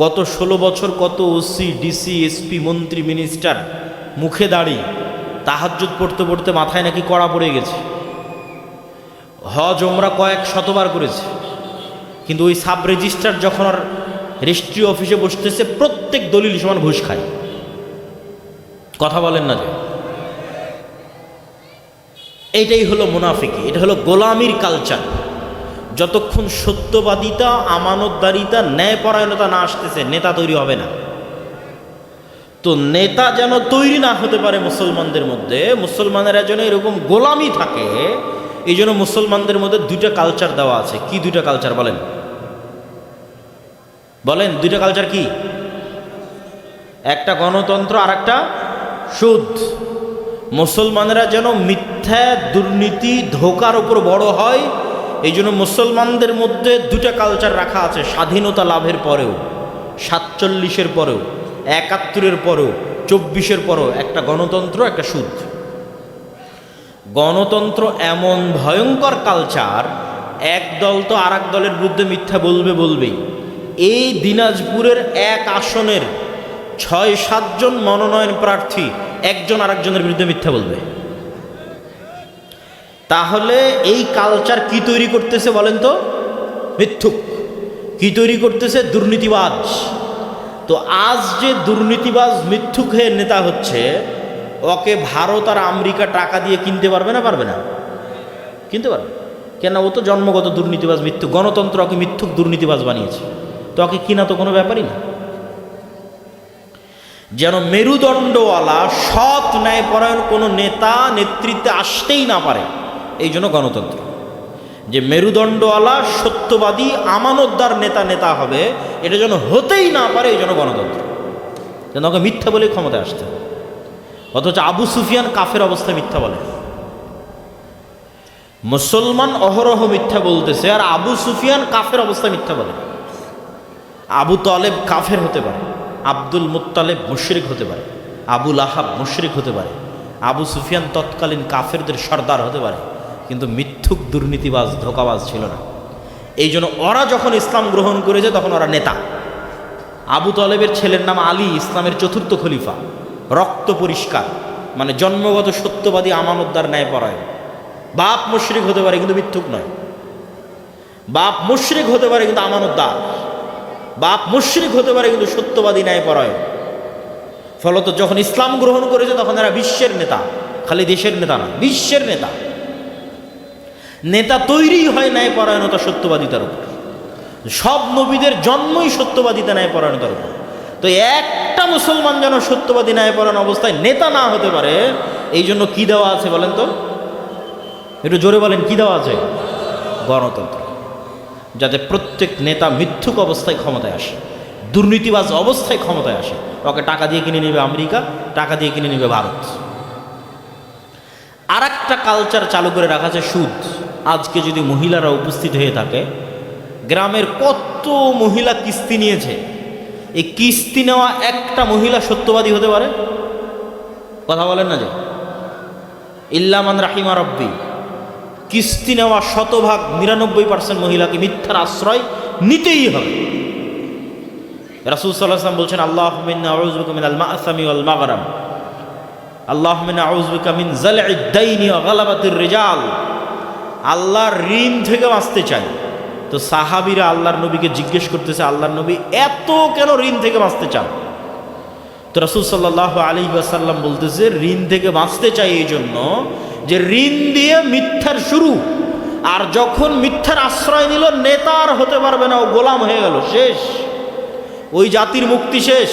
গত 16 বছর কত ওসি ডিসি এসপি মন্ত্রী মিনিস্টার মুখে দাঁড়িয়ে তাহাজ্জুদ পড়তে পড়তে মাথায় নাকি কড়া পড়ে গেছে, হজ ওমরা কয়েক শতবার করেছে, কিন্তু ওই সাব রেজিস্ট্রার যখন আর রেজিস্ট্রি অফিসে বসতেছে প্রত্যেক দলিল সমান ঘুষ খায়। কথা বলেন না যে এইটাই হলো মুনাফিকি, এটা হলো গোলামির কালচার। যতক্ষণ সত্যবাদিতা, আমানতদারিতা, ন্যায়পরায়ণতা না আসতেছে নেতা তৈরি হবে না। তো নেতা যেন তৈরি না হতে পারে মুসলমানদের মধ্যে, মুসলমানেরা যেন এরকম গোলামি থাকে, এই জন্য মুসলমানদের মধ্যে দুইটা কালচার দেওয়া আছে। কি দুইটা কালচার বলেন? বলেন দুইটা কালচার কি? একটা গণতন্ত্র আর একটা সুদ। মুসলমানেরা যেন মিথ্যা, দুর্নীতি, ধোঁকার উপর বড় হয়, এই জন্য মুসলমানদের মধ্যে দুটা কালচার রাখা আছে। স্বাধীনতা লাভের পরেও, 47-এর পরেও, 71-এর পরেও, 24-এর পরেও একটা গণতন্ত্র, একটা সুদ। গণতন্ত্র এমন ভয়ঙ্কর কালচার, এক দল তো আর এক দলের বিরুদ্ধে মিথ্যা বলবেই। এই দিনাজপুরের এক আসনের 6-7 জন মনোনয়ন প্রার্থী একজন আরেকজনের বিরুদ্ধে মিথ্যা বলবে। তাহলে এই কালচার কি তৈরি করতেছে বলেন তো? মিথ্যুক। কি তৈরি করতেছে? দুর্নীতিবাজ। তো আজ যে দুর্নীতিবাজ মিথ্যুক হয়ে নেতা হচ্ছে, ওকে ভারত আর আমেরিকা টাকা দিয়ে কিনতে পারবে না? পারবে না? কিনতে পারবে কেন? ও তো জন্মগত দুর্নীতিবাজ, মিথ্যুক। গণতন্ত্র ওকে মিথ্যুক দুর্নীতিবাজ বানিয়েছে, তো ওকে কিনা তো কোনো ব্যাপারই না। যেন মেরুদণ্ডওয়ালা সৎ ন্যায়পরায়ণ কোনো নেতা নেতৃত্বে আসতেই না পারে, এই জন্য গণতন্ত্র। যে মেরুদণ্ডওয়ালা সত্যবাদী আমানতদার নেতা হবে, এটা যেন হতেই না পারে, এই জন্য গণতন্ত্র। যেন ওকে মিথ্যা বলে ক্ষমতায় আসতে। অথচ আবু সুফিয়ান কাফের অবস্থায় মিথ্যা বলে। মুসলমান অহরহ মিথ্যা বলতেছে, আর আবু সুফিয়ান কাফের অবস্থায় মিথ্যা বলে। আবু তালেব কাফের হতে পারে, আব্দুল মুত্তালেব মুশরিক হতে পারে, আবু লাহাব মুশরিক হতে পারে, আবু সুফিয়ান তৎকালীন কাফেরদের সর্দার হতে পারে, কিন্তু মিথ্যুক, দুর্নীতিবাজ, ধোঁকাবাজ ছিল না। এই জন্য ওরা যখন ইসলাম গ্রহণ করেছে তখন ওরা নেতা। আবু তালেবের ছেলের নাম আলী, ইসলামের 4র্থ খলিফা, রক্ত পরিষ্কার, মানে জন্মগত সত্যবাদী, আমানতদার, ন্যায়পরায়ণ। বাপ মুশরিক হতে পারে কিন্তু মিথ্যুক নয়। বাপ মুশরিক হতে পারে কিন্তু আমানতদার। বাপ মুশরিক হতে পারে কিন্তু সত্যবাদী, ন্যায়পরায়ণ। ফলত যখন ইসলাম গ্রহণ করেছে তখন এরা বিশ্বের নেতা, খালি দেশের নেতা না, বিশ্বের নেতা। নেতা তৈরি হয় ন্যায়পরায়ণতা, সত্যবাদিতার উপর। সব নবীদের জন্মই সত্যবাদিতা, ন্যায়পরায়ণতার উপর। তো একটা মুসলমান যেন সত্যবাদী, ন্যায়পরায়ণ অবস্থায় নেতা না হতে পারে, এই জন্য কি দেওয়া আছে বলেন তো? একটু জোরে বলেন, কি দেওয়া আছে? গণতন্ত্র। যাতে প্রত্যেক নেতা মিথ্যুক অবস্থায় ক্ষমতায় আসে, দুর্নীতিবাজ অবস্থায় ক্ষমতায় আসে। ওকে টাকা দিয়ে কিনে নেবে আমেরিকা, টাকা দিয়ে কিনে নেবে ভারত। আর একটা কালচার চালু করে রাখা আছে সুদ। আজকে যদি মহিলারা উপস্থিত হয়ে থাকে, গ্রামের কত মহিলা কিস্তি নিয়েছে, এই কিস্তি নেওয়া একটা মহিলা সত্যবাদী হতে পারে? কথা বলেন না যে ইল্লা মান রাহিমা রব্বি। কিস্তি নেওয়া 100% 99% মহিলাকে মিথ্যার আশ্রয় নিতেই হবে। রাসূল সাল্লাল্লাহু আলাইহি ওয়াসাল্লাম বলছেন, আল্লাহুম্মা ইন্নী আউযু বিকা মিনাল মা'সামি ওয়াল মাগরাম, আল্লাহুম্মা ইন্নী আউযু বিকা মিন যাল'আদ দাইনি ওয়া গালাবাতির রিজাল। আল্লাহর ঋণ থেকে বাঁচতে চাই। তো সাহাবীরা আল্লাহর নবীকে জিজ্ঞেস করতেছে, আল্লাহর নবী এত কেন ঋণ থেকে বাঁচতে চান? তো রাসূল সাল্লাল্লাহু আলাইহি ওয়াসাল্লাম বলতেছে, ঋণ থেকে বাঁচতে চাই এই জন্য যে ঋণ দিয়ে মিথ্যার শুরু, আর যখন মিথ্যার আশ্রয় নিল, নেতা আর হতে পারবে না, ও গোলাম হয়ে গেল, শেষ। ওই জাতির মুক্তি শেষ।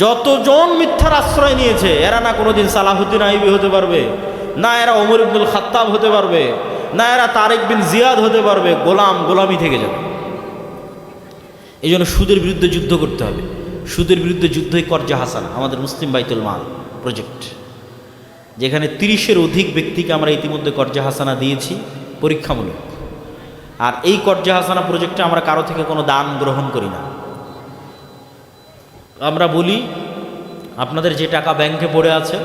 যতজন মিথ্যার আশ্রয় নিয়েছে, এরা না কোনোদিন সালাহুদ্দিন আইবি হতে পারবে, না এরা ওমর ইবনুল খাত্তাব হতে পারবে, না এরা তারেক বিন জিয়াদ হতে পারবে। গোলামি থেকে যাবে। এই জন্য সুদের বিরুদ্ধে যুদ্ধ করতে হবে। সুদের বিরুদ্ধে যুদ্ধই কর্জা হাসানা, আমাদের মুসলিম বাইতুল মাল প্রজেক্ট, যেখানে 30-এর অধিক ব্যক্তিকে আমরা ইতিমধ্যে কর্জা হাসানা দিয়েছি পরীক্ষামূলক। আর এই কর্জা হাসানা প্রজেক্টে আমরা কারো থেকে কোনো দান গ্রহণ করি না। আমরা বলি, আপনাদের যে টাকা ব্যাংকে পড়ে আছে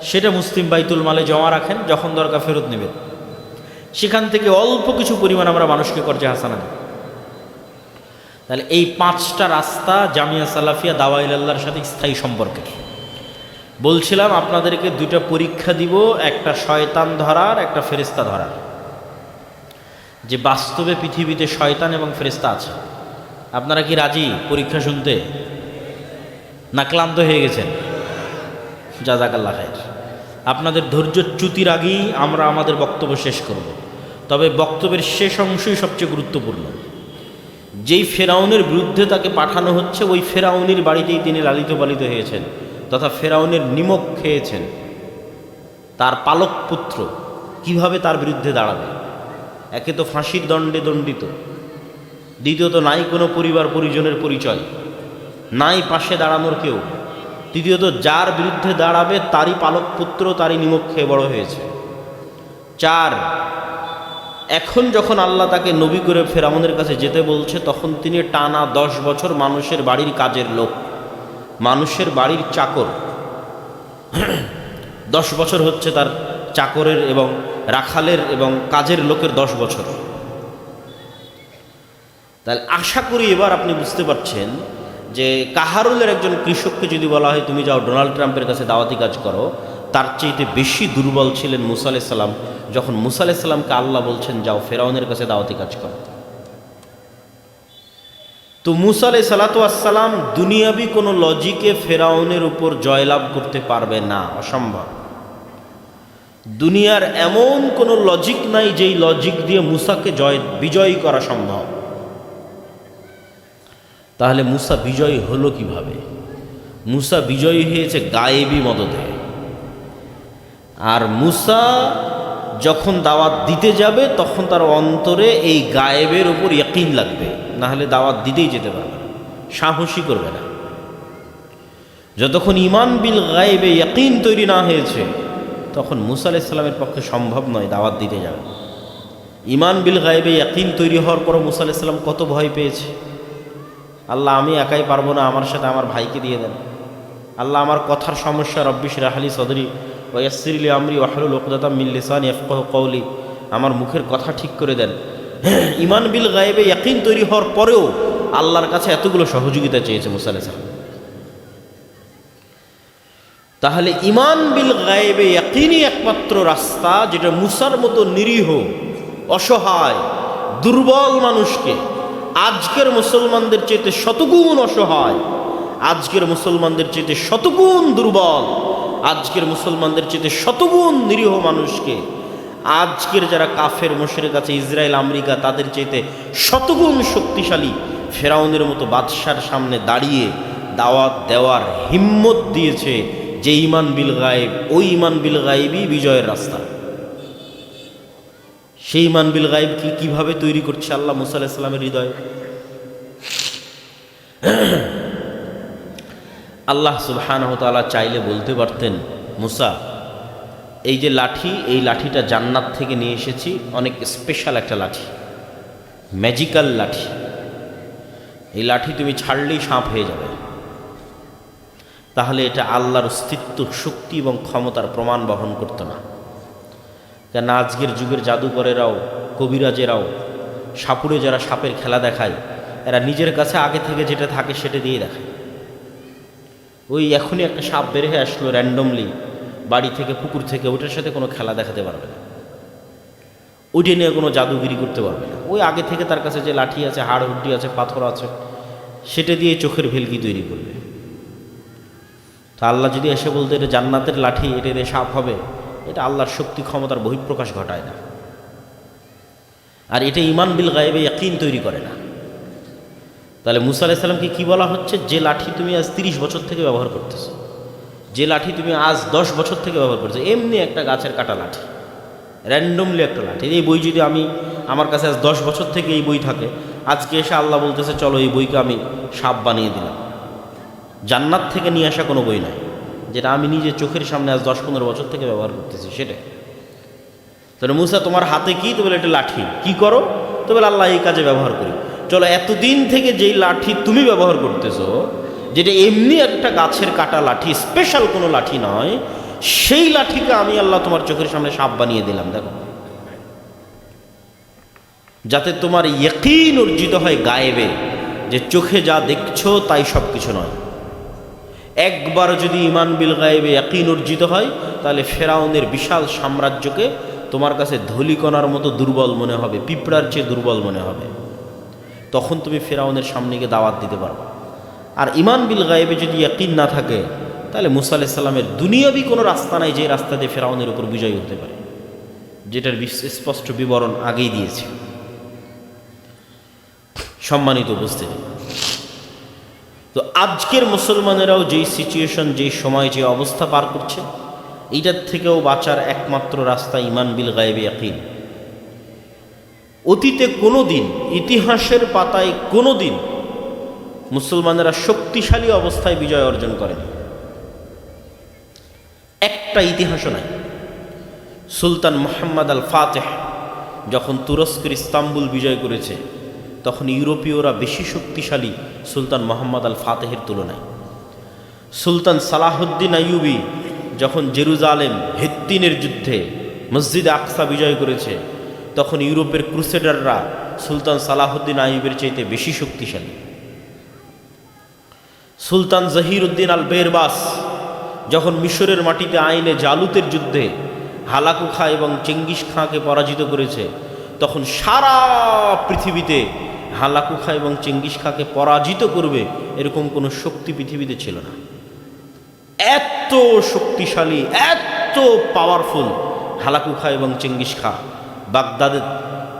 সেটা মুসলিম বাইতুল মালে জমা রাখেন, যখন দরকার ফেরত নেবেন। সেখান থেকে অল্প কিছু পরিমাণ আমরা মানুষকে কর্জা হাসানা দিই। তাহলে এই 5টা রাস্তা জামিয়া সালাফিয়া দাওয়া ইলাল্লাহর সাথে স্থায়ী সম্পর্কে। বলছিলাম আপনাদেরকে 2টা পরীক্ষা দিব, একটা শয়তান ধরার, একটা ফেরেশতা ধরার, যে বাস্তবে পৃথিবীতে শয়তান এবং ফেরেশতা আছে। আপনারা কি রাজি পরীক্ষা শুনতে, না ক্লান্ত হয়ে গেছেন? জাযাকাল্লাহ খাইর। আপনাদের ধৈর্যচ্যুতির আগেই আমরা আমাদের বক্তব্য শেষ করব। তবে বক্তব্যের শেষ অংশই সবচেয়ে গুরুত্বপূর্ণ। যেই ফেরাউনের বিরুদ্ধে তাকে পাঠানো হচ্ছে, ওই ফেরাউনের বাড়িতেই তিনি লালিত পালিত হয়েছেন, তথা ফেরাউনের নিমক খেয়েছেন। তার পালক পুত্র কিভাবে তার বিরুদ্ধে দাঁড়াবে? একে তো ফাঁসির দণ্ডে দণ্ডিত, দ্বিতীয়ত নাই কোনো পরিবার পরিজনের পরিচয়, নাই পাশে দাঁড়ানোর কেউ, তৃতীয়ত যার বিরুদ্ধে দাঁড়াবে তারই পালক পুত্র, তারই নিমক খেয়ে বড় হয়েছে। 4, এখন যখন আল্লাহ তাকে নবী করে ফেরাউনের কাছে যেতে বলছে, তখন তিনি টানা 10 বছর মানুষের বাড়ির কাজের লোক, মানুষের বাড়ির চাকর। 10 বছর হচ্ছে তার চাকরের এবং রাখালের এবং কাজের লোকের 10 বছর। তাহলে আশা করি এবার আপনি বুঝতে পারছেন যে কাহারুলের একজন কৃষককে যদি বলা হয় তুমি যাও ডোনাল্ড ট্রাম্পের কাছে দাওয়াতি কাজ করো, তার চাইতে বেশি দুর্বল ছিলেন মুসা আলাইহিস সালাম, যখন মুসা আলাইহিস সালামকে আল্লাহ বলছেন যাও ফেরাউনের কাছে দাওয়াতি কাজ করো। তো মুসা আলাইহিস সালাম দুনিয়াবি কোনো লজিকে ফেরাউনের উপর জয়লাভ করতে পারবে না, অসম্ভব। দুনিয়ার এমন কোনো লজিক নাই যেই লজিক দিয়ে মুসাকে বিজয়ী করা সম্ভব। তাহলে মুসা বিজয়ী হলো কিভাবে? মুসা বিজয়ী হয়েছে গায়েবী মদদে। আর মুসা যখন দাওয়াত দিতে যাবে তখন তার অন্তরে এই গায়েবের উপর ইয়াকিন লাগবে, না হলে দাওয়াত দিতেই যেতে পারবে না, সাহসী করবে না। যতক্ষণ ঈমান বিল গায়েবে ইয়াকিন তৈরি না হয়েছে তখন মুসা আলাইহিস সালামের পক্ষে সম্ভব নয় দাওয়াত দিতে যাবে। ঈমান বিল গায়েবে ইয়াকিন তৈরি হওয়ার পর মুসা আলাইহিস সালাম কত ভয় পেয়েছে। আল্লাহ আমি একাই পারবো না, আমার সাথে আমার ভাইকে দিয়ে দেন। আল্লাহ আমার কথার সমস্যা, রব্বি ইশরাহ লি সদরি ওয়া ইয়াসসির লি আমরি ওয়াহলুল উকদাতাম মিন লিসানি ইয়াফকাহু কওলি, আমার মুখের কথা ঠিক করে দেন। ঈমান বিল গায়েবে ইয়াকিন তৈরি হওয়ার পরেও আল্লাহর কাছে এতগুলো সহযোগিতা চেয়েছে মুসা আলাইহিস সালাম। তাহলে ঈমান বিল গায়েবে ইয়াকিনই একমাত্র রাস্তা, যেটা মুসার মতো নিরীহ, অসহায়, দুর্বল মানুষকে, আজকের মুসলমানদের চেয়ে শতগুণ অসহায়, আজকের মুসলমানদের চেয়ে শতগুণ দুর্বল, আজকের মুসলমানদের চেয়ে শতগুণ নিরীহ মানুষকে, আজকের যারা কাফের মুশরিক আছে ইসরায়েল আমেরিকা, তাদের চেয়ে শতগুণ শক্তিশালী ফেরাউনের মতো বাদশার সামনে দাঁড়িয়ে দাওয়াত দেওয়ার হিম্মত দিয়েছে যে ঈমান বিল গায়েব, ওই ঈমান বিল গায়েবই বিজয়ের রাস্তা। সেই ঈমান বিল গায়েব কিভাবে তৈরি করছে আল্লাহ মুসা আলাইহিস সালামের হৃদয়ে? আল্লাহ সুবহানাহু ওয়া তাআলা চাইলে বলতে পারতেন, মুসা এই যে লাঠি, এই লাঠিটা জান্নাত থেকে নিয়ে এসেছি, অনেক স্পেশাল একটা লাঠি, ম্যাজিক্যাল লাঠি, এই লাঠি তুমি ছাড়লেই সাপ হয়ে যাবে। তাহলে এটা আল্লাহর অস্তিত্ব, শক্তি এবং ক্ষমতার প্রমাণ বহন করতো না। কেন আজকের যুগের জাদুকরেরাও, কবিরাজেরাও, সাপুড়ে যারা সাপের খেলা দেখায়, এরা নিজের কাছে আগে থেকে যেটা থাকে সেটা দিয়ে দেখায়। ওই এখনই একটা সাপ বের হয়ে আসলো র্যান্ডমলি বাড়ি থেকে, পুকুর থেকে, ওটার সাথে কোনো খেলা দেখাতে পারবে না, ওইটা নিয়ে কোনো জাদুগিরি করতে পারবে না। ওই আগে থেকে তার কাছে যে লাঠি আছে, হাড় হুড্ডি আছে, পাথর আছে, সেটা দিয়ে চোখের ভেলকি তৈরি করবে। তা আল্লাহ যদি এসে বলতে এটা জান্নাতের লাঠি, এটা দিয়ে সাপ হবে, এটা আল্লাহর শক্তি ক্ষমতার বহিঃপ্রকাশ ঘটায় না। আর এটা ঈমান বিল গায়েবে ইয়াকিন তৈরি করে না। তাহলে মুসা আলাইহিস সালামকে কি বলা হচ্ছে? যে লাঠি তুমি আজ 30 বছর থেকে ব্যবহার করতেছো, যে লাঠি তুমি আজ 10 বছর থেকে ব্যবহার করছো, এমনি একটা গাছের কাটা লাঠি, র্যান্ডমলি একটা লাঠি। এই বই যদি আমার কাছে আজ 10 বছর থেকে এই বই থাকে, আজকে এসে আল্লাহ বলতেছে চলো এই বইকে আমি সাপ বানিয়ে দিলাম, জান্নাত থেকে নিয়ে আসা কোনো বই নয়, যেটা আমি নিজে চোখের সামনে আজ 10-15 বছর থেকে ব্যবহার করতেছি সেটাই। তাহলে মুসা তোমার হাতে কি? তো বলে এটা লাঠি। কি করো? তো বলে আল্লাহ এই কাজে ব্যবহার করি। চলো এতদিন থেকে যেই লাঠি তুমি ব্যবহার করতেছো, যেটা এমনি একটা গাছের কাটা লাঠি, স্পেশাল কোনো লাঠি নয়, সেই লাঠিকে আমি আল্লাহ তোমার চোখের সামনে সাপ বানিয়ে দিলাম। দেখো, যাতে তোমার ইয়াকিন অর্জিত হয় গায়েবে, যে চোখে যা দেখছো তাই সব কিছু নয়। একবার যদি ঈমান বিল গায়বে ইয়াকিন অর্জিত হয়, তাহলে ফেরাউনের বিশাল সাম্রাজ্যকে তোমার কাছে ধূলিকণার মতো দুর্বল মনে হবে, পিঁপড়ার চেয়ে দুর্বল মনে হবে। তখন তুমি ফেরাউনের সামনে গিয়ে দাওয়াত দিতে পারবে। আর ঈমান বিল গায়বে যদি ইয়াকিন না থাকে, তাহলে মুসা আলাইহিস সালামের দুনিয়াবি কোনো রাস্তা নাই যে রাস্তা দিয়ে ফেরাউনের উপর বিজয় হতে পারে, যেটার স্পষ্ট বিবরণ আগেই দিয়েছে। সম্মানিত উপস্থিতি, তো আজকের মুসলমানেরাও যেই সিচুয়েশন, যেই সময়, যে অবস্থা পার করছে, এইটার থেকেও বাঁচার একমাত্র রাস্তা ঈমান বিল গায়বে ইয়াকিন। অতীতে কোনো দিন, ইতিহাসের পাতায় কোনো দিন মুসলমানেরা শক্তিশালী অবস্থায় বিজয় অর্জন করেনি, একটা ইতিহাসও নাই। সুলতান মুহাম্মদ আল ফাতেহ যখন তুরস্কের ইস্তাম্বুল বিজয় করেছে, তখন ইউরোপীয়রা বেশি শক্তিশালী সুলতান মুহাম্মদ আল ফাতেহের তুলনায়। সুলতান সালাহুদ্দিন আইয়ুবী যখন জেরুজালেম হিত্তিনের যুদ্ধে মসজিদ আকসা বিজয় করেছে, তখন ইউরোপের ক্রুসেডাররা সুলতান সালাহুদ্দিন আইয়ুবের চাইতে বেশি শক্তিশালী। সুলতান জহিরুদ্দিন আল বেরবাস যখন মিশরের মাটিতে আইনে জালুতের যুদ্ধে হালাকু খাঁ এবং চেঙ্গিস খাঁকে পরাজিত করেছে, তখন সারা পৃথিবীতে হালাকু খাঁ এবং চেঙ্গিস খাঁকে পরাজিত করবে এরকম কোনো শক্তি পৃথিবীতে ছিল না। এত শক্তিশালী, এত পাওয়ারফুল হালাকু খাঁ এবং চেঙ্গিস খাঁ। বাগদাদের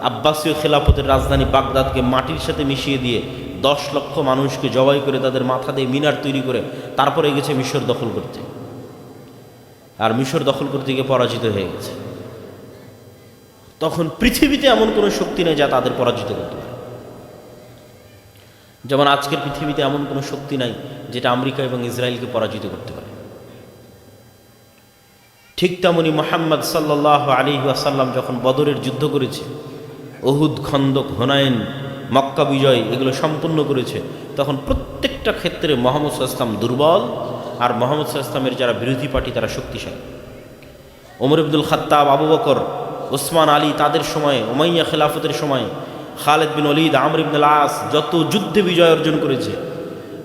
আব্বাসীয় খেলাফতের রাজধানী বাগদাদকে মাটির সাথে মিশিয়ে দিয়ে 10 লক্ষ মানুষকে জবাই করে তাদের মাথা দিয়ে মিনার তৈরি করে তারপরে গেছে মিশর দখল করতে, আর মিশর দখল করতে গিয়ে পরাজিত হয়ে গেছে। তখন পৃথিবীতে এমন কোনো শক্তি নেই যা তাদের পরাজিত করতে পারে। যেমন আজকের পৃথিবীতে এমন কোনো শক্তি নাই যেটা আমেরিকা এবং ইসরায়েলকে পরাজিত করতে পারে। ঠিক তেমনি মুহাম্মদ সাল্লাল্লাহু আলাইহি ওয়াসাল্লাম যখন বদরের যুদ্ধ করেছে, উহুদ, খন্দক, হুনাইন, মক্কা বিজয় এগুলো সম্পূর্ণ করেছে, তখন প্রত্যেকটা ক্ষেত্রে মুহাম্মদ সাল্লাল্লাহু আলাইহি ওয়াসাল্লাম দুর্বল, আর মুহাম্মদ সাল্লাল্লাহু আলাইহি ওয়াসাল্লামের যারা বিরোধী পার্টি তারা শক্তিশালী। ওমর ইবনুল খাত্তাব, আবু বকর, ওসমান আলী তাদের সময়ে, উমাইয়া খেলাফতের সময়, খালিদ বিন ওয়ালিদ, আমর ইবনুল আস যত যুদ্ধে বিজয় অর্জন করেছে,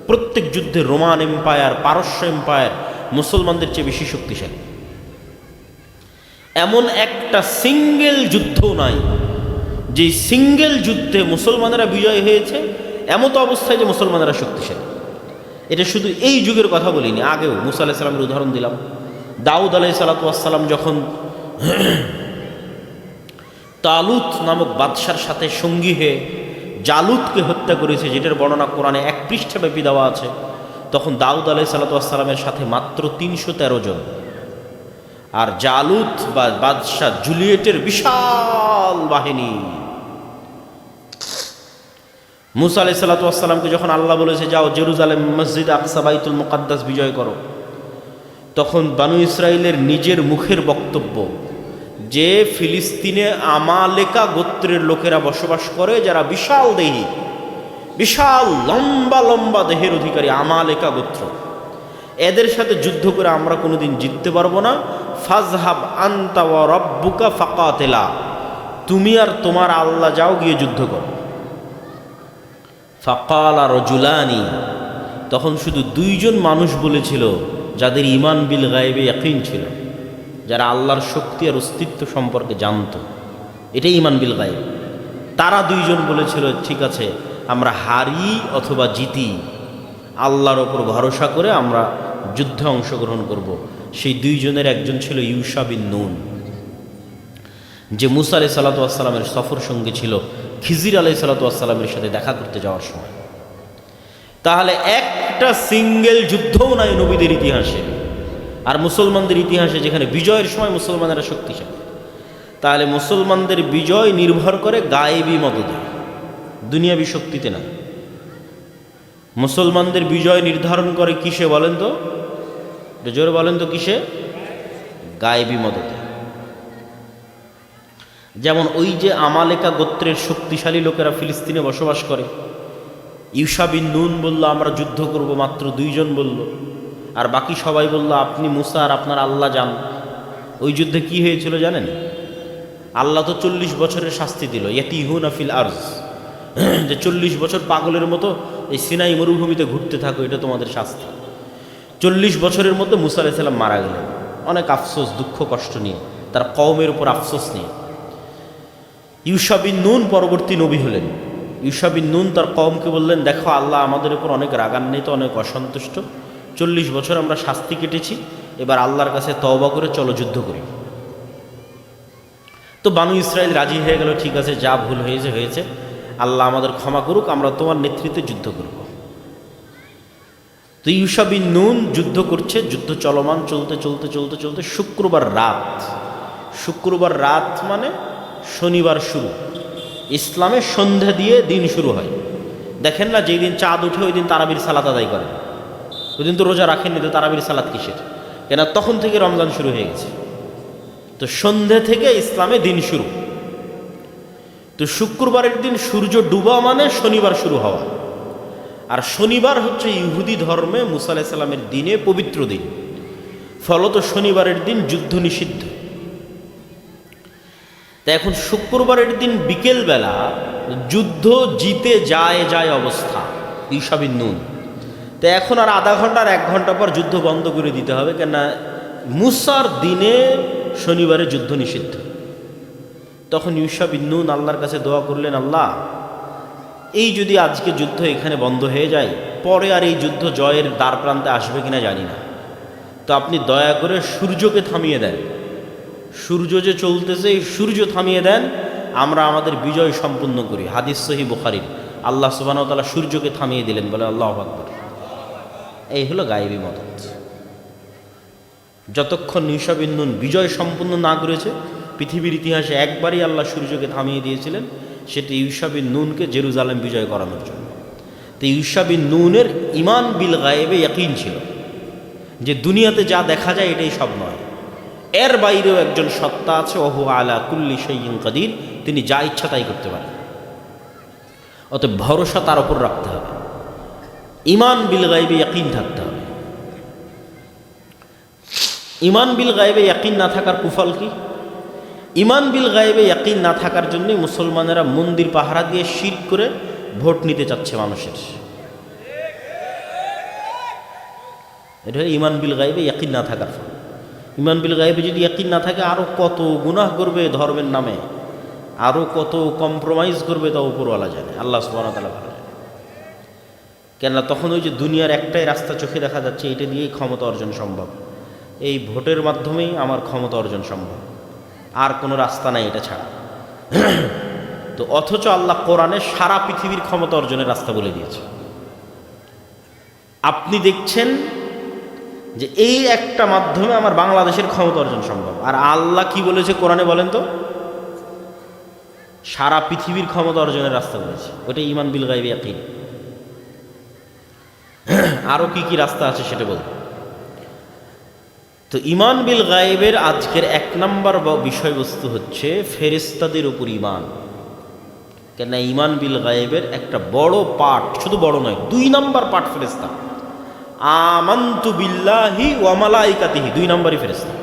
প্রত্যেক যুদ্ধে রোমান এম্পায়ার, পারস্য এম্পায়ার মুসলমানদের চেয়ে বেশি শক্তিশালী। এমন একটা সিঙ্গেল যুদ্ধও নাই যে সিঙ্গেল যুদ্ধে মুসলমানেরা বিজয় হয়েছে এমতো অবস্থায় যে মুসলমানেরা শক্তিশালী। এটা শুধু এই যুগের কথা বলিনি, আগেও মুসা আলাইহিস সালামের উদাহরণ দিলাম। দাউদ আলাইহিস সালাম যখন তালুত নামক বাদশার সাথে সঙ্গী হয়ে জালুতকে হত্যা করেছে, যেটার বর্ণনা কোরআনে 1 পৃষ্ঠাব্যাপী দেওয়া আছে, তখন দাউদ আলাইহিস সালামের সাথে মাত্র 313 জন, আর জালুত বা বাদশাহ জুলিয়েটের বিশাল বাহিনী। মুসা আলাইহিস সালামকে যখন আল্লাহ বলেছে যাও জেরুজালেম, মসজিদ আকসা, বাইতুল মুকাদ্দাস বিজয় করো, তখন বানু ইসরাইলের নিজের মুখের বক্তব্য যে ফিলিস্তিনে আমালেকা গোত্রের লোকেরা বসবাস করে, যারা বিশাল দেহী, বিশাল লম্বা লম্বা দেহের অধিকারী, আমালেকা গোত্র, এদের সাথে যুদ্ধ করে আমরা কোনোদিন জিততে পারবো না। ফাজহাব আনতা ওয়া রাব্বুকা ফাকাতিলা, তুমি আর তোমার আল্লাহ যাও গিয়ে যুদ্ধ করো। ফাকালা রাজুলানি, তখন শুধু 2 জন মানুষ বলেছিল যাদের ঈমান বিল গায়বে ইয়াকিন ছিল, যারা আল্লাহর শক্তি আর অস্তিত্ব সম্পর্কে জানত, এটাই ঈমান বিল গায়ব। তারা 2 জন বলেছিল ঠিক আছে আমরা হারি অথবা জিতি, আল্লাহর ওপর ভরসা করে আমরা যুদ্ধে অংশগ্রহণ করব। সেই 2 জনের একজন ছিল ইউশা বিন নুন, যে মুসা আলাইহিস সালামের সফর সঙ্গী ছিল খিজির আলাইহিস সালামের সাথে দেখা করতে যাওয়ার সময়। তাহলে একটা সিঙ্গেল যুদ্ধও নাই নবীদের ইতিহাসে আর মুসলমানদের ইতিহাসে যেখানে বিজয়ের সময় মুসলমানেরা শক্তিশালী। তাহলে মুসলমানদের বিজয় নির্ভর করে গায়েবী মদদে, দুনিয়াবী শক্তিতে না। মুসলমানদের বিজয় নির্ধারণ করে কিসে বলেন তো, জোরে বলেন তো কিসে? গায়েবী মদদে। যেমন ওই যে আমালেকা গোত্রের শক্তিশালী লোকেরা ফিলিস্তিনে বসবাস করে, ইউশা বিন নুন বলল আমরা যুদ্ধ করব, মাত্র 2 জন বলল, আর বাকি সবাই বলল আপনি মুসা আর আপনার আল্লাহ যান। ওই যুদ্ধে কি হয়েছিল জানেন? আল্লাহ তো 40 বছরের শাস্তি দিল, ইয়াতিহুনা ফিল আরজ, যে 40 বছর পাগলের মতো এই সিনাই মরুভূমিতে ঘুরতে থাকো, এটা তোমাদের শাস্তি। 40 বছরের মধ্যে মুসা আলাইহিস সালাম মারা গেলেন, অনেক আফসোস, দুঃখ কষ্ট নিয়ে, তার কওমের উপর আফসোস নিয়ে। ইউশা বিন নুন পরবর্তী নবী হলেন। ইউশা বিন নুন তার কওমকে বললেন, দেখো আল্লাহ আমাদের উপর অনেক রাগান্বিত, অনেক অসন্তুষ্ট, 40 বছর আমরা শাস্তি কেটেছি, এবার আল্লাহর কাছে তওবা করে চলো যুদ্ধ করি। তো বানু ইসরাইল রাজি হয়ে গেল, ঠিক আছে যা ভুল হয়েছে হয়েছে, আল্লাহ আমাদের ক্ষমা করুক, আমরা তোমার নেতৃত্বে যুদ্ধ করব। তো ইউশা বিন নুন যুদ্ধ করছে, যুদ্ধ চলমান, চলতে চলতে চলতে চলতে শুক্রবার রাত মানে শনিবার শুরু। ইসলামে সন্ধ্যা দিয়ে দিন শুরু হয়। দেখেন না, যেই দিন চাঁদ উঠে ওই দিন তারাবির সালাত আদায় করেন, ওই দিন তো রোজা রাখেননি, তো তারাবির সালাত কিসের? কেন তখন থেকে রমজান শুরু হয়ে গেছে। তো সন্ধ্যে থেকে ইসলামে দিন শুরু। তো শুক্রবারের দিন সূর্য ডুবা মানে শনিবার শুরু হওয়া। আর শনিবার হচ্ছে ইহুদি ধর্মে মুসা আলাইহিস সালামের দিনে পবিত্র দিন, ফলত শনিবারের দিন যুদ্ধ নিষিদ্ধ। তা এখন শুক্রবারের দিন বিকেলবেলা যুদ্ধ জিতে যায় অবস্থা, ইউশা বিন নুন। তো এখন আর আধা ঘন্টা আর 1 ঘন্টা পর যুদ্ধ বন্ধ করে দিতে হবে, কেননা মুসার দিনে শনিবারে যুদ্ধ নিষিদ্ধ। তখন ইউশা বিন নুন আল্লাহর কাছে দোয়া করলেন, আল্লাহ এই যদি আজকে যুদ্ধ এখানে বন্ধ হয়ে যায়, পরে আর এই যুদ্ধ জয়ের দ্বার প্রান্তে আসবে কিনা জানি না, তো আপনি দয়া করে সূর্যকে থামিয়ে দেন। সূর্য যে চলতেছে, এই সূর্য থামিয়ে দেন, আমরা আমাদের বিজয় সম্পূর্ণ করি। হাদিস সহিহ বুখারীর। আল্লাহ সুবহানাহু ওয়া তাআলা সূর্যকে থামিয়ে দিলেন, বলে আল্লাহু আকবার। এই হলো গায়েবী মদদ। যতক্ষণ ইউশা বিন নুন বিজয় সম্পূর্ণ না করেছে, পৃথিবীর ইতিহাসে একবারই আল্লাহ সূর্যকে থামিয়ে দিয়েছিলেন, সেটি ইউশা বিন নুনকে জেরুজালেম বিজয় করানোর জন্য। তো ইউশা বিন নুনের ঈমান বিল গায়েবে ইয়াকিন ছিল যে দুনিয়াতে যা দেখা যায় এটাই সব নয়, এর বাইরেও একজন সত্তা আছে, ওহু আলা কুল্লি শাইইন কাদির, তিনি যা ইচ্ছা তাই করতে পারেন। অতএব ভরসা তার উপর রাখতে হবে, ঈমান বিল গায়েবে ইয়াকিন থাকতে হবে। ঈমান বিল গায়েবে ইয়াকিন না থাকার কুফল কি? ঈমান বিল গায়েবে ইয়াকিন না থাকার জন্যই মুসলমানেরা মন্দির পাহারা দিয়ে শিরক করে ভোট নিতে চাচ্ছে মানুষের। এটা ঈমান বিল গায়েবে ইয়াকিন না থাকার ফল। ঈমান বিল গায়েবে যদি ইয়াকিন না থাকে, আরও কত গুনাহ করবে ধর্মের নামে, আরও কত কম্প্রোমাইজ করবে, তা উপরওয়ালা জানে, আল্লাহ সুবহানাহু ওয়া তাআলা ভালো জানে। কেননা তখন ওই যে দুনিয়ার একটাই রাস্তা চোখে দেখা যাচ্ছে, এটা দিয়েই ক্ষমতা অর্জন সম্ভব, এই ভোটের মাধ্যমেই আমার ক্ষমতা অর্জন সম্ভব, আর কোনো রাস্তা নাই এটা ছাড়া। তো অথচ আল্লাহ কোরআনে সারা পৃথিবীর ক্ষমতা অর্জনের রাস্তা বলে দিয়েছে। আপনি দেখছেন যে এই একটা মাধ্যমে আমার বাংলাদেশের ক্ষমতা অর্জন সম্ভব, আর আল্লাহ কি বলেছে কোরআনে বলেন তো? সারা পৃথিবীর ক্ষমতা অর্জনের রাস্তা বলেছে, ওটা ঈমান বিল গায়বে ইয়াকিন। আরও কি কি রাস্তা আছে সেটা বলব। তো ঈমান বিল গায়েবের আজকের 1 নম্বর বিষয়বস্তু হচ্ছে ফেরেশতাদের উপর ঈমান। কেন ঈমান বিল গায়েবের একটা বড় পার্ট, শুধু বড় নয়, 2 নম্বর পার্ট ফেরেশতা। আমানতু বিল্লাহি ওয়া মালাইকাতিহি, 2 নম্বরই ফেরেশতা।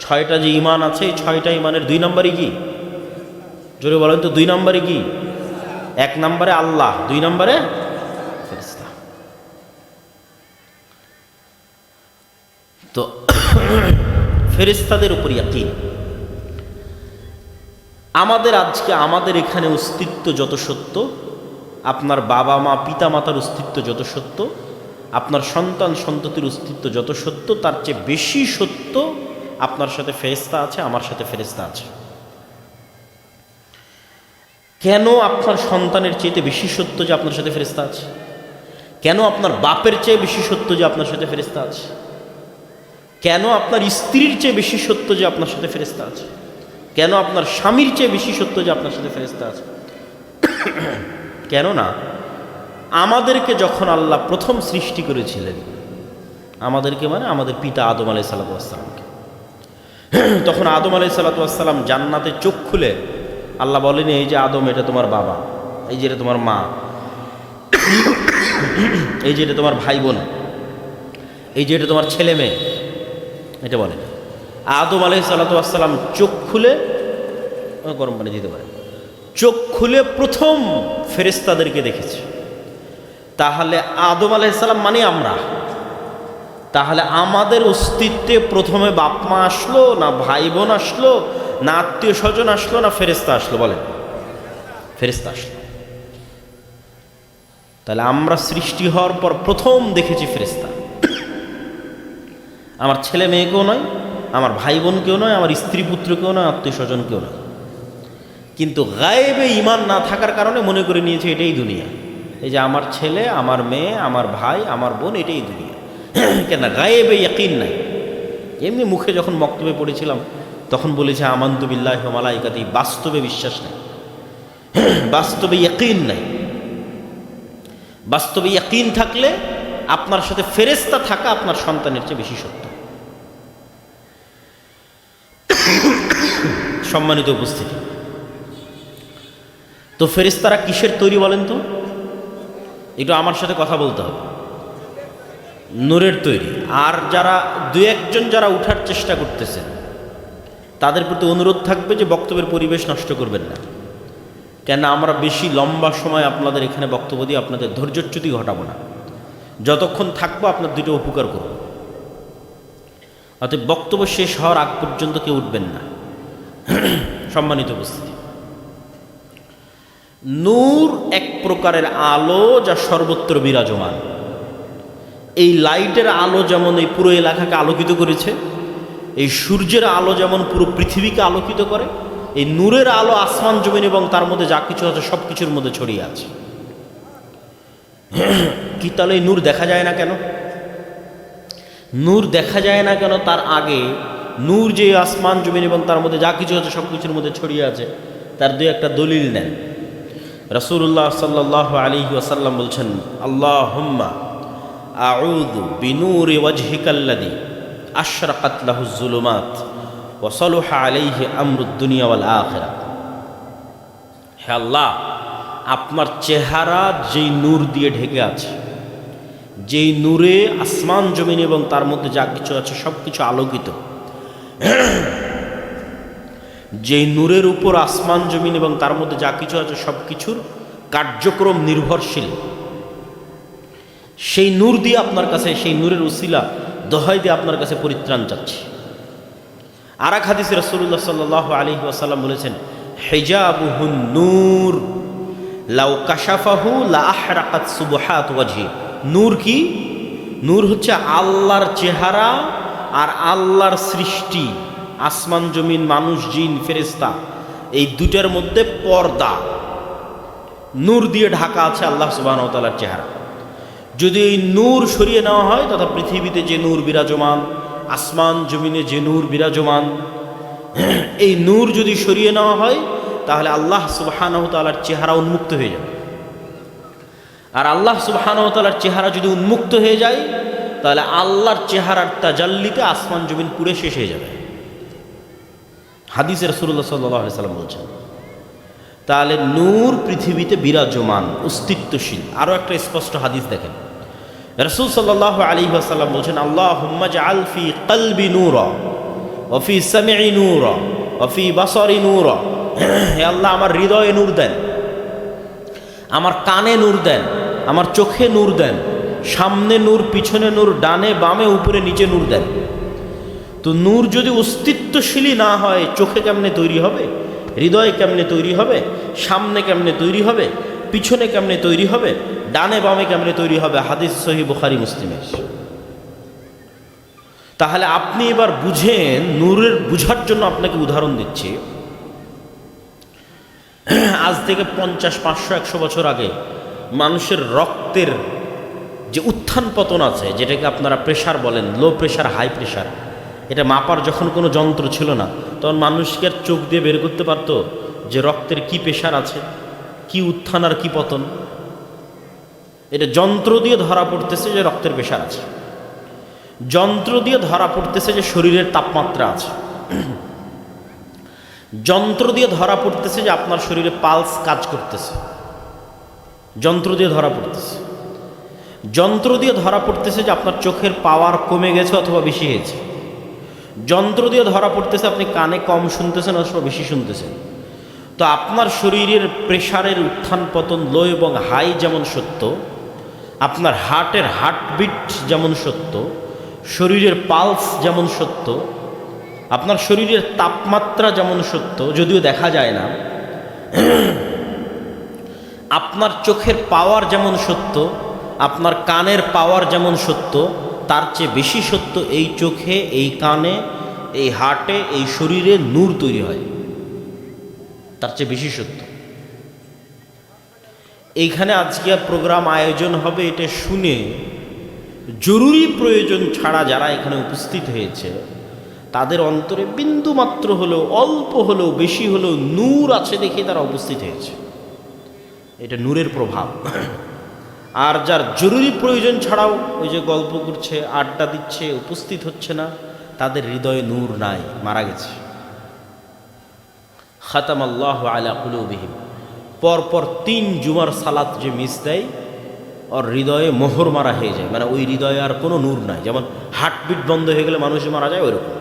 6টা যে ঈমান আছে, এই 6টা ঈমানের 2 নম্বরই কি? জোরে বলেন তো, 2 নম্বরই কি? 1 নম্বরে আল্লাহ, 2 নম্বরে ফেরেশতা। তো ফেরেশতাদের উপর ইয়াকিন। আমাদের এখানে অস্তিত্ব যত সত্য, আপনার বাবা মা পিতা মাতার অস্তিত্ব যত সত্য, আপনার সন্তান সন্ততির অস্তিত্ব যত সত্য, তার চেয়ে বেশি সত্য আপনার সাথে ফেরেশতা আছে, আমার সাথে ফেরেশতা আছে। কেন আপনার সন্তানের চেয়ে বেশি সত্য যে আপনার সাথে ফেরেশতা আছে? কেন আপনার বাপের চেয়ে বেশি সত্য যে আপনার সাথে ফেরেশতা আছে? কেন আপনার স্ত্রীর চেয়ে বেশি সত্য যে আপনার সাথে ফেরেশতা আছে? কেন আপনার স্বামীর চেয়ে বেশি সত্য যে আপনার সাথে ফেরেশতা আছে? কেন না, আমাদেরকে যখন আল্লাহ প্রথম সৃষ্টি করেছিলেন, আমাদেরকে মানে আমাদের পিতা আদম আলাইহিস সালাতু ওয়াস সালামকে, তখন আদম আলাইহিস সালাতু ওয়াস সালাম জান্নাতে চোখ খুলে আল্লাহ বলেনি, এই যে আদম এটা তোমার বাবা, এই যে এটা তোমার মা, এই যে এটা তোমার ভাই বোন, এই যে এটা তোমার ছেলে মেয়ে, এটা বলে। আদম আলাইহিস সালাতু ওয়াস সালাম চোখ খুলে, গরম পানি দিতে পারে, চোখ খুলে প্রথম ফেরেশতাদেরকে দেখেছে। তাহলে আদম আলাইহিস সালাম মানে আমরা, তাহলে আমাদের অস্তিত্বে প্রথমে বাপ মা আসলো, না ভাই বোন আসলো, না আত্মীয় স্বজন আসলো, না ফেরেশতা আসলো? বলেন, ফেরেশতা আসলো। তাহলে আমরা সৃষ্টি হওয়ার পর প্রথম দেখেছি ফেরেশতা। আমার ছেলে মেয়েকেও নয়, আমার ভাই বোনকেও নয়, আমার স্ত্রী পুত্রকেও নয়, আত্মীয় স্বজনকেও নয়। কিন্তু গায়েবে ঈমান না থাকার কারণে মনে করে নিয়েছে এটাই দুনিয়া। এই যে আমার ছেলে, আমার মেয়ে, আমার ভাই, আমার বোন, এটাই দুনিয়া। কেন? গায়েবে ইয়াকিন নাই। এমনি মুখে যখন বক্তব্যে পড়েছিলাম তখন বলেছে আমানতু বিল্লাহি ওয়া মালাইকাতিহি, বাস্তবে বিশ্বাস নাই, বাস্তবে ইয়াকিন নাই। বাস্তবে ইয়াকিন থাকলে আপনার সাথে ফেরেশতা থাকা আপনার সন্তানের চেয়ে বেশি সত্য। সম্মানিত উপস্থিতি, তো ফেরেশতারা কিসের তৈরি বলেন তো? একটু আমার সাথে কথা বলতে হবে। নূরের তৈরি। আর যারা দু একজন যারা উঠার চেষ্টা করতেছেন তাদের প্রতি অনুরোধ থাকবে যে বক্তব্যের পরিবেশ নষ্ট করবেন না। কেন? আমরা বেশি লম্বা সময় আপনাদের এখানে বক্তব্য দিয়ে আপনাদের ধৈর্যচ্যুতি ঘটাবো না। যতক্ষণ থাকবো আপনার দুটো উপকার করব। অতএব বক্তব্য শেষ হওয়ার আগ পর্যন্ত কেউ উঠবেন না। সম্মানিত উপস্থিতি, নূর এক প্রকারের আলো যা সর্বত্র বিরাজমান। এই লাইটের আলো যেমন এই পুরো এলাকাকে আলোকিত করেছে, এই সূর্যের আলো যেমন পুরো পৃথিবীকে আলোকিত করে, এই নূরের আলো আসমান জমিন এবং তার মধ্যে যা কিছু আছে সব কিছুর মধ্যে ছড়িয়ে আছে। কি তাহলে এই নূর দেখা যায় না কেন? নূর দেখা যায় না কেন? তার আগে নূর যে আসমান জমিন এবং তার মধ্যে যা কিছু আছে সব কিছুর মধ্যে ছড়িয়ে আছে তার দুই একটা দলিল নেন। রাসূলুল্লাহ সাল্লাল্লাহু আলাইহি ওয়াসাল্লাম বলছেন, আল্লাহুম্মা আউযু বিনূরি ওয়াজহিকাল্লাযী আশরাকাত লাহুজ যুলুমাত ওয়া সালাহা আলাইহি আমরুদ দুনিয়া ওয়াল আখিরাহ। হে আল্লাহ, আপনার চেহারা যেই নূর দিয়ে ঢেকে আছে, যেই নূরে আসমান জমিন এবং তার মধ্যে যা কিছু আছে সব কিছু আলোকিত, যেই নূরের উপর আসমান জমিন এবং তার মধ্যে যা কিছু আছে সব কিছুর কার্যক্রম নির্ভরশীল, সেই নূর দিয়ে আপনার কাছে, সেই নূরের উসিলা দোহাই দিয়ে আপনার কাছে পরিত্রাণ চাচ্ছি। আর এক হাদিসে রাসূলুল্লাহ সাল্লাল্লাহু আলাইহি ওয়াসাল্লাম বলেছেন, হিজাবুহুন নূর লাউ কাশাফাহু লা আহরাকাত সুবহাত ওয়াজহি। নূর কি? নূর হচ্ছে আল্লাহর চেহারা আর আল্লাহর সৃষ্টি, আসমান জমিন, মানুষ, জিন, ফেরেশতা, এই দুটার মধ্যে পর্দা, নূর দিয়ে ঢাকা আছে আল্লাহ সুবহানাহু ওয়া তাআলার চেহারা। যদি এই নূর সরিয়ে নেওয়া হয় তথা পৃথিবীতে যে নূর বিরাজমান, আসমান জমিনে যে নূর বিরাজমান, এই নূর যদি সরিয়ে নেওয়া হয় তাহলে আল্লাহ সুবহানাহু ওয়া তাআলার চেহারা উন্মুক্ত হয়ে যাবে। আর আল্লাহ সুবহানাহু ওয়া তাআলার চেহারা যদি উন্মুক্ত হয়ে যায় তাহলে আল্লাহর চেহারার তাজাল্লিতে আসমান জমিন পুড়ে শেষ হয়ে যাবে। হাদিসে রাসূলুল্লাহ সাল্লাল্লাহু আলাইহি ওয়াসাল্লাম বলছেন। তাহলে নূর পৃথিবীতে বিরাজমান, অস্তিত্বশীল। আরও একটা স্পষ্ট হাদিস দেখেন, রাসূল সাল্লাল্লাহু আলাইহি ওয়াসাল্লাম বলছেন, আল্লাহুম্মা জাআল ফি কলবি নূরা ওয়া ফি সামঈ নূরা ওয়া ফি বাসারি নূরা। হে আল্লাহ, আমার হৃদয়ে নূর দেন, আমার কানে নূর দেন, আমার চোখে নূর দেন, সামনে নূর, পিছনে নূর, ডানে বামে উপরে নিচে নূর দেন। তো নূর যদি অস্তিত্বশীলই না হয় চোখে কেমনে তৈরি হবে, হৃদয়ে কেমনে তৈরি হবে, সামনে কেমনে তৈরি হবে, পিছনে কেমনে তৈরি হবে, ডানে বামে কেমনে তৈরি হবে? হাদিস সহিহ বুখারী মুসলিমের। তাহলে আপনি এবার বুঝেন, নূরের বুঝার জন্য আপনাকে উদাহরণ দিচ্ছি। আজ থেকে 50, 500, 100 বছর আগে মানুষের রক্তের যে উত্থান পতন আছে, যেটাকে আপনারা প্রেশার বলেন, লো প্রেশার, হাই প্রেশার, এটা মাপার যখন কোনো যন্ত্র ছিল না তখন মানুষকে আর চোখ দিয়ে বের করতে পারতো যে রক্তের কি প্রেশার আছে, কি উত্থান আর কি পতন। এটা যন্ত্র দিয়ে ধরা পড়তেছে যে রক্তের প্রেশার আছে, যন্ত্র দিয়ে ধরা পড়তেছে যে শরীরের তাপমাত্রা আছে, যন্ত্র দিয়ে ধরা পড়তেছে যে আপনার শরীরে পালস কাজ করতেছে, যন্ত্র দিয়ে ধরা পড়তেছে, যন্ত্র দিয়ে ধরা পড়তেছে যে আপনার চোখের পাওয়ার কমে গেছে অথবা বেশি হয়েছে, যন্ত্র দিয়ে ধরা পড়তেছে আপনি কানে কম শুনতেছেন অথবা বেশি শুনতেছেন। তো আপনার শরীরের প্রেশারের উত্থান পতন, লো এবং হাই যেমন সত্য, আপনার হার্টের হার্টবিট যেমন সত্য, শরীরের পালস যেমন সত্য, আপনার শরীরের তাপমাত্রা যেমন সত্য, যদিও দেখা যায় না, আপনার চোখের পাওয়ার যেমন সত্য, আপনার কানের পাওয়ার যেমন সত্য, তার চেয়ে বেশি সত্য এই চোখে, এই কানে, এই হার্টে, এই শরীরে নূর তৈরি হয়, তার চেয়ে বেশি সত্য। এইখানে আজকে প্রোগ্রাম আয়োজন হবে, এটা শুনে জরুরি প্রয়োজন ছাড়া যারা এখানে উপস্থিত হয়েছে তাদের অন্তরে বিন্দু মাত্র হলেও, অল্প হলেও, বেশি হলেও নূর আছে দেখে তারা উপস্থিত হয়েছে। এটা নূরের প্রভাব। আর যার জরুরি প্রয়োজন ছাড়াও ওই যে গল্প করছে, আড্ডা দিচ্ছে, উপস্থিত হচ্ছে না, তাদের হৃদয়ে নূর নাই, মারা গেছে। খাতামাল্লাহু আলা কুলুবিহিম, পরপর 3 জুমার সালাত যে মিস দেয়, ওর হৃদয়ে মোহর মারা হয়ে যায়, মানে ওই হৃদয়ে আর কোনো নূর নাই। যেমন হার্টবিট বন্ধ হয়ে গেলে মানুষ মারা যায়, ওইরকম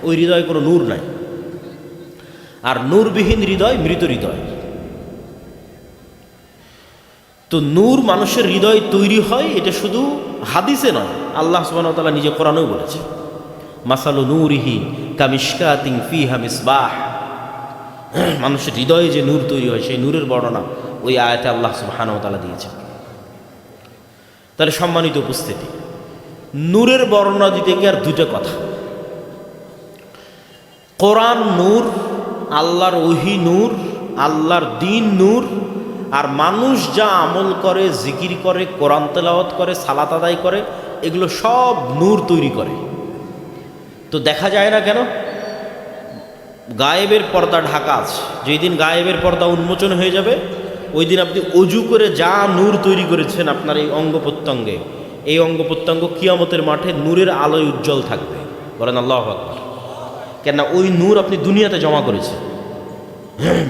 ওই হৃদয়ে কোনো নূর নাই। আর নূরবিহীন হৃদয় মৃত হৃদয়। তো নূর মানুষের হৃদয় তৈরি হয়, এটা শুধু হাদিসে নয়, আল্লাহ সুবহানাহু ওয়া তাআলা নিজে কোরআনেও বলেছে, মাসালু নূরিহি কামিশকাতিন ফিহা মিসবাহ। মানুষের হৃদয়ে যে নূর তৈরি হয়, সেই নূরের বর্ণনা ওই আয়াতে আল্লাহ সুবহানাহু ওয়া তাআলা দিয়েছেন। তাহলে সম্মানিত উপস্থিতি, নূরের বর্ণনা দিতে গিয়ে আর দুটো কথা। কোরআন নূর, আল্লাহর ওহী নূর, আল্লাহর দ্বীন নূর। আর মানুষ যা আমল করে, জিকির করে, কোরআন তেলাওয়াত করে, সালাত আদায় করে, এগুলো সব নূর তৈরি করে। তো দেখা যায় না কেন? গায়েবের পর্দা ঢাকা আছে। যেই দিন গায়েবের পর্দা উন্মোচন হয়ে যাবে, ওই দিন আপনি অজু করে যা নূর তৈরি করেছেন আপনার এই অঙ্গ প্রত্যঙ্গে, এই অঙ্গ প্রত্যঙ্গ কিয়ামতের মাঠে নূরের আলোয় উজ্জ্বল থাকবে। বলেন আল্লাহু আকবার। কেননা ওই নূর আপনি দুনিয়াতে জমা করেছেন।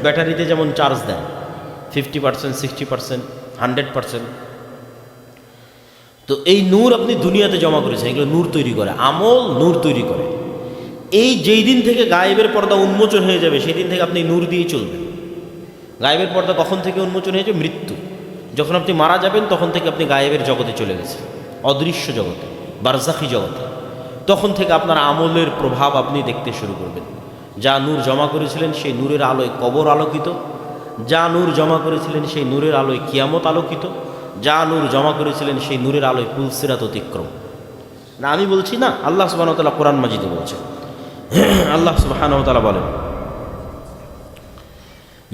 ব্যাটারিতে যেমন চার্জ দেন 50%, 60%, 100%, তো এই নূর আপনি দুনিয়াতে জমা করেছেন, এগুলো নূর তৈরি করে, আমল নূর তৈরি করে। এই যেই দিন থেকে গায়েবের পর্দা উন্মোচন হয়ে যাবে, সেই দিন থেকে আপনি নূর দিয়ে চলবেন। গায়েবের পর্দা কখন থেকে উন্মোচন হয়ে যাবে? মৃত্যু। যখন আপনি মারা যাবেন তখন থেকে আপনি গায়েবের জগতে চলে গেছেন, অদৃশ্য জগতে, বারজাখি জগতে। তখন থেকে আপনার আমলের প্রভাব আপনি দেখতে শুরু করবেন। যা নূর জমা করেছিলেন সেই নূরের আলোয় কবর আলোকিত, যা নূর জমা করেছিলেন সেই নূরের আলোয় কিয়ামত আলোকিত, যা নূর জমা করেছিলেন সেই নূরের আলোয় পুলসিরাত অতিক্রম। না আমি বলছি না, আল্লাহ সুবহানাহু ওয়া তাআলা কোরআন মাজিদে বলছেন। আল্লাহ সুবহানাহু ওয়া তাআলা বলেন,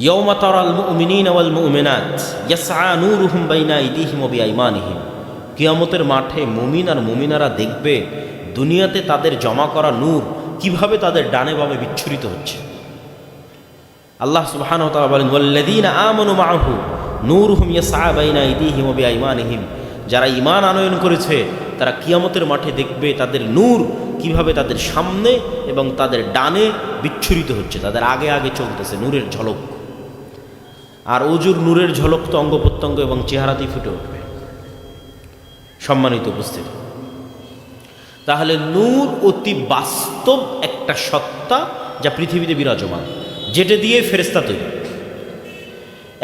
ইয়াওমা তারাল মুমিনিনা ওয়াল মুমিনাত ইয়াসআ নূরুহুম বাইনা আইদিহিম ওয়া বিআইমানিহিম। কিয়ামতের মাঠে মুমিন আর মুমিনারা দেখবে দুনিয়াতে তাদের জমা করা নূর কিভাবে তাদের ডানে বামে বিচ্ছুরিত হচ্ছে। আল্লাহ সুবহানাহু ওয়া তাআলা বলেন, ওয়াল্লাযীনা আমানু মাআহু নূরুহুম ইয়াসআ বাইনা আইদিহিম ওয়া বিআইমানিহিম। যারা ঈমান আনয়ন করেছে তারা কিয়ামতের মাঠে দেখবে তাদের নূর কিভাবে তাদের সামনে এবং তাদের ডানে বিচ্ছুরিত হচ্ছে, তাদের আগে আগে চলতেছে নূরের ঝলক। আর ওজুর নূরের ঝলক তো অঙ্গ প্রত্যঙ্গ এবং চেহারাতেই ফুটে উঠবে। সম্মানিত উপস্থিতি, তাহলে নূর অতি বাস্তব একটা সত্তা যা পৃথিবীতে বিরাজমান, যেটা দিয়ে ফেরেশতা তৈরি।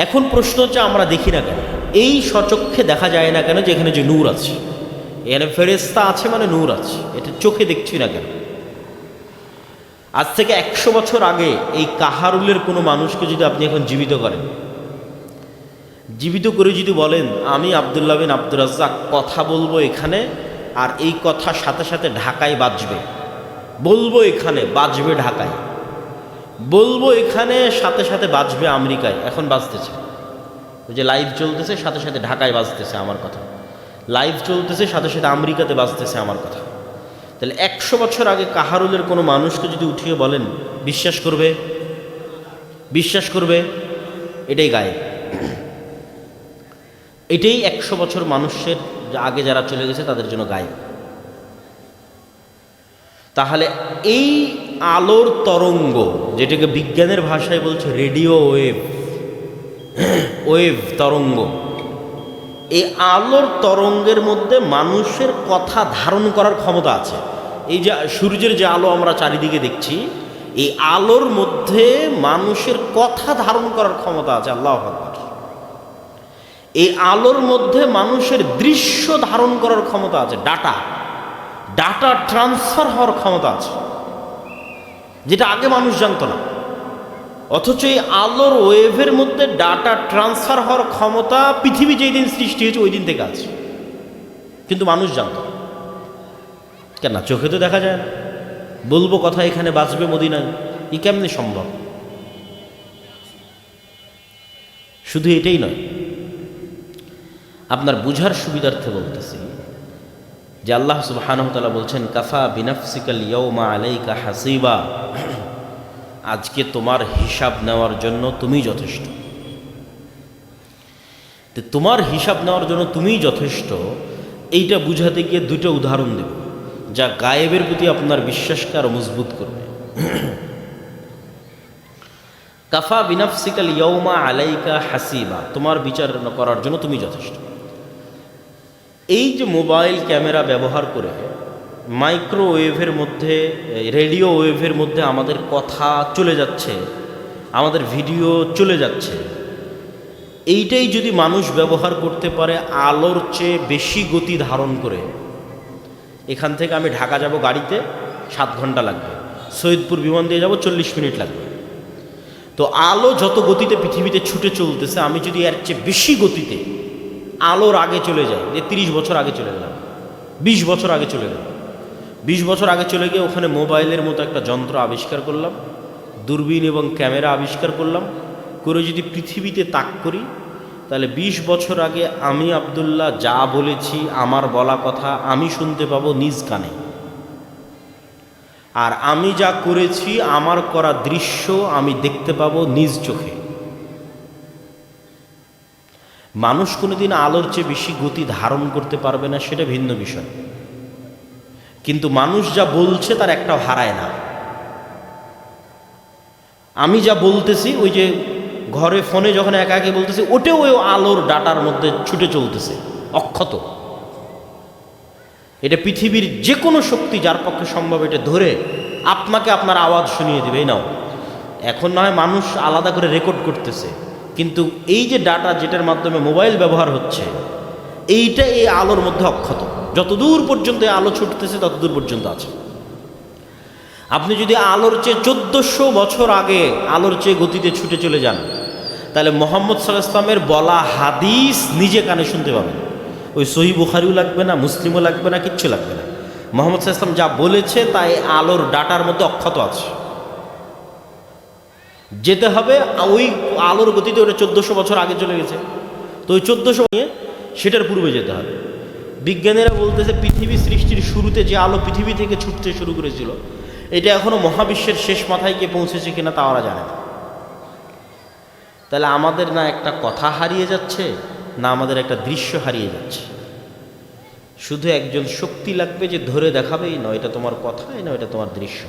এখন প্রশ্ন হচ্ছে আমরা দেখি না কেন, এই সচক্ষে দেখা যায় না কেন যে এখানে যে নূর আছে, এখানে ফেরেশতা আছে মানে নূর আছে, এটা চোখে দেখছি না কেন? আজ থেকে 100 বছর আগে এই কাহারুলের কোনো মানুষকে যদি আপনি এখন জীবিত করেন, জীবিত করে যদি বলেন আমি আব্দুল্লাহ বিন আব্দুর রাজ্জাক কথা বলবো এখানে, আর এই কথা সাথে সাথে ঢাকায় বাজবে, বলবো এখানে বাজবে ঢাকায়, বলবো এখানে সাথে সাথে বাজবে আমেরিকায়, এখন বাজতেছে, ওই যে লাইভ চলতেছে সাথে সাথে ঢাকায় বাজতেছে আমার কথা, লাইভ চলতেছে সাথে সাথে আমেরিকাতে বাজতেছে আমার কথা। তাহলে 100 বছর আগে কাহারুলের কোনো মানুষকে যদি উঠিয়ে বলেন, বিশ্বাস করবে? বিশ্বাস করবে? এটাই গায়েব। এটাই 100 বছর মানুষের আগে যারা চলে গেছে তাদের জন্য গায়েব। তাহলে এই আলোর তরঙ্গ, যেটাকে বিজ্ঞানের ভাষায় বলছে রেডিও ওয়েভ, ওয়েভ তরঙ্গ, এই আলোর তরঙ্গের মধ্যে মানুষের কথা ধারণ করার ক্ষমতা আছে। এই যে সূর্যের যে আলো আমরা চারিদিকে দেখছি, এই আলোর মধ্যে মানুষের কথা ধারণ করার ক্ষমতা আছে। আল্লাহু আকবার। এই আলোর মধ্যে মানুষের দৃশ্য ধারণ করার ক্ষমতা আছে, ডাটা ডাটা ট্রান্সফার হওয়ার ক্ষমতা আছে, যেটা আগে মানুষ জানতো না। অথচ এই আলোর ওয়েভের মধ্যে ডাটা ট্রান্সফার হওয়ার ক্ষমতা পৃথিবী যেই দিন সৃষ্টি হয়েছে ওই দিন থেকে আছে, কিন্তু মানুষ জানত না। কেন? চোখে তো দেখা যায় না। বলবো কথা এখানে বাঁচবে মদিনায়, ই কেমনি সম্ভব? শুধু এটাই নয়, আপনার বুঝার সুবিধার্থে বলতেছি যে আল্লাহ সুবহানাহু ওয়া তাআলা বলছেন, কাফা বিনাফসিকাল ইয়াউমা আলাইকা হাসিবা, আজকে তোমার হিসাব নেওয়ার জন্য তুমি যথেষ্ট। তোমার হিসাব নেওয়ার জন্য তুমিই যথেষ্ট, এইটা বুঝাতে গিয়ে দুটো উদাহরণ দেব যা গায়েবের প্রতি আপনার বিশ্বাসকে আরো মজবুত করবে। কাফা বিনাফসিকাল ইয়াউমা আলাইকা হাসিবা, তোমার বিচার করার জন্য তুমি যথেষ্ট। এই যে মোবাইল ক্যামেরা ব্যবহার করে মাইক্রোওয়েভের মধ্যে, রেডিও ওয়েভের মধ্যে আমাদের কথা চলে যাচ্ছে, আমাদের ভিডিও চলে যাচ্ছে, এইটাই যদি মানুষ ব্যবহার করতে পারে আলোর চেয়ে বেশি গতি ধারণ করে, এখান থেকে আমি ঢাকা যাব গাড়িতে 7 ঘন্টা লাগবে, সৈয়দপুর বিমান দিয়ে যাব 40 মিনিট লাগবে। তো আলো যত গতিতে পৃথিবীতে ছুটে চলতেছে, আমি যদি এর চেয়ে বেশি গতিতে আলোর আগে চলে যাই, যে 30 বছর আগে চলে গেলাম, 20 বছর আগে চলে গেলাম, 20 বছর আগে চলে গিয়ে ওখানে মোবাইলের মতো একটা যন্ত্র আবিষ্কার করলাম, দূরবীন এবং ক্যামেরা আবিষ্কার করলাম, করে যদি পৃথিবীতে তাক করি, তাহলে 20 বছর আগে আমি আব্দুল্লাহ যা বলেছি, আমার বলা কথা আমি শুনতে পাবো নিজ কানে, আর আমি যা করেছি আমার করা দৃশ্য আমি দেখতে পাবো নিজ চোখে। মানুষ কোনোদিন আলোর চেয়ে বেশি গতি ধারণ করতে পারবে না, সেটা ভিন্ন বিষয়, কিন্তু মানুষ যা বলছে তার একটাও হারায় না। আমি যা বলতেছি, ওই যে ঘরে ফোনে যখন একা একে বলতেছি, ওটাও ওই আলোর ডাটার মধ্যে ছুটে চলতেছে অক্ষত। এটা পৃথিবীর যে কোনো শক্তি যার পক্ষে সম্ভব এটা ধরে আপনাকে আপনার আওয়াজ শুনিয়ে দেবে। এই নাও, এখন না হয় মানুষ আলাদা করে রেকর্ড করতেছে, কিন্তু এই যে ডাটা যেটার মাধ্যমে মোবাইল ব্যবহার হচ্ছে, এইটা এই আলোর মধ্যে অক্ষত। যতদূর পর্যন্ত এই আলো ছুটতেছে ততদূর পর্যন্ত আছে। আপনি যদি আলোর চেয়ে 1400 বছর আগে আলোর চেয়ে গতিতে ছুটে চলে যান, তাহলে মুহাম্মদ সাল্লাল্লাহু আলাইহি ওয়াসাল্লামের বলা হাদিস নিজে কানে শুনতে পাবেন। ওই সহিহ বুখারিও লাগবে না, মুসলিমও লাগবে না, কিচ্ছু লাগবে না। মুহাম্মদ সাল্লাল্লাহু আলাইহি ওয়াসাল্লাম যা বলেছে তাই আলোর ডাটার মধ্যে অক্ষত আছে। যেতে হবে ওই আলোর গতিতে, ওটা 1400 বছর আগে চলে গেছে, তো ওই 1400 নিয়ে সেটার পূর্বে যেতে হবে। বিজ্ঞানীরা বলতেছে পৃথিবী সৃষ্টির শুরুতে যে আলো পৃথিবী থেকে ছুটতে শুরু করেছিল, এটা এখনো মহাবিশ্বের শেষ মাথায় গিয়ে পৌঁছেছে কিনা তা ওরা জানে না। তাহলে আমাদের না একটা কথা হারিয়ে যাচ্ছে, না আমাদের একটা দৃশ্য হারিয়ে যাচ্ছে। শুধু একজন শক্তি লাগবে যে ধরে দেখাবে, এই নয় এটা তোমার কথা, এই নয় এটা তোমার দৃশ্য।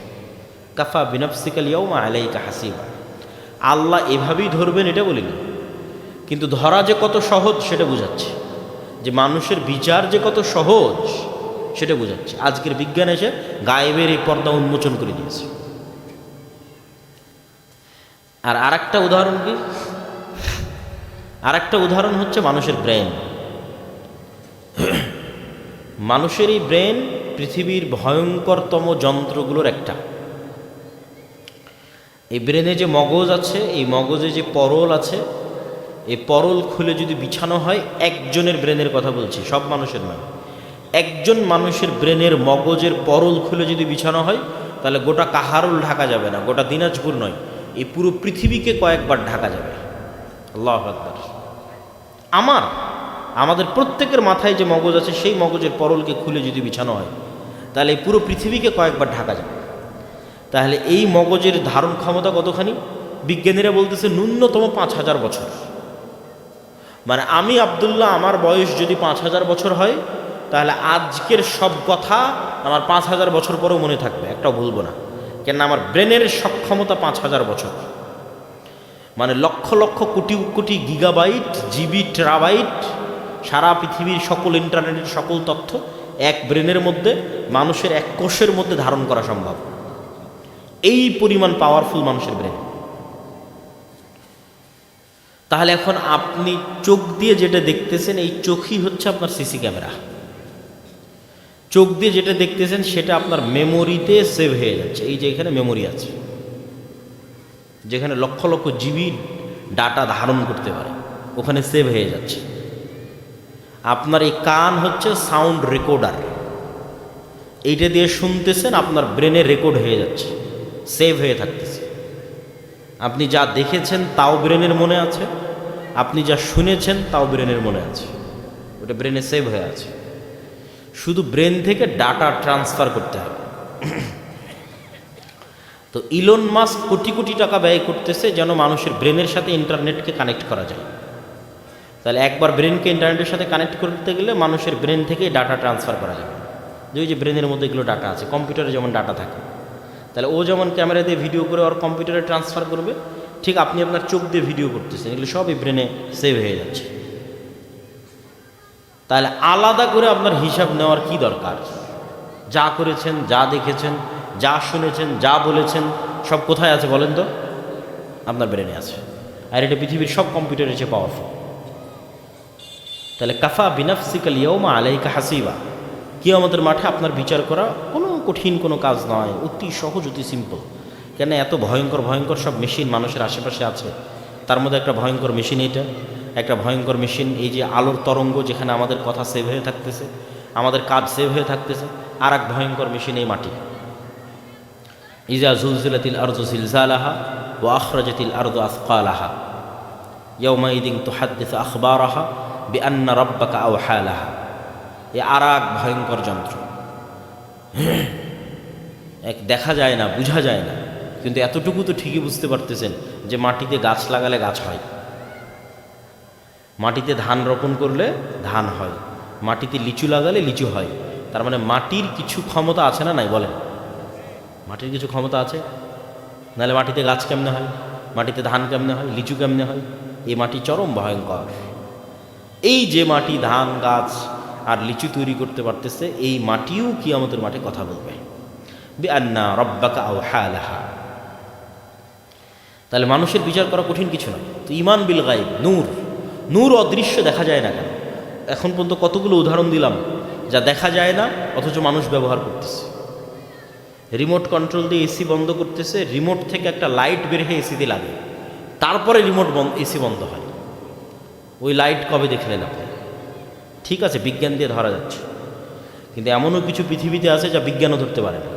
কাফা বিনাফসিকাল ইয়াউমা আলাইকা হাসিবা, আল্লাহ এভাবেই ধরবেন এটা বলিনি, কিন্তু ধরা যে কত সহজ সেটা বোঝাচ্ছে, যে মানুষের বিচার যে কত সহজ সেটা বোঝাচ্ছে। আজকের বিজ্ঞান এসে গায়েবের এই পর্দা উন্মোচন করে দিয়েছে। আর আরেকটা উদাহরণ কি? আরেকটা উদাহরণ হচ্ছে মানুষের ব্রেন। মানুষের এই ব্রেন পৃথিবীর ভয়ঙ্করতম যন্ত্রগুলোর একটা। এই ব্রেনে যে মগজ আছে, এই মগজে যে পরল আছে, এই পরল খুলে যদি বিছানো হয়, একজনের ব্রেনের কথা বলছি, সব মানুষের নয়, একজন মানুষের ব্রেনের মগজের পরল খুলে যদি বিছানো হয়, তাহলে গোটা কাহারুল ঢাকা যাবে না, গোটা দিনাজপুর নয়, এই পুরো পৃথিবীকে কয়েকবার ঢাকা যাবে। আল্লাহু আকবার। আমাদের প্রত্যেকের মাথায় যে মগজ আছে, সেই মগজের পরলকে খুলে যদি বিছানো হয়, তাহলে এই পুরো পৃথিবীকে কয়েকবার ঢাকা যাবে। তাহলে এই মগজের ধারণ ক্ষমতা কতখানি? বিজ্ঞানীরা বলতেছে ন্যূনতম 5000 বছর। মানে আমি আব্দুল্লাহ, আমার বয়স যদি 5000 বছর হয়, তাহলে আজকের সব কথা আমার 5000 বছর পরেও মনে থাকবে, একটাও ভুলবো না। কেন? আমার ব্রেনের সক্ষমতা 5000 বছর। মানে lakh lakh crore crore gigabyte, GB, terabyte, সারা পৃথিবীর সকল ইন্টারনেটের সকল তথ্য এক ব্রেনের মধ্যে, মানুষের এক কোষের মধ্যে ধারণ করা সম্ভব। এই পরিমাণ পাওয়ারফুল মানুষের ব্রেন। তাহলে এখন আপনি চোখ দিয়ে যেটা দেখতেছেন, এই চোখই হচ্ছে আপনার সিসি ক্যামেরা। চোখ দিয়ে যেটা দেখতেছেন সেটা আপনার মেমোরিতে সেভ হয়ে যাচ্ছে। এই যে এখানে মেমোরি আছে, যেখানে লক্ষ লক্ষ জিবি ডাটা ধারণ করতে পারে, ওখানে সেভ হয়ে যাচ্ছে। আপনার এই কান হচ্ছে সাউন্ড রেকর্ডার, এইটা দিয়ে শুনতেছেন, আপনার ব্রেনে রেকর্ড হয়ে যাচ্ছে, সেভ হয়ে থাকতেছে। আপনি যা দেখেছেন তাও ব্রেনের মনে আছে, আপনি যা শুনেছেন তাও ব্রেনের মনে আছে, ওটা ব্রেনে সেভ হয়ে আছে। শুধু ব্রেন থেকে ডাটা ট্রান্সফার করতে হবে। তো ইলন মাস্ক কোটি কোটি টাকা ব্যয় করতেছে যেন মানুষের ব্রেনের সাথে ইন্টারনেটকে কানেক্ট করা যায়। তাহলে একবার ব্রেনকে ইন্টারনেটের সাথে কানেক্ট করতে গেলে মানুষের ব্রেন থেকে ডাটা ট্রান্সফার করা যাবে। যে ওই যে ব্রেনের মধ্যে এগুলো ডাটা আছে, কম্পিউটারে যেমন ডাটা থাকে, তাহলে ও যেমন ক্যামেরা দিয়ে ভিডিও করে ওর কম্পিউটারে ট্রান্সফার করবে, ঠিক আপনি আপনার চোখ দিয়ে ভিডিও করতেছেন, এগুলো সবই ব্রেনে সেভ হয়ে যাচ্ছে। তাহলে আলাদা করে আপনার হিসাব নেওয়ার কি দরকার? যা করেছেন, যা দেখেছেন, যা শুনেছেন, যা বলেছেন, সব কোথায় আছে বলেন তো? আপনার ব্রেনে আছে। আর এটা পৃথিবীর সব কম্পিউটারের চেয়ে পাওয়ারফুল। তাহলে কাফা বিনাফসিকাল ইয়াউমা আলাইকা হাসিবা, কিয়ামতের মাঠে আপনার বিচার করা কোনো কঠিন কোনো কাজ নয়, অতি সহজ, অতি সিম্পল। কেন এত ভয়ঙ্কর ভয়ঙ্কর সব মেশিন মানুষের আশেপাশে আছে, তার মধ্যে একটা ভয়ঙ্কর মেশিন এইটা, একটা ভয়ঙ্কর মেশিন এই যে আলোর তরঙ্গ, যেখানে আমাদের কথা সেভ হয়ে থাকতেছে, আমাদের কাজ সেভ হয়ে থাকতেছে। আর এক ভয়ঙ্কর মেশিন এই মাটি। ইজা জুলজিলাতিল আরদু জিলজালাহা ওয়া আখরাজাতিল আরদু আসকালাহা ইয়াউমাইদিন তুহাদ্দিসু আখবারাহা বিআন্না রাব্বাকা আওহা লাহা। এ আর এক ভয়ঙ্কর যন্ত্র, এক দেখা যায় না, বোঝা যায় না, কিন্তু এতটুকু তো ঠিকই বুঝতে পারতেছেন যে মাটিতে গাছ লাগালে গাছ হয়, মাটিতে ধান রোপণ করলে ধান হয়, মাটিতে লিচু লাগালে লিচু হয়। তার মানে মাটির কিছু ক্ষমতা আছে না নাই বলেন? মাটির কিছু ক্ষমতা আছে, নাহলে মাটিতে গাছ কেমনে হয়, মাটিতে ধান কেমনে হয়, লিচু কেমনে হয়? এই মাটি চরম ভয়ঙ্কর। এই যে মাটি ধান গাছ আর লিচু তৈরি করতে পারতেছে, এই মাটিও কিয়ামতের মাঠে কথা বলবে, বিআন্না রাব্বাকা আওহা লাহা। তাহলে মানুষের বিচার করা কঠিন কিছু না। তো ঈমান বিল গায়ব, নূর, নূর অদৃশ্য, দেখা যায় না কেন? এখন পর্যন্ত কতগুলো উদাহরণ দিলাম যা দেখা যায় না অথচ মানুষ ব্যবহার করতেছে। রিমোট কন্ট্রোল দিয়ে এসি বন্ধ করতেছে, রিমোট থেকে একটা লাইট বের হয়ে এসিতে লাগে, তারপরে এসি বন্ধ হয়। ওই লাইট কবে দেখলেন আপনি? ঠিক আছে, বিজ্ঞান দিয়ে ধরা যাচ্ছে, কিন্তু এমনও কিছু পৃথিবীতে আছে যা বিজ্ঞানও ধরতে পারে না।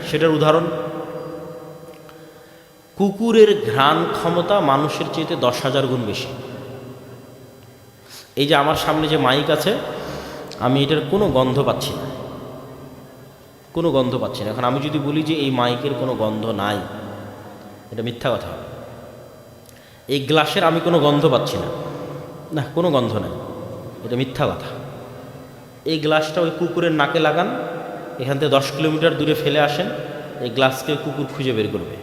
সেটার উদাহরণ, কুকুরের ঘ্রাণ ক্ষমতা মানুষের চেয়ে 10,000 গুণ বেশি। এই যে আমার সামনে যে মাইক আছে, আমি এটার কোনো গন্ধ পাচ্ছি না, কোনো গন্ধ পাচ্ছি না। এখন আমি যদি বলি যে এই মাইকের কোনো গন্ধ নাই, এটা মিথ্যা কথা। এই গ্লাসের আমি কোনো গন্ধ পাচ্ছি না, না কোনো গন্ধ নাই, এটা মিথ্যা কথা। এই গ্লাসটা ওই কুকুরের নাকে লাগান, এখান থেকে 10 কিলোমিটার দূরে ফেলে আসেন, এই গ্লাসকে কুকুর খুঁজে বের করবে।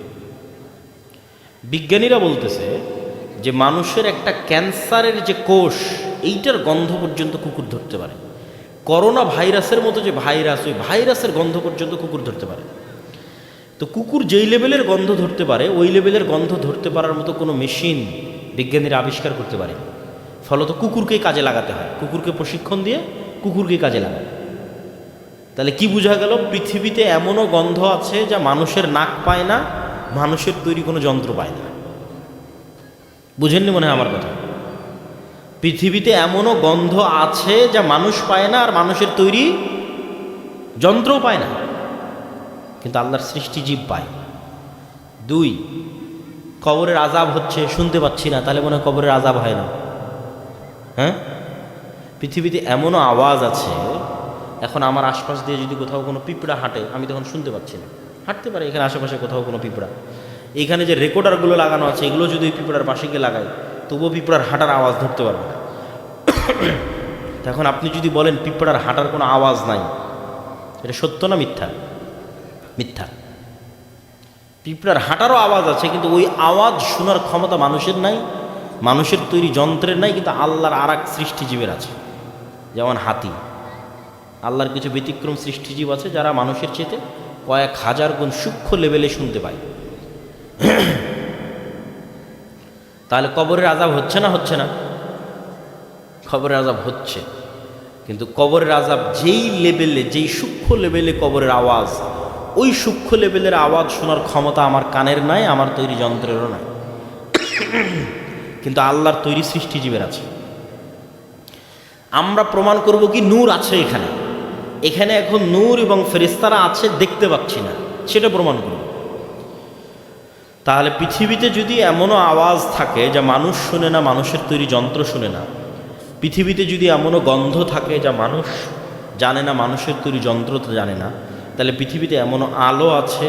বিজ্ঞানীরা বলতেছে যে মানুষের একটা ক্যান্সারের যে কোষ, এইটার গন্ধ পর্যন্ত কুকুর ধরতে পারে। করোনা ভাইরাসের মতো যে ভাইরাস, ওই ভাইরাসের গন্ধ পর্যন্ত কুকুর ধরতে পারে। তো কুকুর যেই লেভেলের গন্ধ ধরতে পারে, ওই লেভেলের গন্ধ ধরতে পারার মতো কোনো মেশিন বিজ্ঞানীরা আবিষ্কার করতে পারে। ফলত কুকুরকেই কাজে লাগাতে হয়, কুকুরকে প্রশিক্ষণ দিয়ে কুকুরকেই কাজে লাগায়। তাহলে কি বোঝা গেল? পৃথিবীতে এমনও গন্ধ আছে যা মানুষের নাক পায় না, মানুষের তৈরি কোনো যন্ত্র পায় না। বুঝেননি মনে হয় আমার কথা? পৃথিবীতে এমনও গন্ধ আছে যা মানুষ পায় না আর মানুষের তৈরি যন্ত্রও পায় না, কিন্তু আল্লাহর সৃষ্টি জীব পায়। 2, কবরের আযাব হচ্ছে, শুনতে পাচ্ছি না, তাহলে মনে হয় কবরের আযাব হয় না? হ্যাঁ, পৃথিবীতে এমনও আওয়াজ আছে, এখন আমার আশপাশ দিয়ে যদি কোথাও কোনো পিঁপড়া হাঁটে, আমি তখন শুনতে পাচ্ছি না, হাঁটতে পারে এখানে আশেপাশে কোথাও কোনো পিঁপড়া, এইখানে যে রেকর্ডারগুলো লাগানো আছে, এগুলো যদি পিঁপড়ার পাশে গিয়ে লাগায়, তবুও পিঁপড়ার হাঁটার আওয়াজ ধরতে পারবে না। এখন আপনি যদি বলেন পিঁপড়ার হাঁটার কোনো আওয়াজ নাই, এটা সত্য না মিথ্যা? মিথ্যা। পিঁপড়ার হাঁটারও আওয়াজ আছে, কিন্তু ওই আওয়াজ শোনার ক্ষমতা মানুষের নাই, মানুষের তৈরি যন্ত্রের নাই, কিন্তু আল্লাহর আর এক সৃষ্টিজীবের আছে। যেমন হাতি, আল্লাহর কিছু ব্যতিক্রম সৃষ্টিজীব আছে যারা মানুষের চেয়ে কয়েক হাজার গুণ সূক্ষ্ম লেভেলে শুনতে পায়। তাহলে কবরের আযাব হচ্ছে না? হচ্ছে না? কবরের আযাব হচ্ছে, কিন্তু কবরের আযাব যেই লেভেলে, যেই সূক্ষ্ম লেভেলে কবরের আওয়াজ, ওই সূক্ষ্ম লেভেলের আওয়াজ শোনার ক্ষমতা আমার কানের নাই, আমার তৈরি যন্ত্রেরও নাই। কিন্তু আল্লাহর তৈরি সৃষ্টিজীবের আছে। আমরা প্রমাণ করব কি নূর আছে এখানে, এখানে এখন নূর এবং ফেরেশতারা আছে, দেখতে পাচ্ছি না, সেটা প্রমাণ করব। তাহলে পৃথিবীতে যদি এমনও আওয়াজ থাকে যা মানুষ শুনে না, মানুষের তৈরি যন্ত্র শুনে না, পৃথিবীতে যদি এমনও গন্ধ থাকে যা মানুষ জানে না, মানুষের তৈরি যন্ত্র তো জানে না, তাহলে পৃথিবীতে এমনও আলো আছে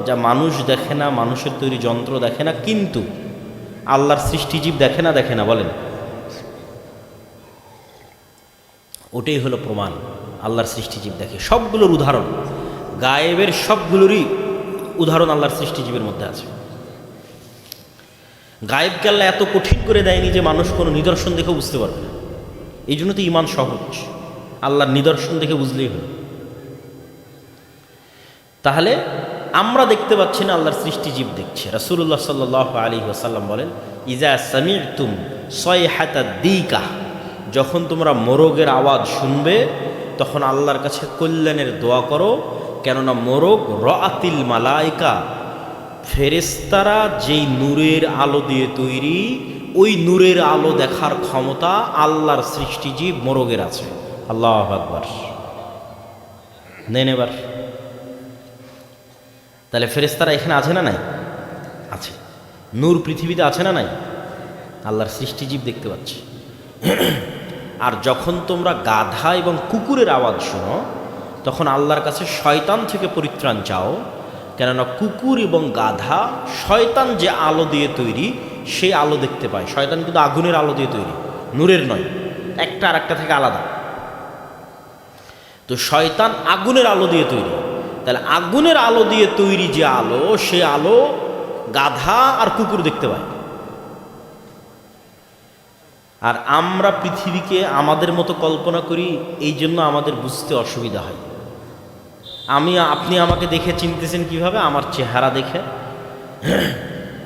যা মানুষ দেখে না, মানুষের তৈরি যন্ত্র দেখে না, কিন্তু আল্লাহর সৃষ্টিজীব দেখে না? দেখে না? বলেন। ওটাই হলো প্রমাণ, আল্লাহর সৃষ্টিজীব দেখে। সবগুলোর উদাহরণ, গায়েবের সবগুলোরই উদাহরণ আল্লাহর সৃষ্টিজীবের মধ্যে আছে। গায়েবকে আল্লাহ এত কঠিন করে দেয়নি যে মানুষ কোনো নিদর্শন দেখে বুঝতে পারবে না। এই জন্য তো ঈমান সহজ, আল্লাহর নিদর্শন দেখে বুঝলেই হলো। তাহলে আমরা দেখতে পাচ্ছি না, আল্লাহর সৃষ্টিজীব দেখছে। রাসূলুল্লাহ সাল্লাল্লাহু আলাইহি ওয়াসাল্লাম বলেন, ইজা সামি'তুম সাইহাতাদ দিকা, যখন তোমরা মোরগের আওয়াজ শুনবে তখন আল্লাহর কাছে কল্যাণের দোয়া করো, কেননা মোরগ রাআতিল মালাইকা, ফেরেশতারা যেই নূরের আলো দিয়ে তৈরি, ওই নূরের আলো দেখার ক্ষমতা আল্লাহর সৃষ্টিজীব মোরগের আছে। আল্লাহু আকবার। নেন এবার, তাহলে ফেরেশতারা এখানে আছে না নাই? আছে। নূর পৃথিবীতে আছে না নাই? আল্লাহর সৃষ্টিজীব দেখতে পাচ্ছি। আর যখন তোমরা গাধা এবং কুকুরের আওয়াজ শোনো তখন আল্লাহর কাছে শয়তান থেকে পরিত্রাণ চাও, কেননা কুকুর এবং গাধা শয়তান যে আলো দিয়ে তৈরি সেই আলো দেখতে পায়। শয়তান কিন্তু আগুনের আলো দিয়ে তৈরি, নূরের নয়, একটা আর একটা থেকে আলাদা। তো শয়তান আগুনের আলো দিয়ে তৈরি, তাহলে আগুনের আলো দিয়ে তৈরি যে আলো, সে আলো গাধা আর কুকুর দেখতে পায়। আর আমরা পৃথিবীকে আমাদের মতো কল্পনা করি, এই জন্য আমাদের বুঝতে অসুবিধা হয়। আপনি আমাকে দেখে চিনতেছেন কিভাবে? আমার চেহারা দেখে,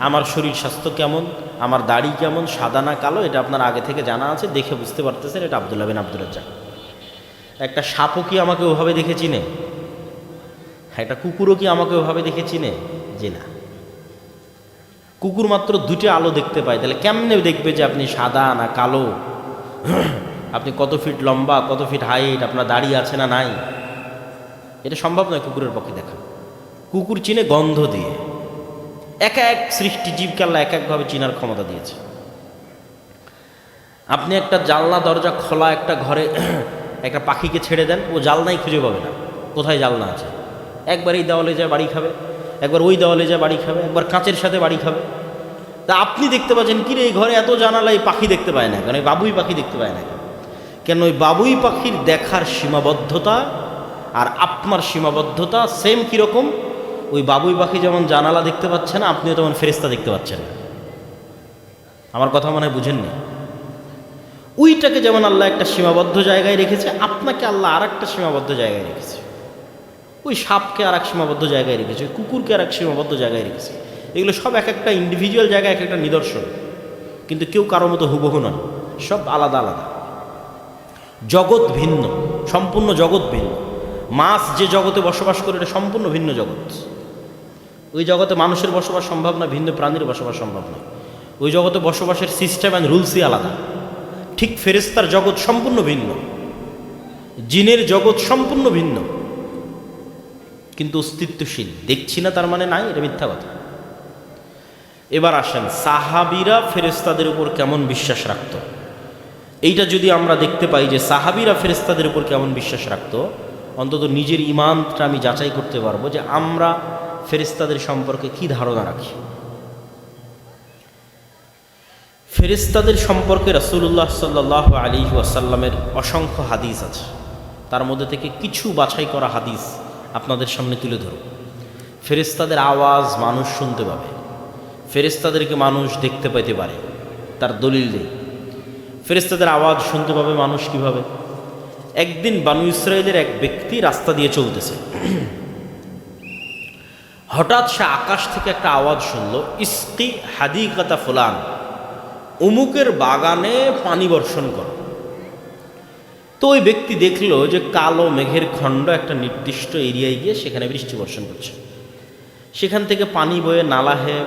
আমার শরীর স্বাস্থ্য কেমন, আমার দাড়ি কেমন, সাদা না কালো, এটা আপনার আগে থেকে জানা আছে, দেখে বুঝতে পারতেছেন এটা আব্দুল্লাহ বিন আব্দুর রাজ্জাক। একটা সাপও কি আমাকে ওভাবে দেখে চিনে? একটা কুকুরও কি আমাকে ওভাবে দেখে চিনে? যে না। কুকুর মাত্র দুটো আলো দেখতে পায়, তাহলে কেমনে দেখবে যে আপনি সাদা না কালো, আপনি কত ফিট লম্বা, কত ফিট হাইট, আপনার দাড়ি আছে না নাই? এটা সম্ভব নয় কুকুরের পক্ষে দেখা। কুকুর চিনে গন্ধ দিয়ে। এক এক সৃষ্টিজীবকে আল্লাহ এক একভাবে চিনার ক্ষমতা দিয়েছে। আপনি একটা জানলা দরজা খোলা একটা ঘরে একটা পাখিকে ছেড়ে দেন, ও জালনাই খুঁজে পাবে না কোথায় জালনা আছে। একবার এই দেওয়ালে যায় বাড়ি খাবে, একবার ওই দেওয়ালে যায় বাড়ি খাবে, একবার কাঁচের সাথে বাড়ি খাবে। তা আপনি দেখতে পাচ্ছেন কি রে, এই ঘরে এত জানালা, এই পাখি দেখতে পায় না কেন? এই বাবুই পাখি দেখতে পায় না কেন? ওই বাবুই পাখির দেখার সীমাবদ্ধতা আর আপনার সীমাবদ্ধতা সেম। কীরকম? ওই বাবুই পাখি যেমন জানালা দেখতে পাচ্ছে না, আপনিও তেমন ফেরেশতা দেখতে পাচ্ছেন না। আমার কথা মনে হয় বুঝেননি? ওইটাকে যেমন আল্লাহ একটা সীমাবদ্ধ জায়গায় রেখেছে, আপনাকে আল্লাহ আর একটা সীমাবদ্ধ জায়গায় রেখেছে। ওই সাপকে আর এক সীমাবদ্ধ জায়গায় রেখেছে, ওই কুকুরকে আর এক সীমাবদ্ধ জায়গায় রেখেছে। এগুলো সব এক একটা ইন্ডিভিজুয়াল জায়গায় এক একটা নিদর্শন, কিন্তু কেউ কারো মতো হুবহু নয়, সব আলাদা আলাদা। জগৎ ভিন্ন, সম্পূর্ণ জগৎ ভিন্ন। মাছ যে জগতে বসবাস করে এটা সম্পূর্ণ ভিন্ন জগৎ। ওই জগতে মানুষের বসবাস সম্ভব না, ভিন্ন প্রাণীর বসবাস সম্ভব নয়। ওই জগতে বসবাসের সিস্টেম অ্যান্ড রুলসই আলাদা। ঠিক ফেরেশতার জগৎ সম্পূর্ণ ভিন্ন, জিনের জগৎ সম্পূর্ণ ভিন্ন, কিন্তু অস্তিত্বশীল। দেখছি না তার মানে নাই, এটা মিথ্যা কথা। এবার আসেন, সাহাবীরা ফেরেশতাদের উপর কেমন বিশ্বাস রাখত, এইটা যদি আমরা দেখতে পাই যে সাহাবীরা ফেরেশতাদের উপর কেমন বিশ্বাস রাখত, অন্তত নিজের ঈমানটা আমি যাচাই করতে পারবো যে আমরা ফেরেশতাদের সম্পর্কে কি ধারণা রাখি। ফেরেশতাদের সম্পর্কে রাসূলুল্লাহ সাল্লাল্লাহু আলাইহি ওয়াসাল্লামের অসংখ্য হাদিস আছে, তার মধ্যে থেকে কিছু বাছাই করা হাদিস আপনাদের সামনে তুলে ধরব। ফেরেশতাদের আওয়াজ মানুষ শুনতে পাবে, ফেরেশতাদেরকে মানুষ দেখতে পাইতে পারে, তার দলিল নেই। ফেরেশতাদের আওয়াজ শুনতে পাবে মানুষ কিভাবে? একদিন বানু ইসরায়েলের এক ব্যক্তি রাস্তা দিয়ে চলতেছে, হঠাৎ সে আকাশ থেকে একটা আওয়াজ শুনল, ইসকি হাদিকাতা ফুলান, অমুকের বাগানে পানি বর্ষণ করো। তো ওই ব্যক্তি দেখলো যে কালো মেঘের খণ্ড একটা নির্দিষ্ট এরিয়ায় গিয়ে সেখানে বৃষ্টি বর্ষণ করছে, সেখান থেকে পানি বয়ে নালা হয়ে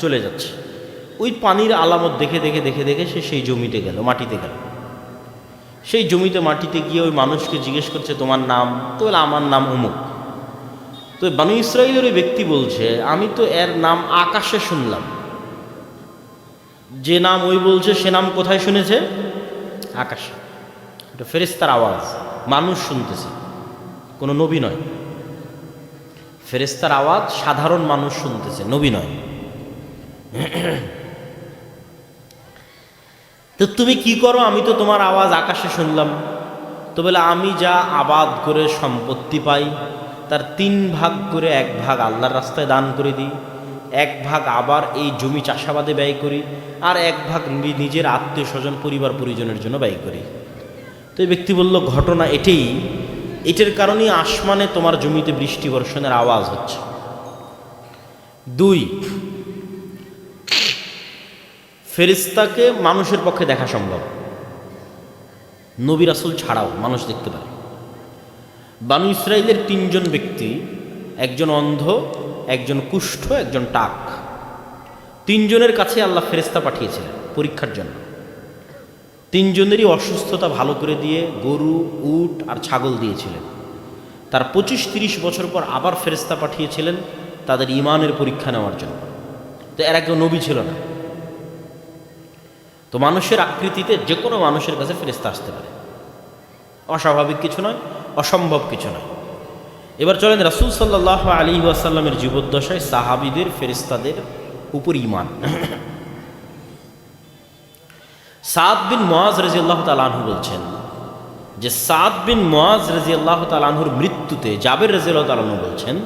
চলে যাচ্ছে। ওই পানির আলামত দেখে দেখে দেখে দেখে সে সেই জমিতে গেল, মাটিতে গেল। সেই জমিতে মাটিতে গিয়ে ওই মানুষকে জিজ্ঞেস করছে তোমার নাম? তো বলে আমার নাম অমুক। তো বানু ইসরাইলের ওই ব্যক্তি বলছে আমি তো এর নাম আকাশে শুনলাম। যে নাম ওই বলছে সে নাম কোথায় শুনেছে? আকাশে। এটা ফেরেশতার আওয়াজ, মানুষ শুনতেছে, কোনো নবী নয়। ফেরেশতার আওয়াজ সাধারণ মানুষ শুনতেছে, নবী নয়। তো তুমি কি করো? আমি তো তোমার আওয়াজ আকাশে শুনলাম। তো বলে আমি যা আবাদ করে সম্পত্তি পাই তার 3 ভাগ করে 1 ভাগ আল্লাহর রাস্তায় দান করে দিই, 1 ভাগ আবার এই জমি চাষাবাদে ব্যয় করি, আর 1 ভাগ নিজের আত্মীয় স্বজন পরিবার পরিজনের জন্য ব্যয় করি। তো এই ব্যক্তি বলল ঘটনা এটার কারণেই আসমানে তোমার জমিতে বৃষ্টি বর্ষণের আওয়াজ হচ্ছে। 2, ফেরেশতাকে মানুষের পক্ষে দেখা সম্ভব, নবী রাসূল ছাড়াও মানুষ দেখতে পারে। বানু ইসরাইলের 3 জন ব্যক্তি, একজন অন্ধ, একজন কুষ্ঠ, একজন টাক, 3 জনের কাছে আল্লাহ ফেরেশতা পাঠিয়েছিলেন পরীক্ষার জন্য। 3 জনেরই অসুস্থতা ভালো করে দিয়ে গরু, উট আর ছাগল দিয়েছিলেন। তার 25-30 বছর পর আবার ফেরেশতা পাঠিয়েছিলেন তাদের ঈমানের পরীক্ষা নেওয়ার জন্য। তো এরা কেউ নবী ছিল না। তো মানুষের আকৃতিতে যে কোনো মানুষের কাছে ফেরেশতা আসতে পারে, অস্বাভাবিক কিছু নয়, অসম্ভব কিছু নয়। এবার চলেন রাসূল সাল্লাল্লাহু আলাইহি ওয়াসাল্লামের জীবদ্দশায় সাহাবীদের ফেরেশতাদের উপর ঈমান। সাদ বিন মুআজ রাদিয়াল্লাহু তাআলা আনহু বলছেন যে সাদ বিন মুআজ রাদিয়াল্লাহু তাআলা আনহুর মৃত্যুতে জাবের রাদিয়াল্লাহু তাআলা আনহু বলছেন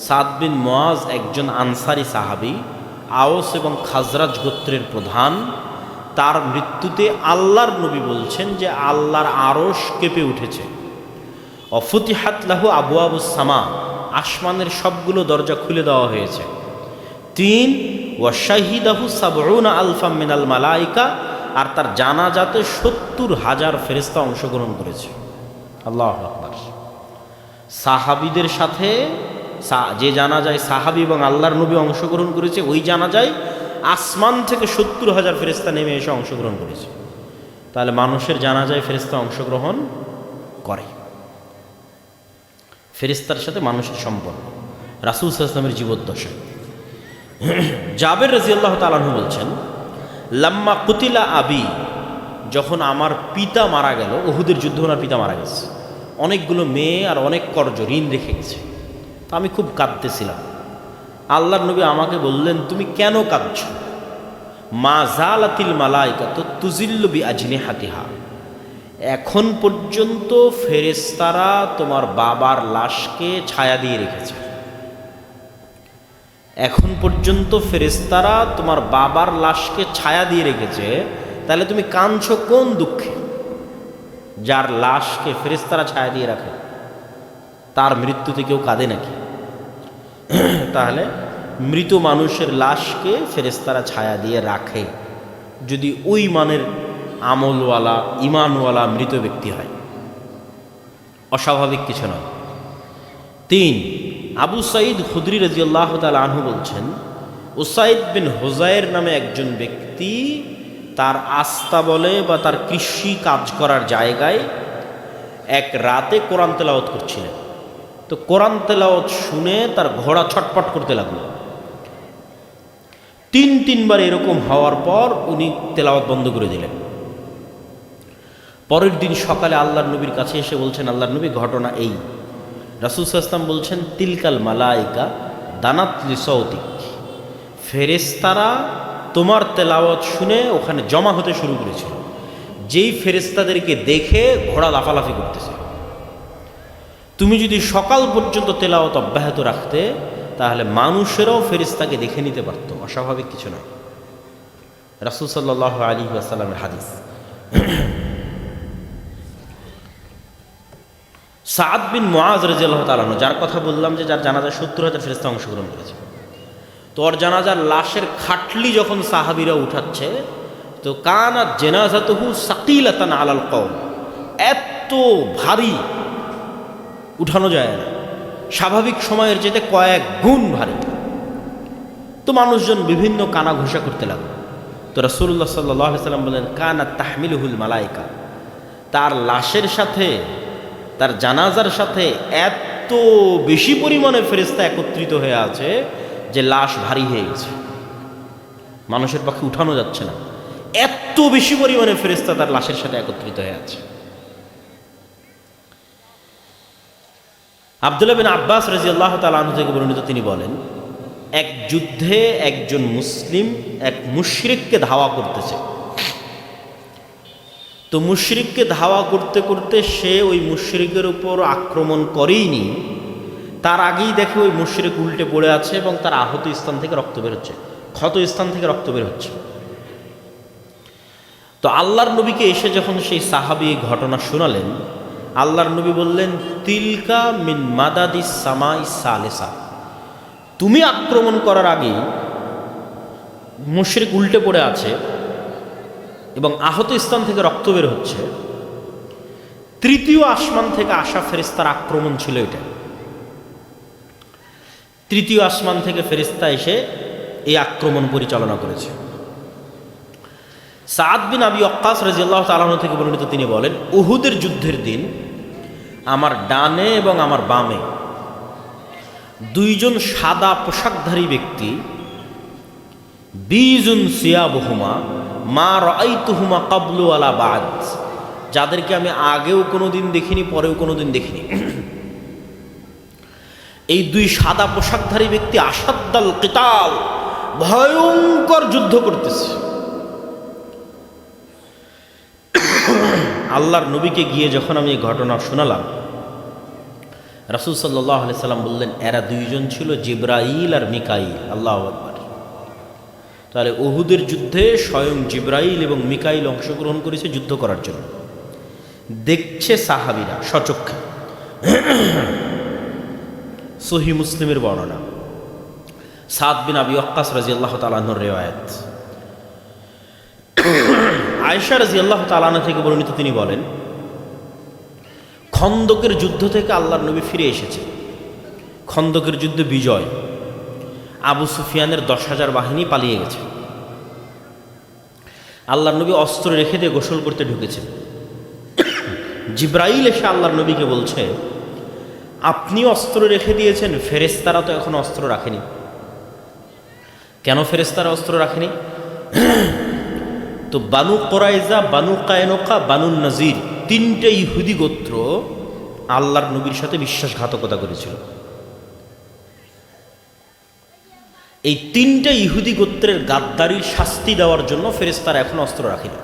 সাদ বিন মুআজ একজন আনসারী সাহাবী, আওস এবং খাজরাজ গোত্রের প্রধান। তার মৃত্যুতে আল্লাহর নবী বলছেন যে আল্লাহর আরশ কেঁপে উঠেছে। অফুতিহাত লাহু আবওয়াবুস সামা, আসমানের সবগুলো দরজা খুলে দেওয়া হয়েছে। 3, ওয়াশাহিদাহু 70 আলফা মিনাল মালাইকা, আর তার জানাজাতে 70,000 ফেরেশতা অংশগ্রহণ করেছে। আল্লাহু আকবার। সাহাবীদের সাথে যে জানাজায় সাহাবী এবং আল্লাহর নবী অংশগ্রহণ করেছে, ওই জানাজায় আসমান থেকে 70,000 ফেরেশতা নেমে এসে অংশগ্রহণ করেছে। তাহলে মানুষের জানাজায় ফেরেশতা অংশগ্রহণ করে। ফেরেশতার সাথে মানুষের সম্পর্ক রাসূল সাল্লাল্লাহু আলাইহি ওয়াসাল্লামের জীবদ্দশায়। জাবের রাদিয়াল্লাহু তাআলা আনহু বলছেন লাম্মা কুতিলা আবি, যখন আমার পিতা মারা গেল, উহুদের যুদ্ধে ওনার পিতা মারা গেছে, অনেকগুলো মেয়ে আর অনেক কর্জ ঋণ রেখে গেছে। তো আমি খুব কাঁদতেছিলাম। আল্লাহর নবী আমাকে বললেন তুমি কেন কাঁদছ? মা জালাতিল মালাইকা তো তুজিল্লু বি আজনিহাতিহা, এখন পর্যন্ত ফেরেশতারা তোমার বাবার লাশকে ছায়া দিয়ে রেখেছে। এখন পর্যন্ত ফেরেশতারা তোমার বাবার লাশকে ছায়া দিয়ে রেখেছে, তাহলে তুমি কাঁদছো কোন দুঃখে? যার লাশকে ফেরেশতারা ছায়া দিয়ে রাখে তার মৃত্যুতে কেউ কাঁদে নাকি? তাহলে মৃত মানুষের লাশকে ফেরেশতারা ছায়া দিয়ে রাখে যদি ওই মানের আমলওয়ালা ইমানওয়ালা মৃত ব্যক্তি হয়, অস্বাভাবিক কিছু নয়। 3, আবু সাঈদ খুদরি রাদিয়াল্লাহু তাআলা আনহু বলছেন উসাইদ বিন হুযায়র নামে একজন ব্যক্তি তার আস্তাবলে বা তার কৃষি কাজ করার জায়গায় এক রাতে কোরআন তেলাওয়াত করছিলেন। তো কোরআন তেলাওয়াত শুনে তার ঘোড়া ছটপট করতে লাগলো। 3 বার এরকম হওয়ার পর উনি তেলাওয়াত বন্ধ করে দিলেন। পরের দিন সকালে আল্লাহর নবীর কাছে এসে বলছেন আল্লাহর নবী ঘটনা এই। রাসূল সাল্লাল্লাহু আলাইহি ওয়াসাল্লাম বলছেন তিলকাল মালাইকা দানাত লিসাউতিক, ফেরেশতারা তোমার তেলাওয়াত শুনে ওখানে জমা হতে শুরু করেছিল। যেই ফেরেশতাদেরকে দেখে ঘোড়া লাফালাফি করতেছে। তুমি যদি সকাল পর্যন্ত তেলাওয়াত অব্যাহত রাখতে তাহলে মানুষেরাও ফেরেশতাকে দেখে নিতে পারত, অস্বাভাবিক কিছু নয়। রাসূল সাল্লাল্লাহু আলাইহি ওয়াসাল্লামের হাদিস। সাদ বিন মুআজ রাদিয়াল্লাহু তাআলা আনহু, যার কথা বললাম যে যার জানাজায় 70,000 ফেরেশতা অংশগ্রহণ করেছে, তো ওর জানাজার লাশের খাটলি যখন সাহাবীরা উঠাচ্ছে তো কানাত জানাজাতুহু সাকিলাতান আলাল কওম, এত ভারী, উঠানো যায় না, স্বাভাবিক সময়ের যেতে কয়েক গুণ ভারী। তো মানুষজন বিভিন্ন কানা ঘোষা করতে লাগলো। তো রাসূলুল্লাহ সাল্লাল্লাহু আলাইহি সাল্লাম বলেন, কানাত তাহমিলুহুল মালায়েকা, তার লাশের সাথে, তার জানাজার সাথে এত বেশি পরিমাণে ফেরেশতা একত্রিত হয়ে আছে যে লাশ ভারী হয়ে গেছে, মানুষের পক্ষে উঠানো যাচ্ছে না, এত বেশি পরিমাণে ফেরেশতা তার লাশের সাথে একত্রিত হয়ে আছে। আব্দুল্লাহ বিন আব্বাস রাদিয়াল্লাহু তাআলা আনহু থেকে বর্ণিত, তিনি বলেন, এক যুদ্ধে একজন মুসলিম এক মুশরিককে ধাওয়া করতেছে। তো মুশরিককে ধাওয়া করতে করতে সে ওই মুশরিকের উপর আক্রমণ করেইনি, তার আগেই দেখে ওই মুশরিক উল্টে পড়ে আছে এবং তার আহত স্থান থেকে রক্ত বের হচ্ছে, ক্ষত স্থান থেকে রক্ত বের হচ্ছে। তো আল্লাহর নবীকে এসে যখন সেই সাহাবী ঘটনা শোনালেন, আল্লাহর নবী বললেন, তিলকা মিন মাদাদিস সামাই সালেসা, তুমি আক্রমণ করার আগে মুশরিক উল্টে পড়ে আছে এবং আহত স্থান থেকে রক্ত বের হচ্ছে, তৃতীয় আসমান থেকে আসা ফেরেশতার আক্রমণ ছিল এটা। তৃতীয় আসমান থেকে ফেরেশতা এসে এই আক্রমণ পরিচালনা করেছে। সাদ বিন আবি ওয়াক্কাস রাদিয়াল্লাহু তাআলা আনহু থেকে বর্ণিত, তিনি বলেন, উহুদের যুদ্ধের দিন আমার ডানে এবং আমার বামে দুইজন সাদা পোশাকধারী ব্যক্তি, বিজুন সিয়াবহুমা মা রাআইতুহুমা ক্বাবলু ওয়ালা বাদ, যাদেরকে আমি আগেও কোনোদিন দেখিনি, পরেও কোনোদিন দেখিনি। এই দুই সাদা পোশাকধারী ব্যক্তি আসাদ্দাল কিতাল, ভয়ঙ্কর যুদ্ধ করতেছে। আল্লাহর নবীকে গিয়ে যখন আমি এই ঘটনা শোনালাম, রাসূল সাল্লাল্লাহু আলাইহি সাল্লাম বললেন, এরা দুইজন ছিল জিবরাইল আর মিকাইল। আল্লাহু আকবার। তাহলে উহুদের যুদ্ধে স্বয়ং জিবরাইল এবং মিকাইল অংশগ্রহণ করেছে যুদ্ধ করার জন্য, দেখছে সাহাবীরা সচক্ষে। সহিহ মুসলিমের বর্ণনা, সাদ বিন আবি ওয়াক্কাস রাদিয়াল্লাহু তাআলা আনহুর রিওয়ায়াত। আয়েশা রাদিয়াল্লাহু তাআলা আনহা থেকে বর্ণিত, তিনি বলেন, খন্দকের যুদ্ধ থেকে আল্লাহর নবী ফিরে এসেছে। খন্দকের যুদ্ধে বিজয়, আবু সুফিয়ানের 10,000 বাহিনী পালিয়ে গেছে। আল্লাহর নবী অস্ত্র রেখে দিয়ে গোসল করতে ঢুকেছেন। জিবরাইল এসে আল্লাহর নবীকে বলছে, আপনি অস্ত্র রেখে দিয়েছেন, ফেরেশতারা তো এখন অস্ত্র রাখেনি। কেন ফেরেশতারা অস্ত্র রাখেনি? তো বানু কোরাইজা, বানু কায়নুকা, বানু নাজির, তিনটে ইহুদি গোত্র আল্লাহর নবীর সাথে বিশ্বাসঘাতকতা করেছিল। এই তিনটে ইহুদি গোত্রের গাদ্দারির শাস্তি দেওয়ার জন্য ফেরেশতারা এখন অস্ত্র রাখেনি।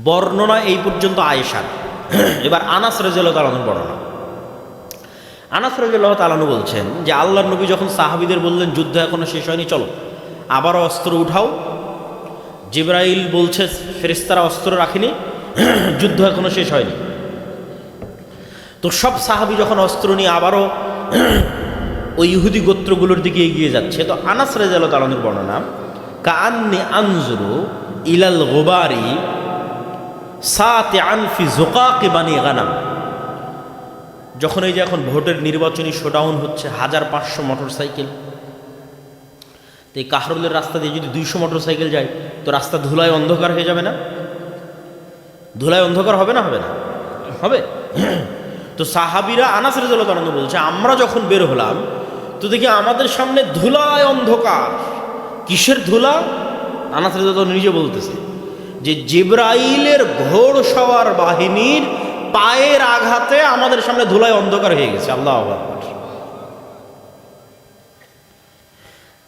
বর্ণনা এই পর্যন্ত আয়েশার। এবার আনাস রাদিয়াল্লাহু তাআলা আনহুর বর্ণনা। আনাস রাদিয়াল্লাহু তাআলা আনহু বলছেন যে আল্লাহর নবী যখন সাহাবীদের বললেন যুদ্ধ এখনো শেষ হয়নি, চলো আবারও অস্ত্র উঠাও, জিবরাইল বলছে ফেরেশতারা অস্ত্র রাখেনি, যুদ্ধ এখনো শেষ হয়নি। তো সব সাহাবী যখন অস্ত্র নিয়ে আবারও ওই ইহুদি গোত্রগুলোর দিকে এগিয়ে যাচ্ছে, তো আনাস রাদিয়াল্লাহু তাআলা আনহুর বর্ণনা, কাআন্নি আনজুরু ইলাল গুবারি সাতিআন ফি যুকাকি বানি গানাম, যখন এই যে এখন ভোটের নির্বাচনী শোডাউন হচ্ছে, 1500 মোটরসাইকেল, তো এই কাহরুলের রাস্তা দিয়ে যদি 200 মোটরসাইকেল যায়, তো রাস্তা ধুলায় অন্ধকার হয়ে যাবে না? ধুলায় অন্ধকার হবে না? হবে না? হবে। তো সাহাবীরা, আনাস রাদিয়াল্লাহু তাআলা বলছে, আমরা যখন বের হলাম তো দেখি আমাদের সামনে ধুলায় অন্ধকার। কিসের ধুলা? আনাস রাদিয়াল্লাহু নিজে বলতেছে যে জিবরাইলের ঘোড় সওয়ার বাহিনীর পায়ের আঘাতে আমাদের সামনে ধুলায় অন্ধকার হয়ে গেছে। আল্লাহু আকবার।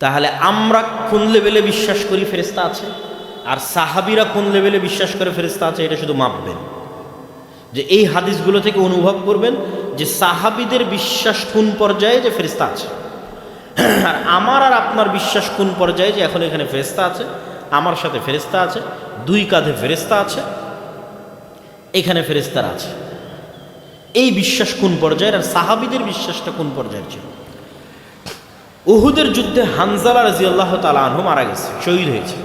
তাহলে আমরা কোন লেভেলে বিশ্বাস করি ফেরেশতা আছে, আর সাহাবীরা কোন লেভেলে বিশ্বাস করে ফেরেশতা আছে, এটা শুধু মাপবেন। যে এই হাদিসগুলো থেকে অনুভব করবেন যে সাহাবীদের বিশ্বাস কোন পর্যায়ে যে ফেরেশতা আছে, আর আমার আর আপনার বিশ্বাস কোন পর্যায়ে যে এখন এখানে ফেরেশতা আছে, আমার সাথে ফেরেশতা আছে, দুই কাঁধে ফেরেশতা আছে, এখানে ফেরেশতারা আছে। এই বিশ্বাস কোন পর্যায়ের, আর সাহাবীদের বিশ্বাসটা কোন পর্যায়ের ছিল। উহুদের যুদ্ধে হানজালা রাদিয়াল্লাহু তাআলা আনহু মারা গেছে, শহীদ হয়েছে।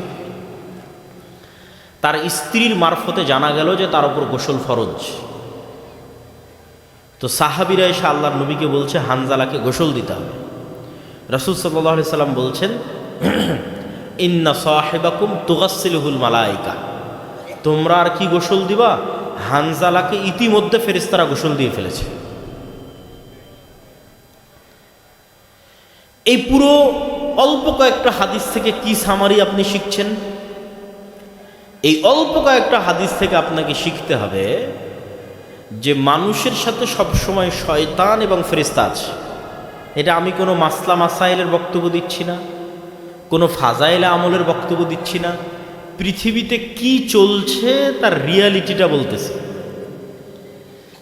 তার স্ত্রীর মারফতে জানা গেল যে তার উপর গোসল ফরজ। তো সাহাবীরা এসে আল্লাহর নবীকে বলছে হানজালাকে গোসল দিতে হবে। রাসূল সাল্লাল্লাহু আলাইহি সাল্লাম বলছেন ইন্না সাহিবাকুম তুগাসসিলুহুল মালায়েকা, তোমরা আর কি গোসল দিবা, হানজালাকে ইতিমধ্যে ফেরেশতারা গোসল দিয়ে ফেলেছে। এই পুরো অল্প কয়েকটা হাদিস থেকে কি সামারি আপনি শিখছেন? এই অল্প কয়েকটা হাদিস থেকে আপনাকে শিখতে হবে যে মানুষের সাথে সবসময় শয়তান এবং ফেরেশতা আছে। এটা আমি কোনো মাসলা মাসাইলের বক্তব্য দিচ্ছি না, কোনো ফাজাইলে আমলের বক্তব্য দিচ্ছি না, পৃথিবীতে কি চলছে তার রিয়ালিটিটা বলতেছে।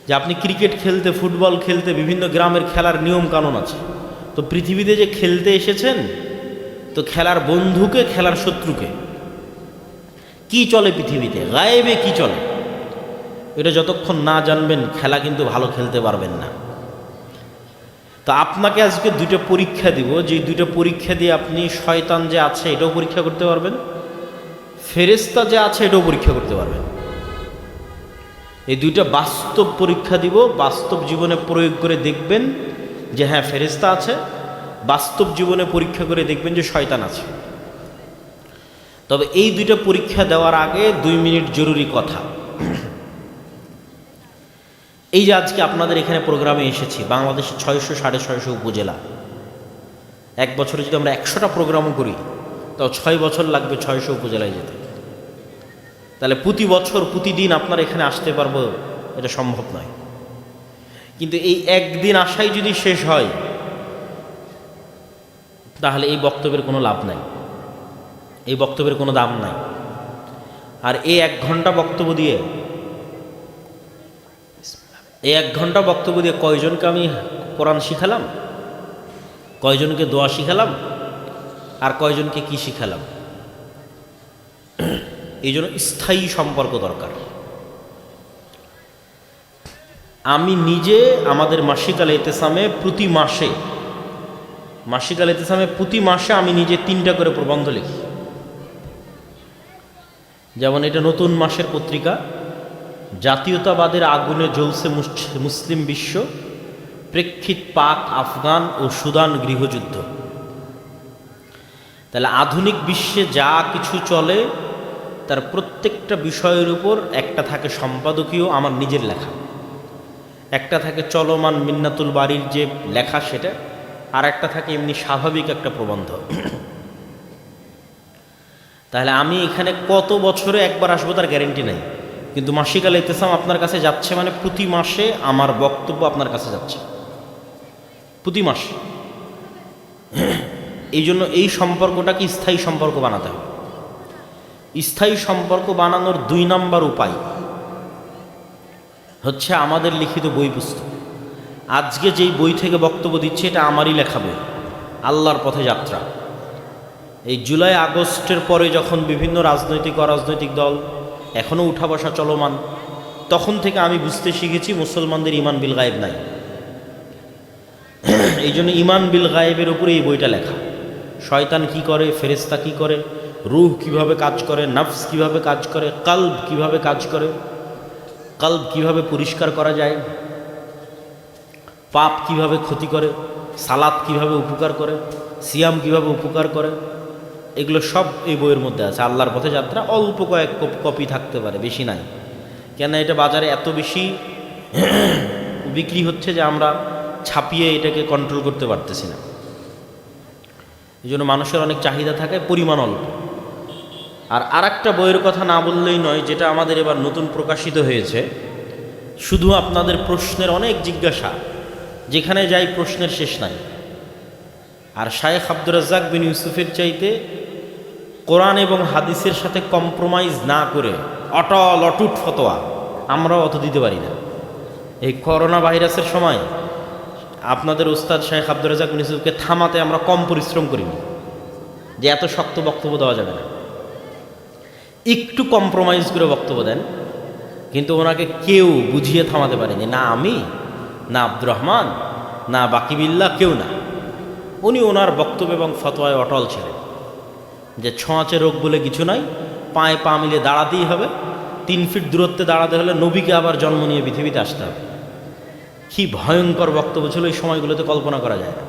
যে আপনি ক্রিকেট খেলতে, ফুটবল খেলতে, বিভিন্ন গ্রামের খেলার নিয়ম কানুন আছে, তো পৃথিবীতে যে খেলতে এসেছেন, তো খেলার বন্ধুকে খেলার শত্রুকে কি চলে পৃথিবীতে, গায়েবে কি চলে, এটা যতক্ষণ না জানবেন খেলা কিন্তু ভালো খেলতে পারবেন না। তো আপনাকে আজকে দুইটা পরীক্ষা দিব, যে দুইটা পরীক্ষা দিয়ে আপনি শয়তান যে আছে এটাও পরীক্ষা করতে পারবেন, ফেরেশতা যে আছে এটাও পরীক্ষা করতে পারবেন। এই দুইটা বাস্তব পরীক্ষা দিব, বাস্তব জীবনে প্রয়োগ করে দেখবেন যে হ্যাঁ ফেরেশতা আছে, বাস্তব জীবনে পরীক্ষা করে দেখবেন যে শয়তান আছে। তবে এই দুইটা পরীক্ষা দেওয়ার আগে 2 মিনিট জরুরি কথা। এই যে আজকে আপনাদের এখানে প্রোগ্রামে এসেছি, বাংলাদেশে 600 650 উপজেলা, এক বছরে যদি আমরা 100টা প্রোগ্রামও করি তাও 6 বছর লাগবে 600 উপজেলায় যেতে। তাহলে প্রতি বছর প্রতিদিন আপনার এখানে আসতে পারবো এটা সম্ভব নয়। কিন্তু এই একদিন আসাই যদি শেষ হয় তাহলে এই বক্তব্যের কোনো লাভ নাই, এই বক্তব্যের কোনো দাম নাই। আর এই 1 ঘন্টা বক্তব্য দিয়ে, এই 1 ঘন্টা বক্তব্য দিয়ে কয়জনকে আমি কোরআন শিখালাম, কয়জনকে দোয়া শিখালাম, আর কয়জনকে কি শিখালাম? এই জন্য স্থায়ী সম্পর্ক দরকার। আমি নিজে আমাদের মাসিকাল এতেসামে প্রতি মাসে আমি নিজে 3টা করে প্রবন্ধ লিখি। যেমন এটা নতুন মাসের পত্রিকা, জাতীয়তাবাদের আগুনে জ্বলছে মুসলিম বিশ্ব, প্রেক্ষিত পাক, আফগান ও সুদান গৃহযুদ্ধ। তাহলে আধুনিক বিশ্বে যা কিছু চলে তার প্রত্যেকটা বিষয়ের উপর একটা থাকে সম্পাদকীয় আমার নিজের লেখা, একটা থাকে চলমান মিন্নাতুল বাড়ির যে লেখা সেটা, আর একটা থাকে এমনি স্বাভাবিক একটা প্রবন্ধ। তাহলে আমি এখানে কত বছরে একবার আসবো তার গ্যারেন্টি নাই, কিন্তু মাসিকাল ইতিসাম আপনার কাছে যাচ্ছে মানে প্রতি মাসে আমার বক্তব্য আপনার কাছে যাচ্ছে, প্রতি মাসে। এই জন্য এই সম্পর্কটাকে স্থায়ী সম্পর্ক বানাতে হবে। স্থায়ী সম্পর্ক বানানোর 2 নম্বর উপায় হচ্ছে আমাদের লিখিত বই পুস্তক। আজকে যেই বই থেকে বক্তব্য দিচ্ছে এটা আমারই লেখা বই, আল্লাহর পথে যাত্রা। এই জুলাই আগস্টের পরে যখন বিভিন্ন রাজনৈতিক অরাজনৈতিক দল এখনও উঠা বসা চলমান, তখন থেকে আমি বুঝতে শিখেছি মুসলমানদের ইমান বিল গায়েব নাই। এই জন্য ইমান বিল গায়েবের উপরে এই বইটা লেখা। শয়তান কি করে, ফেরেশতা কি করে, রূহ কিভাবে কাজ করে, নফস কিভাবে কাজ করে, কলব কিভাবে কাজ করে, কলব কিভাবে পরিষ্কার করা যায়, পাপ কিভাবে ক্ষতি করে, সালাত কিভাবে উপকার করে, সিয়াম কিভাবে উপকার করে, এগুলো সব এই বইয়ের মধ্যে আছে। আল্লাহর পথে যাত্রা অল্প কয়েক কপি থাকতে পারে, বেশি নাই। কেন এটা বাজারে এত বেশি বিক্রি হচ্ছে যে আমরা ছাপিয়ে এটাকে কন্ট্রোল করতে পারতেছি না। এই জন্য মানুষের অনেক চাহিদা থাকে, পরিমাণ অল্প। আর একটা বইয়ের কথা না বললেই নয়, যেটা আমাদের এবার নতুন প্রকাশিত হয়েছে, শুধু আপনাদের প্রশ্নের অনেক জিজ্ঞাসা, যেখানে যাই প্রশ্নের শেষ নাই। আর শায়েখ আব্দুর রাজ্জাক বিন ইউসুফের চাইতে কোরআন এবং হাদিসের সাথে কম্প্রোমাইজ না করে অটল অটুট ফতোয়া আমরাও অত দিতে পারি না। এই করোনা ভাইরাসের সময় আপনাদের ওস্তাদ শায়েখ আব্দুর রাজ্জাক বিন ইউসুফকে থামাতে আমরা কম পরিশ্রম করিনি, যে এত শক্ত বক্তব্য দেওয়া যাবে না, একটু কম্প্রোমাইজ করে বক্তব্য দেন। কিন্তু ওনাকে কেউ বুঝিয়ে থামাতে পারেনি, না আমি, না আব্দুর রহমান, না বাকিবিল্লাহ, কেউ না। উনি ওনার বক্তব্য এবং ফতোয়ায় অটল ছিলেন যে ছোঁয়াচে রোগ বলে কিছু নাই, পায়ে পা মিলে দাঁড়াতেই হবে, 3 ফিট দূরত্বে দাঁড়াতে হলে নবীকে আবার জন্ম নিয়ে পৃথিবীতে আসতে হবে। কি ভয়ঙ্কর বক্তব্য ছিল, এই সময়গুলোতে কল্পনা করা যায় না।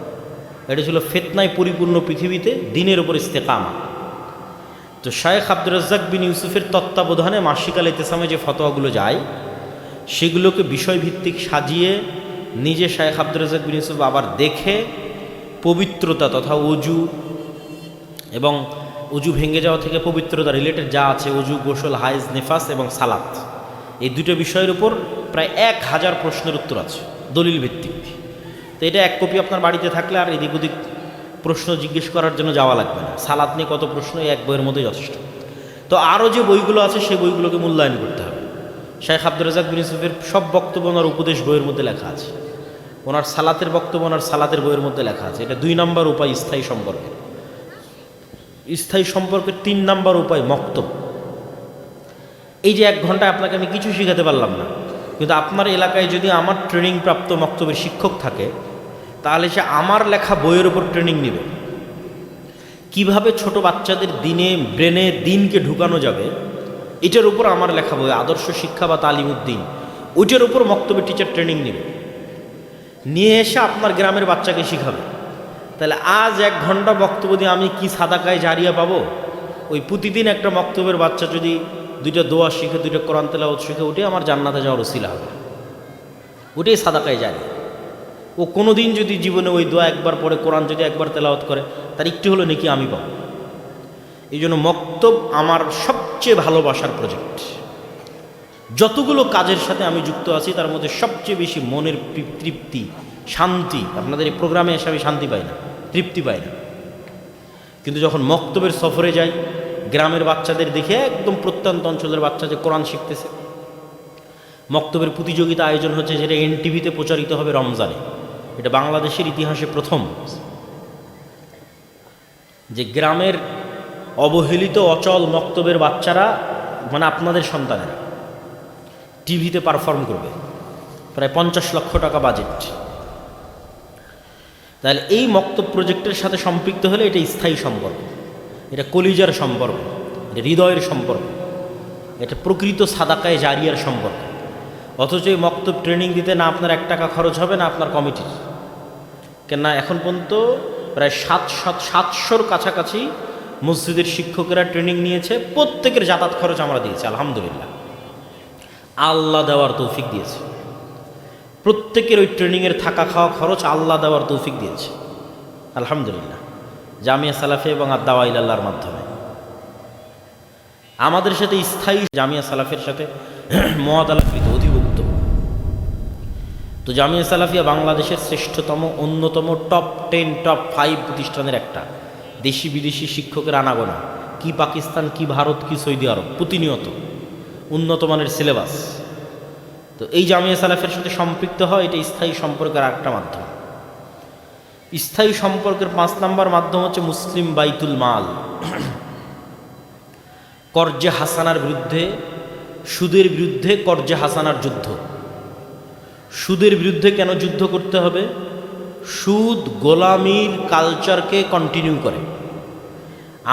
এটা ছিল ফিতনায় পরিপূর্ণ পৃথিবীতে দিনের উপর ইস্তেকামা। তো শায়েখ আব্দুর রাজ্জাক বিন ইউসুফের তত্ত্বাবধানে মাসিক আল ইতিসামে যে ফতোয়াগুলো যায়, সেগুলোকে বিষয়ভিত্তিক সাজিয়ে নিজে শায়েখ আব্দুর রাজ্জাক বিন ইউসুফ আবার দেখে পবিত্রতা তথা অজু এবং অজু ভেঙে যাওয়া থেকে পবিত্রতা রিলেটেড যা আছে, অজু, গোসল, হাইজ, নেফাস এবং সালাত, এই দুটো বিষয়ের উপর প্রায় 1000 প্রশ্নের উত্তর আছে দলিল ভিত্তিক। তো এটা 1 কপি আপনার বাড়িতে থাকলে আর এদিক ওদিক প্রশ্ন জিজ্ঞেস করার জন্য যাওয়া লাগবে না। সালাত নিয়ে কত প্রশ্ন, এই 1 বইয়ের মধ্যে যথেষ্ট। তো আরও যে বইগুলো আছে সেই বইগুলোকে মূল্যায়ন করতে হবে। শায়েখ আব্দুর রাজ্জাক বিন ইউসুফের সব বক্তব্য ওনার উপদেশ বইয়ের মধ্যে লেখা আছে, ওনার সালাতের বক্তব্য ওনার সালাতের বইয়ের মধ্যে লেখা আছে। এটা 2 নম্বর উপায় স্থায়ী সম্পর্কে। স্থায়ী সম্পর্কের 3 নম্বর উপায় মক্তব। এই যে 1 ঘন্টায় আপনাকে আমি কিছু শেখাতে পারলাম না, কিন্তু আপনার এলাকায় যদি আমার ট্রেনিং প্রাপ্ত মক্তবের শিক্ষক থাকে, তাহলে সে আমার লেখা বইয়ের উপর ট্রেনিং নেবে। কিভাবে ছোট বাচ্চাদের দিনে ব্রেনে দিনকে ঢুকানো যাবে, এটার উপর আমার লেখা বই আদর্শ শিক্ষা বা তালিমউদ্দিন, ওইটার উপর মক্তবের টিচার ট্রেনিং নেবে, নিয়ে এসে আপনার গ্রামের বাচ্চাকে শিখাবে। তাহলে আজ 1 ঘন্টা বক্তব্য দিয়ে আমি কি সাদাকায় জারিয়া পাবো? ওই প্রতিদিন একটা মক্তবের বাচ্চা যদি 2টা দোয়া শিখে, 2টা কোরআন তেলাওয়াত শিখে, ওটাই আমার জান্নাতে যাওয়ার ওসিলা হবে, ওটাই সাদাকায় জারিয়া। ও কোনো দিন যদি জীবনে ওই দোয়া একবার পড়ে, কোরআন যদি একবার তেলাওয়াত করে, তার একটু হলো নাকি আমি পাবো। এই জন্য মক্তব আমার সবচেয়ে ভালোবাসার প্রজেক্ট। যতগুলো কাজের সাথে আমি যুক্ত আছি তার মধ্যে সবচেয়ে বেশি মনের তৃপ্তি, শান্তি, আপনাদের এই প্রোগ্রামে এসে আমি শান্তি পাই না, তৃপ্তি পাই না। কিন্তু যখন মক্তবের সফরে যাই, গ্রামের বাচ্চাদের দেখে, একদম প্রত্যন্ত অঞ্চলের বাচ্চা যে কোরআন শিখতেছে, মক্তবের প্রতিযোগিতা আয়োজন হচ্ছে, যেটা এনটিভিতে প্রচারিত হবে রমজানে। এটা বাংলাদেশের ইতিহাসে প্রথম যে গ্রামের অবহেলিত অচল মক্তবের বাচ্চারা, মানে আপনাদের সন্তানেরা, টিভিতে পারফর্ম করবে। প্রায় 50 লক্ষ টাকা বাজেট। তাহলে এই মক্তব প্রজেক্টের সাথে সম্পৃক্ত হলে এটা স্থায়ী সম্পর্ক, এটা কলিজার সম্পর্ক, এটা হৃদয়ের সম্পর্ক, এটা প্রকৃত সাদাকায় জারিয়ার সম্পর্ক। অথচ এই মক্তব ট্রেনিং দিতে না আপনার 1 টাকা খরচ হবে, না আপনার কমিটির। কেননা এখন পর্যন্ত প্রায় 700-র কাছাকাছি মসজিদের শিক্ষকেরা ট্রেনিং নিয়েছে, প্রত্যেকের যাতায়াত খরচ আমরা দিয়েছি আলহামদুলিল্লাহ। আল্লাহ দেওয়ার তৌফিক দিয়েছে, প্রত্যেকের ওই ট্রেনিংয়ের থাকা খাওয়া খরচ আল্লাহ দেওয়ার তৌফিক দিয়েছে আলহামদুলিল্লাহ, জামিয়া সালাফিয়া এবং আদ-দাওয়া ইলাল্লাহর মাধ্যমে। আমাদের সাথে স্থায়ী জামিয়া সালাফের সাথে মুআদালাকৃত অধিভুক্ত। তো জামিয়া সালাফিয়া বাংলাদেশের শ্রেষ্ঠতম, অন্যতম টপ 10, টপ 5 প্রতিষ্ঠানের একটা। দেশি বিদেশি শিক্ষকের আনাগোনা, কি পাকিস্তান, কি ভারত, কি সৌদি আরব, প্রতিনিয়ত উন্নত মানের সিলেবাস। তো এই জামিয়া সালাফের সাথে সম্পৃক্ত হয়, এটা স্থায়ী সম্পর্কের একটা মাধ্যম। স্থায়ী সম্পর্কের 5 নম্বর মাধ্যম হচ্ছে মুসলিম বাইতুল মাল। কর্জে হাসানার বিরুদ্ধে, সুদের বিরুদ্ধে কর্জে হাসানার যুদ্ধ। সুদের বিরুদ্ধে কেন যুদ্ধ করতে হবে? সুদ গোলামির কালচারকে কন্টিনিউ করে।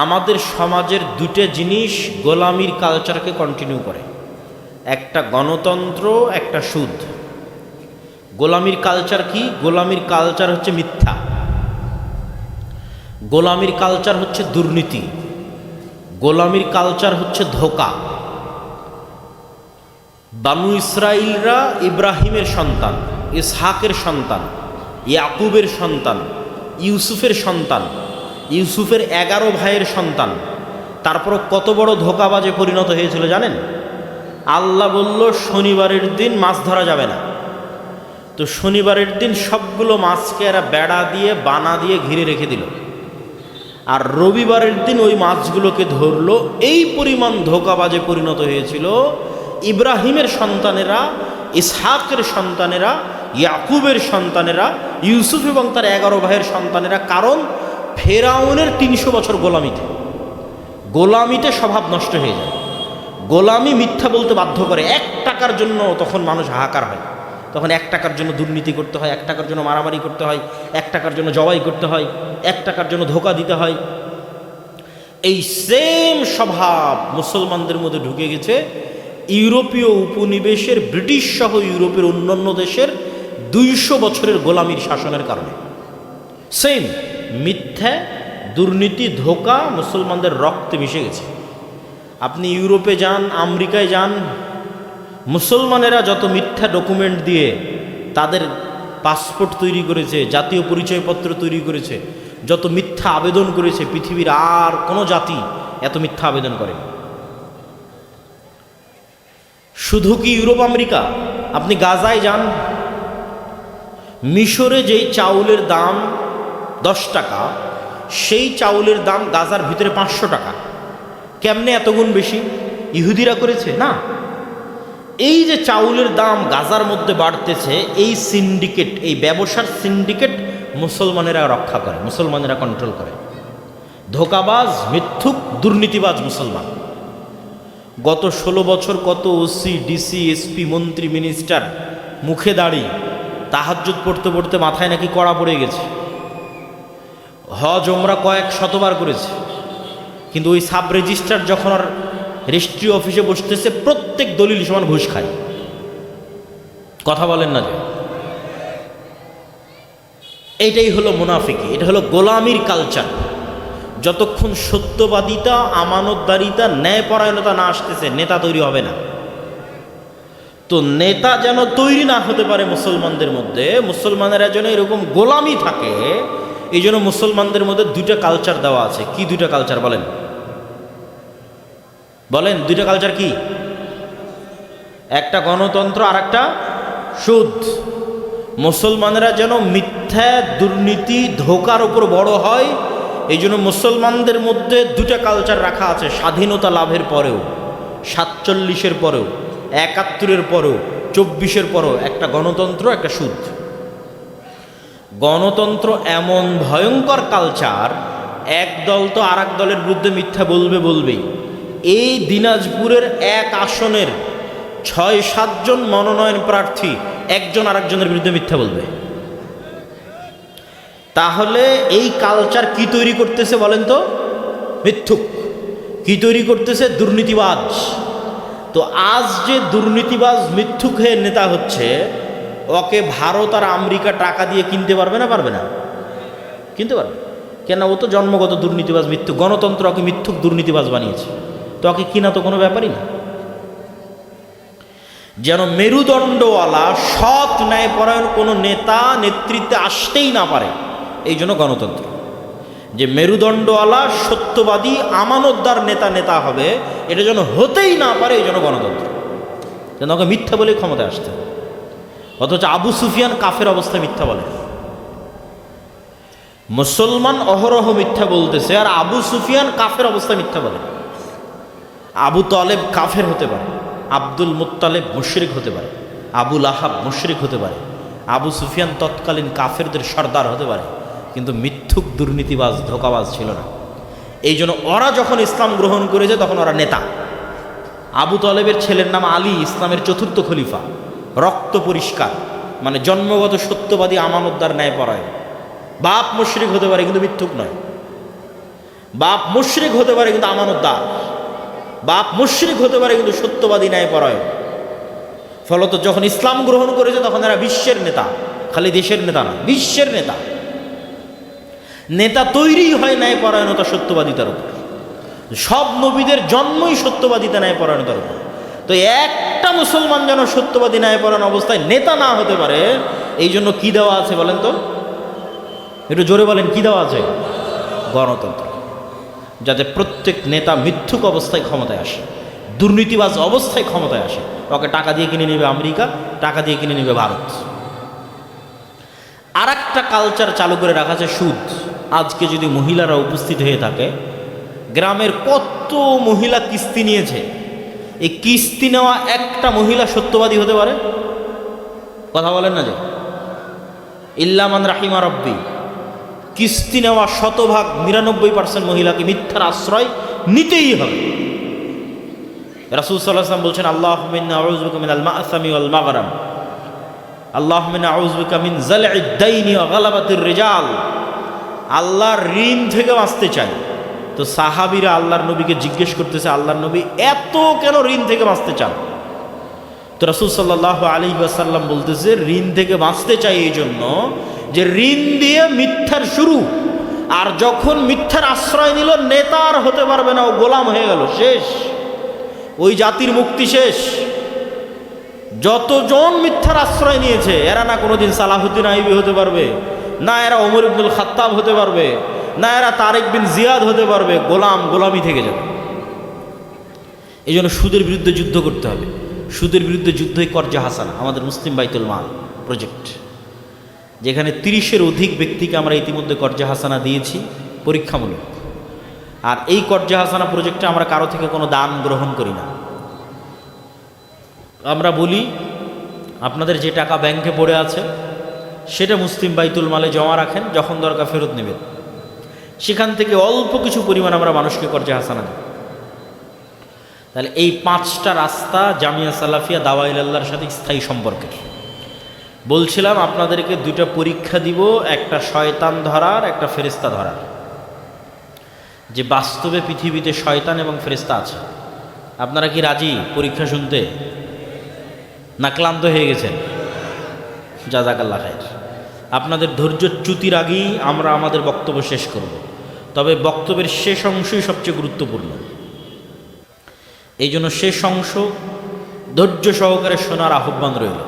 আমাদের সমাজের 2টা জিনিস গোলামির কালচারকে কন্টিনিউ করে, একটা গণতন্ত্র, একটা সুদ। গোলামির কালচার কি? গোলামির কালচার হচ্ছে মিথ্যা, গোলামির কালচার হচ্ছে দুর্নীতি, গোলামির কালচার হচ্ছে ধোঁকা। বানু ইসরাইলরা ইব্রাহিমের সন্তান, ইসহাকের সন্তান, ইয়াকুবের সন্তান, ইউসুফের সন্তান, ইউসুফের 11 ভাইয়ের সন্তান। তারপর কত বড় ধোঁকাবাজে পরিণত হয়েছিল জানেন? আল্লাহ বলল শনিবারের দিন মাছ ধরা যাবে না। তো শনিবারের দিন সবগুলো মাছকে এরা বেড়া দিয়ে, বানা দিয়ে ঘিরে রেখে দিল, আর রবিবারের দিন ওই মাছগুলোকে ধরলো। এই পরিমাণ ধোঁকাবাজে পরিণত হয়েছিল ইব্রাহিমের সন্তানেরা, ইসহাকের সন্তানেরা, ইয়াকুবের সন্তানেরা, ইউসুফ এবং তার 11 ভাইয়ের সন্তানেরা। কারণ ফেরাউনের 300 বছর গোলামিতে স্বভাব নষ্ট হয়ে যায়। গোলামি মিথ্যা বলতে বাধ্য করে। 1 টাকার জন্য তখন মানুষ হাহাকার হয়, তখন 1 টাকার জন্য দুর্নীতি করতে হয়, 1 টাকার জন্য মারামারি করতে হয়, 1 টাকার জন্য জবাই করতে হয়, 1 টাকার জন্য ধোঁকা দিতে হয়। এই সেম স্বভাব মুসলমানদের মধ্যে ঢুকে গেছে ইউরোপীয় উপনিবেশের, ব্রিটিশ সহ ইউরোপের অন্যান্য দেশের 200 বছরের গোলামির শাসনের কারণে। সেম মিথ্যা, দুর্নীতি, ধোঁকা মুসলমানদের রক্তে মিশে গেছে। আপনি ইউরোপে যান, আমেরিকায় যান, মুসলমানেরা যত মিথ্যা ডকুমেন্ট দিয়ে তাদের পাসপোর্ট তৈরি করেছে, জাতীয় পরিচয়পত্র তৈরি করেছে, যত মিথ্যা আবেদন করেছে, পৃথিবীর আর কোনো জাতি এত মিথ্যা আবেদন করে। শুধু কি ইউরোপ আমেরিকা? আপনি গাজায় যান, মিশরে যেই চাউলের দাম 10 টাকা, সেই চাউলের দাম গাজার ভিতরে 500 টাকা। কেমনে এত গুণ বেশি? ইহুদিরা করেছে না। এই যে চাউলের দাম গাজার মধ্যে বাড়তেছে, এই সিন্ডিকেট, এই ব্যবসার সিন্ডিকেট মুসলমানেরা রক্ষা করে, মুসলমানেরা কন্ট্রোল করে। ধোকাবাজ, মিথ্যুক, দুর্নীতিবাজ মুসলমান। গত 16 বছর কত ওসি, ডিসি, এসপি, মন্ত্রী, মিনিস্টার মুখে দাঁড়ি, তাহাজ্জুদ পড়তে পড়তে মাথায় নাকি কড়া পড়ে গেছে, হজ ওমরা কয়েক শতবার করেছে, কিন্তু ওই সাব রেজিস্ট্রার যখন আর রেজিস্ট্রি অফিসে বসতেছে, প্রত্যেক দলিল সমান ঘুষ খায়। কথা বলেন না যে? এইটাই হলো মুনাফিকি, এটা হলো গোলামির কালচার। যতক্ষণ সত্যবাদিতা, আমানতদারিতা, ন্যায়পরায়ণতা না আসতেছে, নেতা তৈরি হবে না। তো নেতা যেন তৈরি না হতে পারে মুসলমানদের মধ্যে, মুসলমানেরা যেন এরকম গোলামি থাকে, এই জন্য মুসলমানদের মধ্যে 2টা কালচার দেওয়া আছে। কি 2টা কালচার বলেন? বলেন 2টা কালচার কি? একটা গণতন্ত্র, আর একটা সুদ। মুসলমানেরা যেন মিথ্যা, দুর্নীতি, ধোঁকার উপর বড় হয়, এই জন্য মুসলমানদের মধ্যে 2টা কালচার রাখা আছে। স্বাধীনতা লাভের পরেও, 47-এর পরেও, 71-এর পরেও, 24-এর পরেও একটা গণতন্ত্র, একটা সুদ। গণতন্ত্র এমন ভয়ঙ্কর কালচার, এক দল তো আর এক দলের বিরুদ্ধে মিথ্যা বলবেই। এই দিনাজপুরের এক আসনের 6-7 জন মনোনয়ন প্রার্থী একজন আরেকজনের বিরুদ্ধে মিথ্যা বলবে। তাহলে এই কালচার কি তৈরি করতেছে বলেন তো? মিথ্যুক। কি তৈরি করতেছে? দুর্নীতিবাজ। তো আজ যে দুর্নীতিবাজ মিথ্যুক হয়ে নেতা হচ্ছে, ওকে ভারত আর আমেরিকা টাকা দিয়ে কিনতে পারবে না? পারবে না? কিনতে পারবে কেন? ও তো জন্মগত দুর্নীতিবাজ, মিথ্যুক। গণতন্ত্র ওকে মিথ্যুক, দুর্নীতিবাজ বানিয়েছে, তো ওকে কিনা তো কোনো ব্যাপারই না। যেন মেরুদণ্ডওয়ালা, সৎ, ন্যায়পরায়ণ কোনো নেতা নেতৃত্বে আসতেই না পারে, এই জন্য গণতন্ত্র। যে মেরুদণ্ডওয়ালা, সত্যবাদী, আমানতদার নেতা হবে, এটা যেন হতেই না পারে, এই জন্য গণতন্ত্র। যেন ওকে মিথ্যা বলে ক্ষমতায় আসতে। অথচ আবু সুফিয়ান কাফের অবস্থায় মিথ্যা বলে। মুসলমান অহরহ মিথ্যা বলতেছে, আর আবু সুফিয়ান কাফের অবস্থায় মিথ্যা বলে। আবু তালেব কাফের হতে পারে, আব্দুল মুত্তালেব মুশরিক হতে পারে, আবু লাহাব মুশরিক হতে পারে, আবু সুফিয়ান তৎকালীন কাফেরদের সর্দার হতে পারে, কিন্তু মিথ্যুক, দুর্নীতিবাজ, ধোঁকাবাজ ছিল না। এই জন্য ওরা যখন ইসলাম গ্রহণ করেছে তখন ওরা নেতা। আবু তালেবের ছেলের নাম আলী, ইসলামের 4র্থ খলিফা, রক্ত পরিষ্কার, মানে জন্মগত সত্যবাদী, আমানতদার, ন্যায়পরায়ণ। বাপ মুশরিক হতে পারে কিন্তু মিথ্যুক নয়। বাপ মুশরিক হতে পারে কিন্তু আমানতদার। বাপ মুশরিক হতে পারে কিন্তু সত্যবাদী, ন্যায়পরায়ণ। ফলত যখন ইসলাম গ্রহণ করেছে তখন এরা বিশ্বের নেতা, খালি দেশের নেতা না, বিশ্বের নেতা। নেতা তৈরি হয় ন্যায়পরায়ণতা, সত্যবাদিতার উপর। সব নবীদের জন্মই সত্যবাদিতা, ন্যায়পরায়ণতার উপর। তো একটা মুসলমান যেন সত্যবাদী, ন্যায়পরায়ণ অবস্থায় নেতা না হতে পারে, এই জন্য কি দেওয়া আছে বলেন তো? একটু জোরে বলেন, কি দেওয়া আছে? গণতন্ত্র। যাতে প্রত্যেক নেতা মিথ্যুক অবস্থায় ক্ষমতায় আসে, দুর্নীতিবাজ অবস্থায় ক্ষমতায় আসে। ওকে টাকা দিয়ে কিনে নেবে আমেরিকা, টাকা দিয়ে কিনে নেবে ভারত। আর একটা কালচার চালু করে রাখা আছে সুদ। আজকে যদি মহিলারা উপস্থিত হয়ে থাকে, গ্রামের কত মহিলা কিস্তি নিয়েছে, এই কিস্তি নেওয়া একটা মহিলা সত্যবাদী হতে পারে? কথা বলেন না যে? ইল্লা মান রাহিমা রব্বি। কিস্তি নেওয়া 100% 99% মহিলাকে মিথ্যার আশ্রয় নিতেই হবে। রাসূল সাল্লাল্লাহু আলাইহি ওয়াসাল্লাম বলছেন, আল্লাহুম্মা ইন্নী আউযু বিকা মিনাল মা'সামি ওয়াল মাগরাম, আল্লাহুম্মা ইন্নী আউযু বিকা মিন যাল'id দাইনি ওয়া গালাবাতির রিজাল। আল্লাহর ঋণ থেকে বাঁচতে চাই, তো সাহাবীরা আল্লাহর নবীকে জিজ্ঞেস করতেছে, আল্লাহর নবী এত কেন ঋণ থেকে বাঁচতে চান? তো রাসূল সাল্লাল্লাহু আলাইহি ওয়াসাল্লাম বলতেছে, ঋণ থেকে বাঁচতে চাই এই জন্য যে ঋণ দিয়ে মিথ্যার শুরু, আর যখন মিথ্যার আশ্রয় নিল নেতা আর হতে পারবে না, ও গোলাম হয়ে গেল, শেষ, ওই জাতির মুক্তি শেষ। যতজন মিথ্যার আশ্রয় নিয়েছে এরা না কোনোদিন সালাহুদ্দিন আইবি হতে পারবে, না এরা ওমর ইবনুল খাত্তাব হতে পারবে, না এরা তারেক বিন জিয়াদ হতে পারবে, গোলামি থেকে যাবে। এই জন্য সুদের বিরুদ্ধে যুদ্ধ করতে হবে। সুদের বিরুদ্ধে যুদ্ধই কর্জা হাসানা, আমাদের মুসলিম বাইতুল মাল প্রজেক্ট, যেখানে 30-এর অধিক ব্যক্তিকে আমরা ইতিমধ্যে কর্জা হাসানা দিয়েছি পরীক্ষামূলক। আর এই কর্জা হাসানা প্রজেক্টে আমরা কারো থেকে কোনো দান গ্রহণ করি না। আমরা বলি আপনাদের যে টাকা ব্যাংকে পড়ে আছে সেটা মুসলিম বাইতুল মালে জমা রাখেন, যখন দরকার ফেরত নেবেন। সেখান থেকে অল্প কিছু পরিমাণ আমরা মানুষকে কর্জা হাসানা দিই। তাহলে এই 5টা রাস্তা জামিয়া সালাফিয়া দাওয়া ইলাল্লাহর সাথে স্থায়ী সম্পর্কের। বলছিলাম আপনাদেরকে 2টা পরীক্ষা দিব, একটা শয়তান ধরার, একটা ফেরেশতা ধরার। যে বাস্তবে পৃথিবীতে শয়তান এবং ফেরেশতা আছে। আপনারা কি রাজি পরীক্ষা শুনতে, না ক্লান্ত হয়ে গেছেন? জাযাকাল্লাহ খায়ের। আপনাদের ধৈর্যচ্যুতির আগেই আমরা আমাদের বক্তব্য শেষ করব। তবে বক্তব্যের শেষ অংশই সবচেয়ে গুরুত্বপূর্ণ, এই জন্য শেষ অংশ ধৈর্য সহকারে শোনার আহ্বান রইল।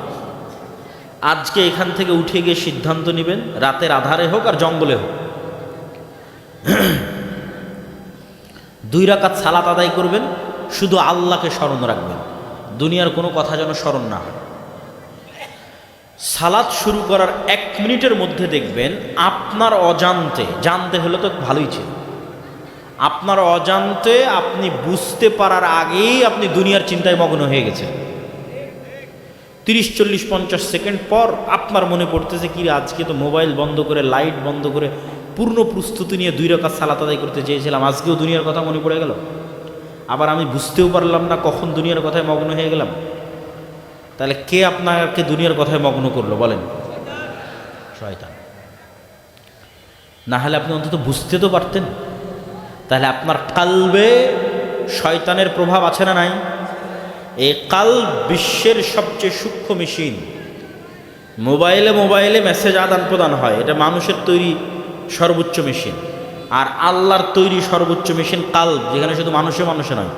আজকে এখান থেকে উঠে গিয়ে সিদ্ধান্ত নেবেন, রাতের আধারে হোক আর জঙ্গলে হোক, 2 রাকাত সালাত আদায় করবেন, শুধু আল্লাহকে স্মরণ রাখবেন, দুনিয়ার কোনো কথা যেন স্মরণ না হয়। সালাত শুরু করার 1 মিনিটের মধ্যে দেখবেন আপনার অজান্তে, জানতে হলে তো ভালোই ছিল, আপনার অজান্তে আপনি বুঝতে পারার আগেই আপনি দুনিয়ার চিন্তায় মগ্ন হয়ে গেছেন। 30, 40, 50 সেকেন্ড পর আপনার মনে পড়তেছে কি আজকে তো মোবাইল বন্ধ করে, লাইট বন্ধ করে পূর্ণ প্রস্তুতি নিয়ে 2 রাকাত সালাত আদায় করতে চেয়েছিলাম, আজকেও দুনিয়ার কথা মনে পড়ে গেল। আবার আমি বুঝতেও পারলাম না কখন দুনিয়ার কথায় মগ্ন হয়ে গেলাম। তাহলে কে আপনাকে দুনিয়ার কথায় মগ্ন করলো বলেন? শয়তান। না হলে আপনি অন্তত বুঝতে তো পারতেন। তাহলে আপনার কালবে শয়তানের প্রভাব আছে না নাই? এই কালব বিশ্বের সবচেয়ে সূক্ষ্ম মেশিন। মোবাইলে মেসেজ আদান প্রদান হয়, এটা মানুষের তৈরি সর্বোচ্চ মেশিন। আর আল্লাহর তৈরি সর্বোচ্চ মেশিন কালব, যেখানে শুধু মানুষে নয়,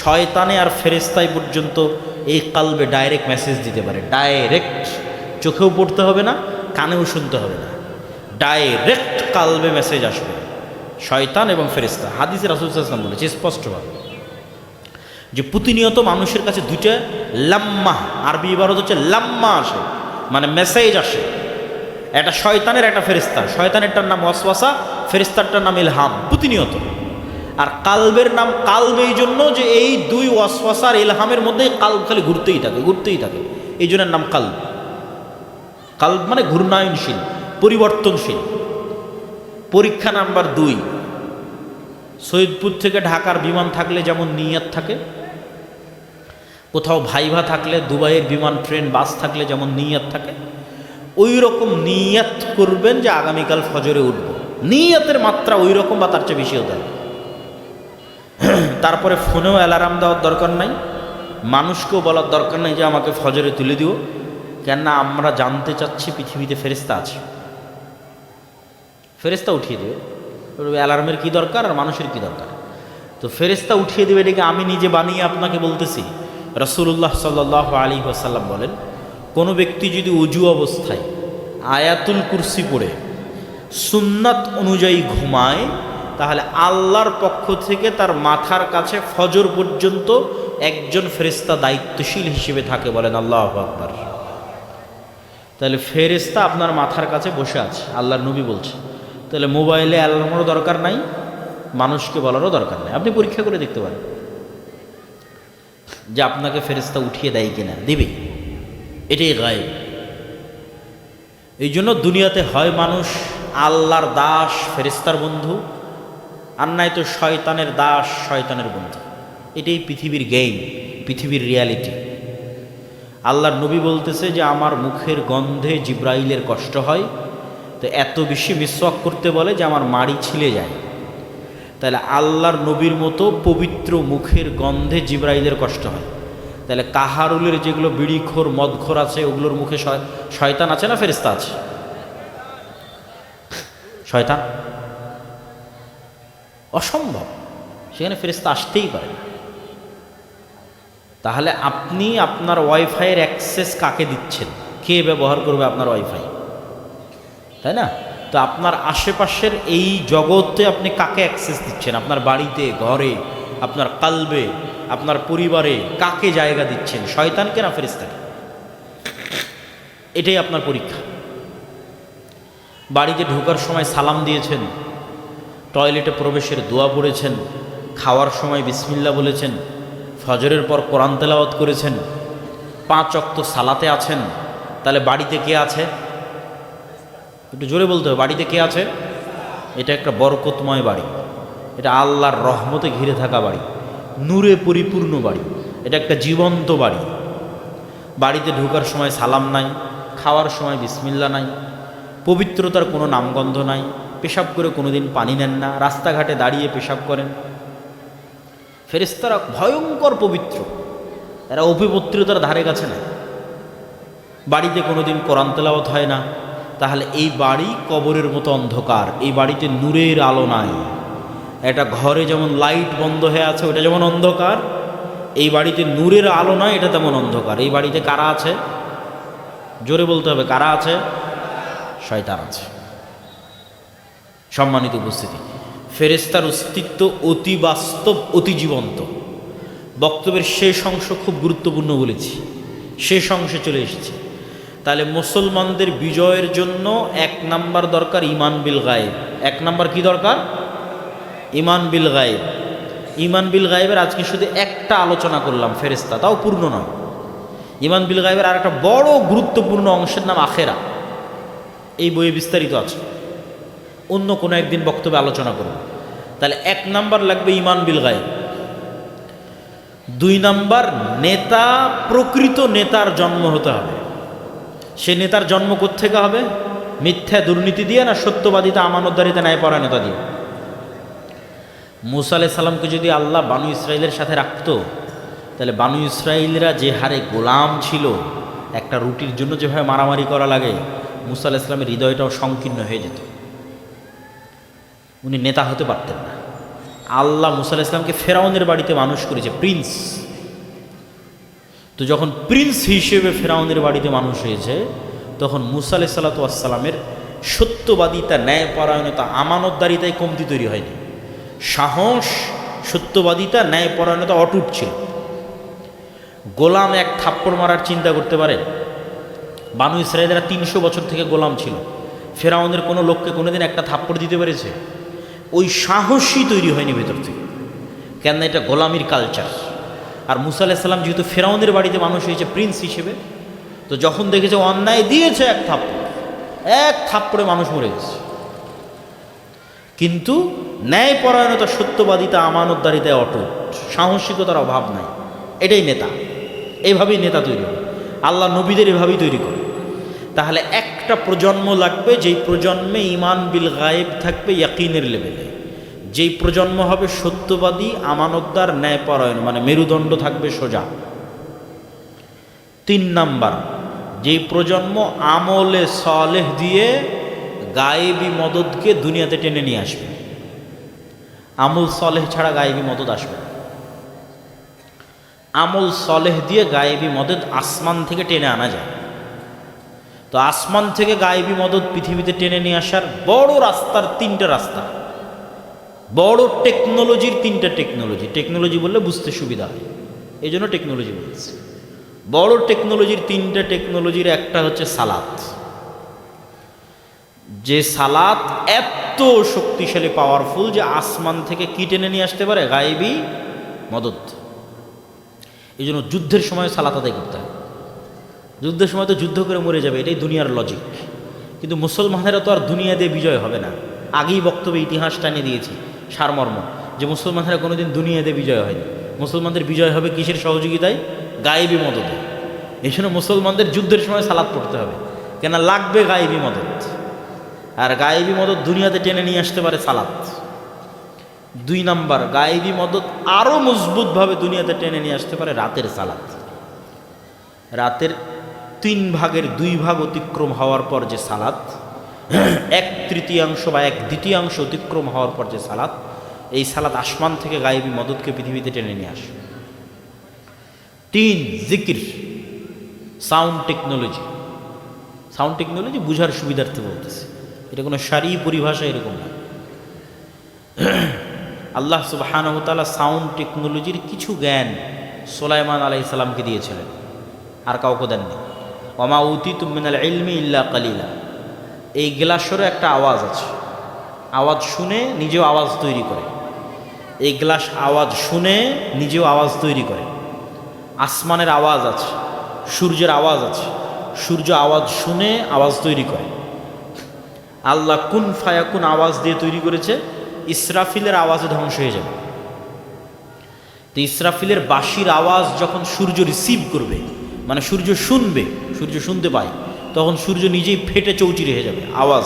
শয়তানে আর ফেরেশতায় পর্যন্ত এই কালবে ডাইরেক্ট মেসেজ দিতে পারে। ডাইরেক্ট, চোখেও পড়তে হবে না, কানেও শুনতে হবে না, ডাইরেক্ট কালবে মেসেজ আসবে। শয়তান এবং ফেরেশতা, হাদিসে রাসূল সাল্লাল্লাহু আলাইহি ওয়াসাল্লাম বলেছে স্পষ্টভাবে যে প্রতিনিয়ত মানুষের কাছে 2টা লাম্মা, আরবি ইবারত হচ্ছে লাম্মা আসে, মানে মেসেজ আসে। একটা শয়তানের, একটা ফেরেশতার। শয়তানেরটার নাম ওয়াসওয়াসা, ফেরেশতারটার নাম ইলহাম, প্রতিনিয়ত। আর কালবের নাম কালব এই জন্য যে এই 2 ওয়াসওয়াসার ইলহামের মধ্যে কালব খালি ঘুরতেই থাকে, এই জন্য নাম কালব। কালব মানে ঘূর্ণায়নশীল, পরিবর্তনশীল। পরীক্ষা নাম্বার 2, সৈয়দপুর থেকে ঢাকার বিমান থাকলে যেমন নিয়ত থাকে, কোথাও ভাইভা থাকলে, দুবাইয়ের বিমান, ট্রেন, বাস থাকলে যেমন নিয়ত থাকে, ওই রকম নিয়ত করবেন যে আগামীকাল ফজরে উঠব। নিয়তের মাত্রা ওই রকম বা তার চেয়ে বেশি হতে হবে। তারপরে ফোনেও অ্যালার্ম দেওয়ার দরকার নাই, মানুষকেও বলার দরকার নাই যে আমাকে ফজরে তুলে দিও, কেননা আমরা জানতে চাচ্ছি পৃথিবীতে ফেরেশতা আছে। ফেরেশতা উঠিয়ে দেবে, অ্যালার্মের কি দরকার আর মানুষের কি দরকার? তো ফেরেশতা উঠিয়ে দেবে, এটাকে আমি নিজে বানিয়ে আপনাকে বলতেছি। রাসূলুল্লাহ সাল্লাল্লাহু আলাইহি ওয়াসাল্লাম বলেন, কোনো ব্যক্তি যদি উজু অবস্থায় আয়াতুল কুরসি পড়ে সুন্নাত অনুযায়ী ঘুমায়, তাহলে আল্লাহর পক্ষ থেকে তার মাথার কাছে ফজর পর্যন্ত একজন ফেরেশতা দায়িত্বশীল হিসেবে থাকে। বলেন আল্লাহু আকবার। তাহলে ফেরেশতা আপনার মাথার কাছে বসে আছে, আল্লাহর নবী বলছে। তাহলে মোবাইলে অ্যালার্মেরও দরকার নাই, মানুষকে বলারও দরকার নাই। আপনি পরীক্ষা করে দেখতে পারেন যে আপনাকে ফেরেশতা উঠিয়ে দেয় কিনা, দিবে। এটাই গায়েব। এই জন্য দুনিয়াতে হয় মানুষ আল্লাহর দাস, ফেরেশতার বন্ধু, আর নাই তো শয়তানের দাস, শয়তানের বন্ধু। এটাই পৃথিবীর গেম, পৃথিবীর রিয়ালিটি। আল্লাহর নবী বলতেছে যে আমার মুখের গন্ধে জিব্রাইলের কষ্ট হয়, তো এত বেশি মিসওয়াক করতে বলে যে আমার মাড়ি ছিলে যায়। তাহলে আল্লাহর নবীর মতো পবিত্র মুখের গন্ধে জিবরাইলের কষ্ট হয়। তাহলে কাহারুলের যেগুলো বিড়িখোর মদখোর আছে ওগুলোর মুখে শয়তান আছে না ফেরেশতা আছে? শয়তান অসম্ভব, সেখানে ফেরেশতা আসতেই পারে না। তাহলে আপনি আপনার ওয়াইফাইয়ের অ্যাক্সেস কাকে দিচ্ছেন? কে ব্যবহার করবে আপনার ওয়াইফাই? তাই না? তো আপনার আশেপাশের এই জগতে আপনি কাকে অ্যাক্সেস দিচ্ছেন? আপনার বাড়িতে, ঘরে, আপনার কালবে, আপনার পরিবারে কাকে জায়গা দিচ্ছেন? শয়তানকে না ফেরেশতাকে? এটাই আপনার পরীক্ষা। বাড়িতে ঢোকার সময় সালাম দিয়েছেন, টয়লেটে প্রবেশের দোয়া পড়েছেন, খাওয়ার সময় বিসমিল্লাহ বলেছেন, ফজরের পর কোরআন তেলাওয়াত করেছেন, 5 ওয়াক্ত সালাতে আছেন, তাহলে বাড়িতে কে আছে? একটু জোরে বলতে হবে, বাড়িতে কে আছে? এটা একটা বরকতময় বাড়ি, এটা আল্লাহর রহমতে ঘিরে থাকা বাড়ি, নূরে পরিপূর্ণ বাড়ি, এটা একটা জীবন্ত বাড়ি। বাড়িতে ঢোকার সময় সালাম নাই, খাওয়ার সময় বিসমিল্লাহ নাই, পবিত্রতার কোনো নামগন্ধ নাই, পেশাব করে কোনোদিন পানি নেন না, রাস্তাঘাটে দাঁড়িয়ে পেশাব করেন। ফেরেশতারা ভয়ঙ্কর পবিত্র, এরা অপবিত্রতার ধারে কাছে না। বাড়িতে কোনোদিন কোরআন তেলাওয়াত হয় না, তাহলে এই বাড়ি কবরের মতো অন্ধকার, এই বাড়িতে নূরের আলো নাই। একটা ঘরে যেমন লাইট বন্ধ হয়ে আছে ওটা যেমন অন্ধকার, এই বাড়িতে নূরের আলো নাই, এটা তেমন অন্ধকার। এই বাড়িতে কারা আছে? জোরে বলতে হবে, কারা আছে? শয়তান আছে। সম্মানিত উপস্থিতি, ফেরেশতার অস্তিত্ব অতি বাস্তব, অতি জীবন্ত। বক্তব্যের শেষ অংশ খুব গুরুত্বপূর্ণ বলেছি, শেষ অংশে চলে এসেছি। তাহলে মুসলমানদের বিজয়ের জন্য 1 নাম্বার দরকার ঈমান বিল গায়েব। 1 নাম্বার কি দরকার? ঈমান বিল গায়েব। ঈমান বিল গায়েবের আজকে শুধু একটা আলোচনা করলাম, ফেরেশতা, তাও পূর্ণ নয়। ঈমান বিল গায়েবের আর একটা বড় গুরুত্বপূর্ণ অংশের নাম আখেরা, এই বইয়ে বিস্তারিত আছে, অন্য কোনো একদিন বক্তব্যে আলোচনা করব। তাহলে 1 নাম্বার লাগবে ঈমান বিল গায়েব। 2 নাম্বার, নেতা, প্রকৃত নেতার জন্ম হতে হবে। সে নেতার জন্ম কোত্থেকে হবে? মিথ্যা দুর্নীতি দিয়ে না সত্যবাদিতা, আমানতদারিতা, ন্যায়পরায়ণতা দিয়ে? মুসা আলাইহিস সালামকে যদি আল্লাহ বানু ইসরাইলের সাথে রাখতো, তাহলে বানু ইসরাইলরা যে হারে গোলাম ছিল, একটা রুটির জন্য যেভাবে মারামারি করা লাগে, মুসা আলাইহিস সালামের হৃদয়টাও সংকীর্ণ হয়ে যেত, উনি নেতা হতে পারতেন না। আল্লাহ মুসা আলাইহিস সালামকে ফেরাউনের বাড়িতে মানুষ করেছে, প্রিন্স। তো যখন প্রিন্স হিসেবে ফেরাউনের বাড়িতে মানুষ হয়েছে, তখন মুসা আলাইহিস সালাতু ওয়াস সালামের সত্যবাদিতা, ন্যায়পরায়ণতা, আমানতদারিতায় কমতি তৈরি হয়নি। সাহস, সত্যবাদিতা, ন্যায়পরায়ণতা অটুট ছিল। গোলাম এক থাপ্পড় মারার চিন্তা করতে পারে? বানু ইসরায়েলরা 300 বছর থেকে গোলাম ছিল, ফেরাউনের কোনো লোককে কোনোদিন একটা থাপ্পড় দিতে পেরেছে? ওই সাহসই তৈরি হয়নি ভেতর থেকে, কেন? এটা গোলামির কালচার। আর মুসা আলাইহিস সালাম যেহেতু ফেরাউনের বাড়িতে মানুষ হয়েছে প্রিন্স হিসেবে, তো যখন দেখেছে অন্যায় দিয়েছে এক থাপ্পড়ে মানুষ মরে গেছে। কিন্তু ন্যায়পরায়ণতা, সত্যবাদিতা, আমানতদারিতায় অটুট, সাহসিকতার অভাব নাই। এটাই নেতা, এইভাবেই নেতা তৈরি হয়। আল্লাহ নবীদের এভাবেই তৈরি করে। তাহলে একটা প্রজন্ম লাগবে, যেই প্রজন্মে ঈমান বিল গায়েব থাকবে ইয়াকিনের লেভেলে, যেই প্রজন্ম হবে সত্যবাদী, আমানতদার, ন্যায়পরায়ণ, মানে মেরুদণ্ড থাকবে সোজা। 3 নাম্বার, যেই প্রজন্ম আমলে সালেহ দিয়ে গায়েবী মদদকে দুনিয়াতে টেনে নিয়ে আসবে। আমল সালেহ ছাড়া গায়েবী মদদ আসবে না। আমল সালেহ দিয়ে গায়েবী মদদ আসমান থেকে টেনে আনা যায়। তো আসমান থেকে গায়েবী মদদ পৃথিবীতে টেনে নিয়ে আসার বড় রাস্তার 3টা রাস্তা, বড় টেকনোলজির 3টা টেকনোলজি। টেকনোলজি বললে বুঝতে সুবিধা হয়, এই জন্য টেকনোলজি বলছি। বড় টেকনোলজির 3টা টেকনোলজির একটা হচ্ছে সালাত। যে সালাত এত শক্তিশালী, পাওয়ারফুল, যে আসমান থেকে কি টেনে নিয়ে আসতে পারে? গায়েবী মদদ। এই জন্য যুদ্ধের সময় সালাত আদায় করতে হয়। যুদ্ধের সময় তো যুদ্ধ করে মরে যাবে, এটাই দুনিয়ার লজিক। কিন্তু মুসলমানেরা তো আর দুনিয়া দিয়ে বিজয় হবে না। আগেই বক্তব্যে ইতিহাস টানে দিয়েছি সারমর্ম, যে মুসলমানেরা কোনোদিন দুনিয়া দিয়ে বিজয় হয়নি। মুসলমানদের বিজয় হবে কিসের সহযোগিতায়? গায়েবী মদদে। এই জন্য মুসলমানদের যুদ্ধের সময় সালাত পড়তে হবে, কেন? লাগবে গায়েবী মদদ। আর গায়েবী মদদ দুনিয়াতে টেনে নিয়ে আসতে পারে সালাত। 2 নাম্বার গায়েবী মদত আরো মজবুতভাবে দুনিয়াতে টেনে নিয়ে আসতে পারে রাতের সালাত। রাতের 3 ভাগের 2 ভাগ অতিক্রম হওয়ার পর যে সালাত, 1/3 বা 1/2 অতিক্রম হওয়ার পর যে সালাত, এই সালাত আসমান থেকে গায়েবী মদতকে পৃথিবীতে টেনে নিয়ে আসে। 3 জিকির, সাউন্ড টেকনোলজি। সাউন্ড টেকনোলজি বুঝার সুবিধার্থে বলতেছে, এটা কোনো শারীরিক পরিভাষা এরকম না। আল্লাহ সুবহানাহু ওয়া তাআলা সাউন্ড টেকনোলজির কিছু জ্ঞান সুলাইমান আলাইহিস সালামকে দিয়েছিলেন, আর কাউকে দেননি। ওমা উতিতুম মিনাল ইলমি ইল্লা কালিলা। এই গ্লাসেরও একটা আওয়াজ আছে, আওয়াজ শুনে নিজেও আওয়াজ তৈরি করে। এই গ্লাস আওয়াজ শুনে নিজেও আওয়াজ তৈরি করে। আসমানের আওয়াজ আছে, সূর্যের আওয়াজ আছে, সূর্য আওয়াজ শুনে আওয়াজ তৈরি করে। আল্লাহ কুন ফায়াকুন আওয়াজ দিয়ে তৈরি করেছে, ইসরাফিলের আওয়াজে ধ্বংস হয়ে যাবে। তো ইসরাফিলের বাঁশির আওয়াজ যখন সূর্য রিসিভ করবে, মানে সূর্য শুনবে, সূর্য শুনতে পায়, তখন সূর্য নিজেই ফেটে চৌচির হয়ে যাবে আওয়াজ।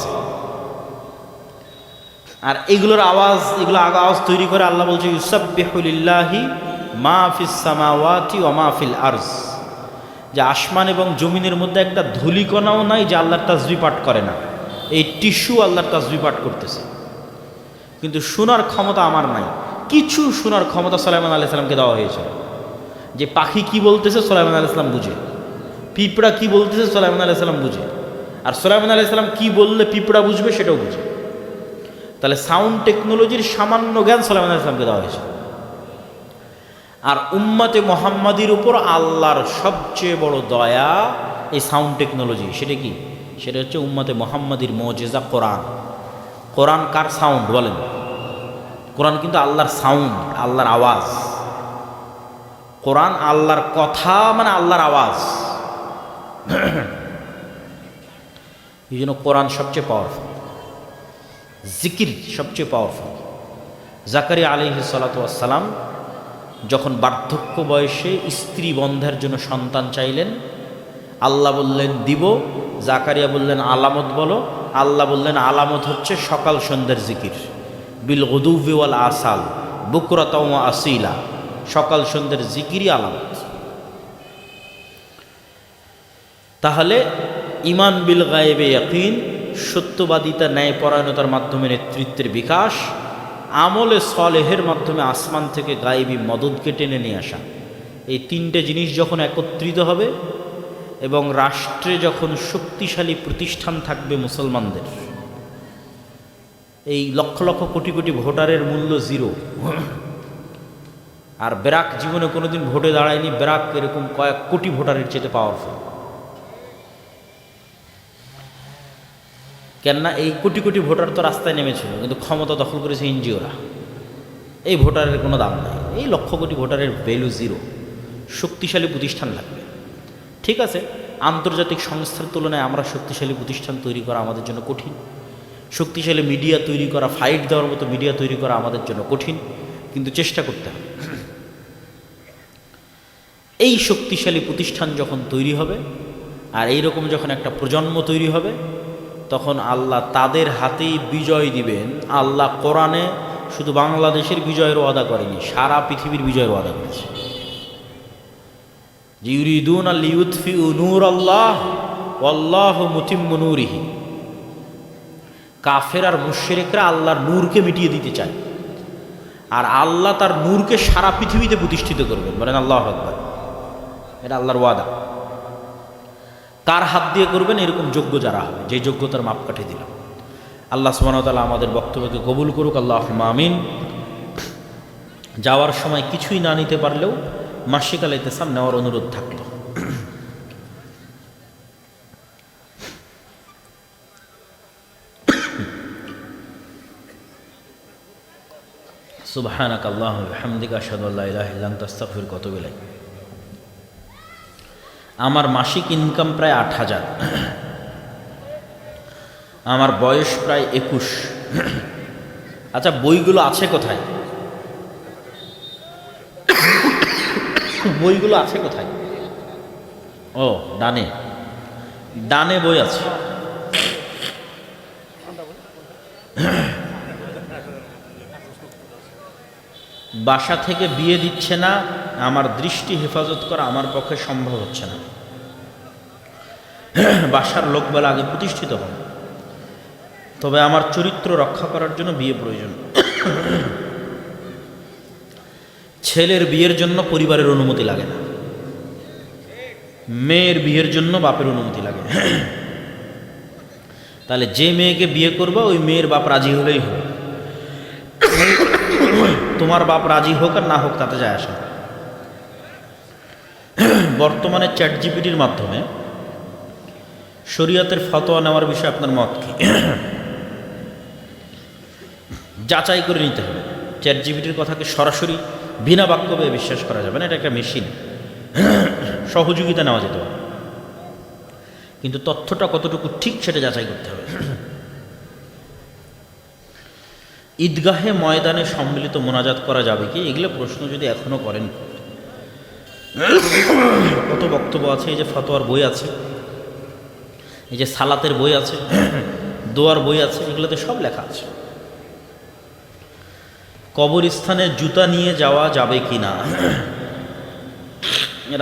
আর এগুলোর আওয়াজ, এগুলো আওয়াজ তৈরি করে আল্লাহ বলছে ইউসাব্বিহু লিল্লাহি মা ফিস সামাওয়াতি ওয়া মা ফিল আরজ, যে আসমান এবং জমিনের মধ্যে একটা ধূলিকণাও নাই যে আল্লাহর তাসবিহ পাঠ করে না। এই টিস্যু আল্লাহর তাসবিহ পাঠ করতেছে, কিন্তু শোনার ক্ষমতা আমার নাই। কিছু শোনার ক্ষমতা সুলাইমান আলাইহিস সালামকে দেওয়া হয়েছে, যে পাখি কি বলতেছে সুলাইমান আলাইহিস সালাম বুঝে, পিঁপড়া কি বলতেছে সুলাইমান আলাইহিস সালাম বুঝে, আর সুলাইমান আলাইহিস সালাম কি বললে পিঁপড়া বুঝবে সেটাও বুঝে। তাহলে সাউন্ড টেকনোলজির সামান্য জ্ঞান সুলাইমান আলাইহিস সালামকে দেওয়া হয়েছে। আর উম্মতে মুহাম্মাদির উপর আল্লাহর সবচেয়ে বড় দয়া এই সাউন্ড টেকনোলজি। সেটা কি? সেটা হচ্ছে উম্মতে মুহাম্মাদির মুজিজা কোরআন। কোরআন কার সাউন্ড বলেন? কোরআন কিন্তু আল্লাহর সাউন্ড, আল্লাহর আওয়াজ। কোরআন আল্লাহর কথা, মানে আল্লাহর আওয়াজ। এই জন্য কোরআন সবচেয়ে পাওয়ারফুল, জিকির সবচেয়ে পাওয়ারফুল। জাকারিয়া আলাইহিস সালাতু ওয়াস সালাম যখন বার্ধক্য বয়সে স্ত্রী বন্ধার জন্য সন্তান চাইলেন, আল্লাহ বললেন দিব। জাকারিয়া বললেন আলামত বলো। আল্লাহ বললেন আলামত হচ্ছে সকাল সন্ধ্যার জিকির, বিল গুদুবি ওয়াল আসাল বুকরাতা ওয়া আসিলা। সকাল সন্ধ্যার জিকিরই আলামত। তাহলে ইমান বিল গায়েবে ইয়াকিন, সত্যবাদিতা, ন্যায়পরায়ণতার মাধ্যমে নেতৃত্বের বিকাশ, আমলে সলেহের মাধ্যমে আসমান থেকে গায়েবী মদদকে টেনে নিয়ে আসা, এই 3টে জিনিস যখন একত্রিত হবে এবং রাষ্ট্রে যখন শক্তিশালী প্রতিষ্ঠান থাকবে মুসলমানদের, এই লক্ষ লক্ষ কোটি কোটি ভোটারের মূল্য 0। আর ব্যারাক জীবনে কোনোদিন ভোটে দাঁড়ায়নি, ব্যারাক এরকম কয়েক কোটি ভোটারের চেয়ে পাওয়ারফুল। কেননা এই কোটি কোটি ভোটার তো রাস্তায় নেমেছিল, কিন্তু ক্ষমতা দখল করেছে এনজিওরা। এই ভোটারের কোনো দাম নাই, এই লক্ষ কোটি ভোটারের ভ্যালু 0। শক্তিশালী প্রতিষ্ঠান লাগবে। ঠিক আছে, আন্তর্জাতিক সংস্থার তুলনায় আমরা শক্তিশালী প্রতিষ্ঠান তৈরি করা আমাদের জন্য কঠিন। শক্তিশালী মিডিয়া তৈরি করা, ফাইট দেওয়ার মতো মিডিয়া তৈরি করা আমাদের জন্য কঠিন, কিন্তু চেষ্টা করতে হবে। এই শক্তিশালী প্রতিষ্ঠান যখন তৈরি হবে আর এইরকম যখন একটা প্রজন্ম তৈরি হবে, তখন আল্লাহ তাদের হাতেই বিজয় দিবেন। আল্লাহ কোরআনে শুধু বাংলাদেশের বিজয়ের ওয়াদা করেনি, সারা পৃথিবীর বিজয়ের ওয়াদা করেছে। ইউরিদুনা লিইউতফিউ নূরাল্লাহ ওয়াল্লাহু মুতিম্মু নূরিহি। কাফের আর মুশরিকরা আল্লাহর নূরকে মিটিয়ে দিতে চায়, আর আল্লাহ তার নূরকে সারা পৃথিবীতে প্রতিষ্ঠিত করবেন। বলেন আল্লাহু আকবার। এটা আল্লাহর ওয়াদা। কার হাত দিয়ে করবেন? এরকম যোগ্য যারা হবে, যে যোগ্যতার মাপকাঠি দিলাম। আল্লাহ সুবহানাহু ওয়া তাআলা আমাদের বক্তব্যকে কবুল করুক, আল্লাহুম্মা আমিন। যাওয়ার সময় কিছুই না নিতে পারলেও মাসিকাল ইতিসাম নেওয়ার অনুরোধ থাকলো। সুবহানাকা আল্লাহুম্মা ওয়া বিহামদিকা আশহাদু আল্লা ইলাহা ইল্লা আনতা আস্তাগফিরুকা ওয়া আতুবু ইলাইক। আমার মাসিক ইনকাম প্রায় ৮,০০০। আমার বয়স প্রায় ২১। আচ্ছা, বইগুলো আছে কোথায়? বইগুলো আছে কোথায়? ও, ডানে ডানে বই আছে। বাসা থেকে বিয়ে দিচ্ছে না, আমার দৃষ্টি হেফাজত করা আমার পক্ষে সম্ভব হচ্ছে না। বাসার লোক বলে আগে প্রতিষ্ঠিত হন, তবে আমার চরিত্র রক্ষা করার জন্য বিয়ে প্রয়োজন। ছেলের বিয়ের জন্য পরিবারের অনুমতি লাগে না, মেয়ের বিয়ের জন্য বাপের অনুমতি লাগে। তাহলে যে মেয়েকে বিয়ে করবা ওই মেয়ের বাপ রাজি হলেই হবে, তোমার বাপ রাজি হোক আর না হোক তাতে যায় আসে না। বর্তমানে চ্যাট জিপিটির মাধ্যমে শরিয়তের ফতোয়া নেওয়ার বিষয়ে আপনার মত কি? যাচাই করে নিতে হবে। চ্যাট জিপিটির কথাকে সরাসরি বিনা বাক্যবে বিশ্বাস করা যাবে না, এটা একটা মেশিন, সহযোগিতা নেওয়া যেতে পারে, কিন্তু তথ্যটা কতটুকু ঠিক সেটা যাচাই করতে হবে। ঈদগাহে ময়দানে সম্মিলিত মোনাজাত করা যাবে কি? এগুলো প্রশ্ন যদি এখনো করেন, কত বক্তব্য আছে। এই যে ফতোয়ার বই আছে, এই যে সালাতের বই আছে, দোয়ার বই আছে, এগুলোতে সব লেখা আছে। কবরস্থানে জুতা নিয়ে যাওয়া যাবে কি না?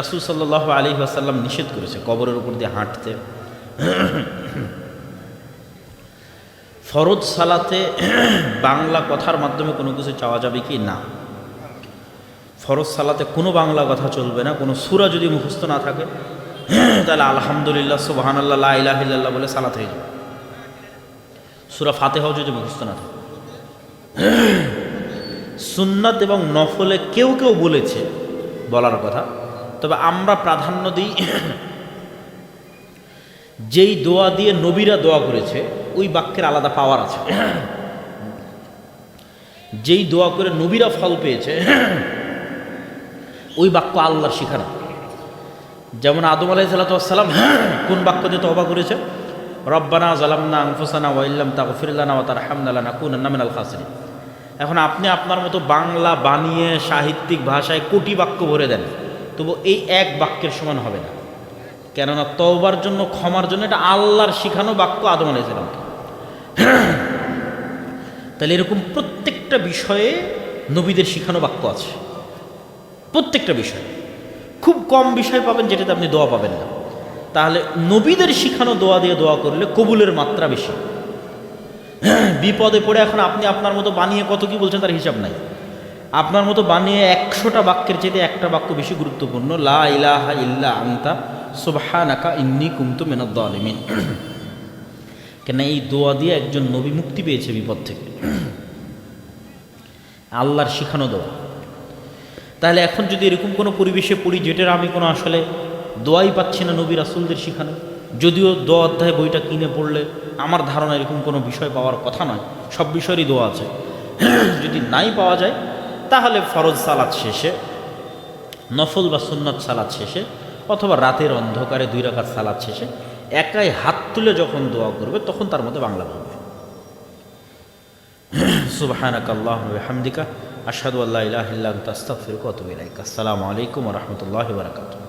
রাসূল সাল্লাল্লাহু আলাইহি ওয়াসাল্লাম নিষেধ করেছে কবরের উপর দিয়ে হাঁটতে। ফরজ সালাতে বাংলা কথার মাধ্যমে কোনো কিছু চাওয়া যাবে কি না? ফরজ সালাতে কোনো বাংলা কথা চলবে না। কোনো সূরা যদি মুখস্থ না থাকে তাহলে আলহামদুলিল্লাহ, সুবহানাল্লাহ, লা ইলাহা ইল্লাল্লাহ বলে সালাত হয়ে যাবে। সূরা ফাতিহাও যদি মুখস্থ না থাকে। সুন্নাত এবং নফলে কেউ কেউ বলেছে বলার কথা, তবে আমরা প্রাধান্য দিই যেই দোয়া দিয়ে নবীরা দোয়া করেছে ওই বাক্যের আলাদা পাওয়ার আছে। যেই দোয়া করে নবীরা ফল পেয়েছে ওই বাক্য আল্লাহর শিখানো। যেমন আদম আলাইহিস সালাম কোন বাক্য দিয়ে তওবা করেছে? রব্বানা যালামনা আনফুসানা ওয়া ইল্লাম তাগফির লানা ওয়া তারহামনা লানাকুনান্না মিনাল খাসিরিন। এখন আপনি আপনার মতো বাংলা বানিয়ে সাহিত্যিক ভাষায় কোটি বাক্য ভরে দেন, তবু এই এক বাক্যের সমান হবে না। কেননা তওবার জন্য, ক্ষমার জন্য এটা আল্লাহর শিখানো বাক্য আদম আলাইহিস সালামকে। তাহলে এরকম প্রত্যেকটা বিষয়ে নবীদের শিখানো বাক্য আছে, প্রত্যেকটা বিষয়ে। খুব কম বিষয় পাবেন যেটাতে আপনি দোয়া পাবেন না। তাহলে নবীদের শিখানো দোয়া দিয়ে দোয়া করলে কবুলের মাত্রা বেশি। বিপদে পড়ে এখন আপনি আপনার মতো বানিয়ে কত কি বলছেন তার হিসাব নাই। আপনার মতো বানিয়ে 100টা বাক্যের চেয়ে একটা বাক্য বেশি গুরুত্বপূর্ণ, লা ইলাহা ইল্লা আনতা সুবহানাকা ইন্নী কুনতু মিনাজ জালিমিন। কেন এই দোয়া দিয়ে একজন নবী মুক্তি পেয়েছে বিপদ থেকে, আল্লাহর শিখানো দোয়া। তাহলে এখন যদি এরকম কোনো পরিবেশে পড়ি যেটার আমি কোনো আসলে দোয়াই পাচ্ছি না নবী রাসূলদের শিখানো, যদিও দোয়া অধ্যায় বইটা কিনে পড়লে আমার ধারণা এরকম কোনো বিষয় পাওয়ার কথা নয়, সব বিষয়েরই দোয়া আছে। যদি নাই পাওয়া যায় তাহলে ফরজ সালাত শেষে, নফল বা সুন্নাত সালাত শেষে, অথবা রাতের অন্ধকারে 2 রাকাত সালাত শেষে একাই হাত তুলে যখন দোয়া করবে তখন তার মধ্যে বাংলা বলবে। সুবহানাকাল্লাহুম্মা ওয়া বিহামদিকা আশহাদু আল্লা ইলাহা ইল্লা আনতা আস্তাগফিরুকা ওয়া আতুবু ইলাইক। আসসালামু আলাইকুম ওয়া রাহমাতুল্লাহি ওয়া বারাকাতুহু।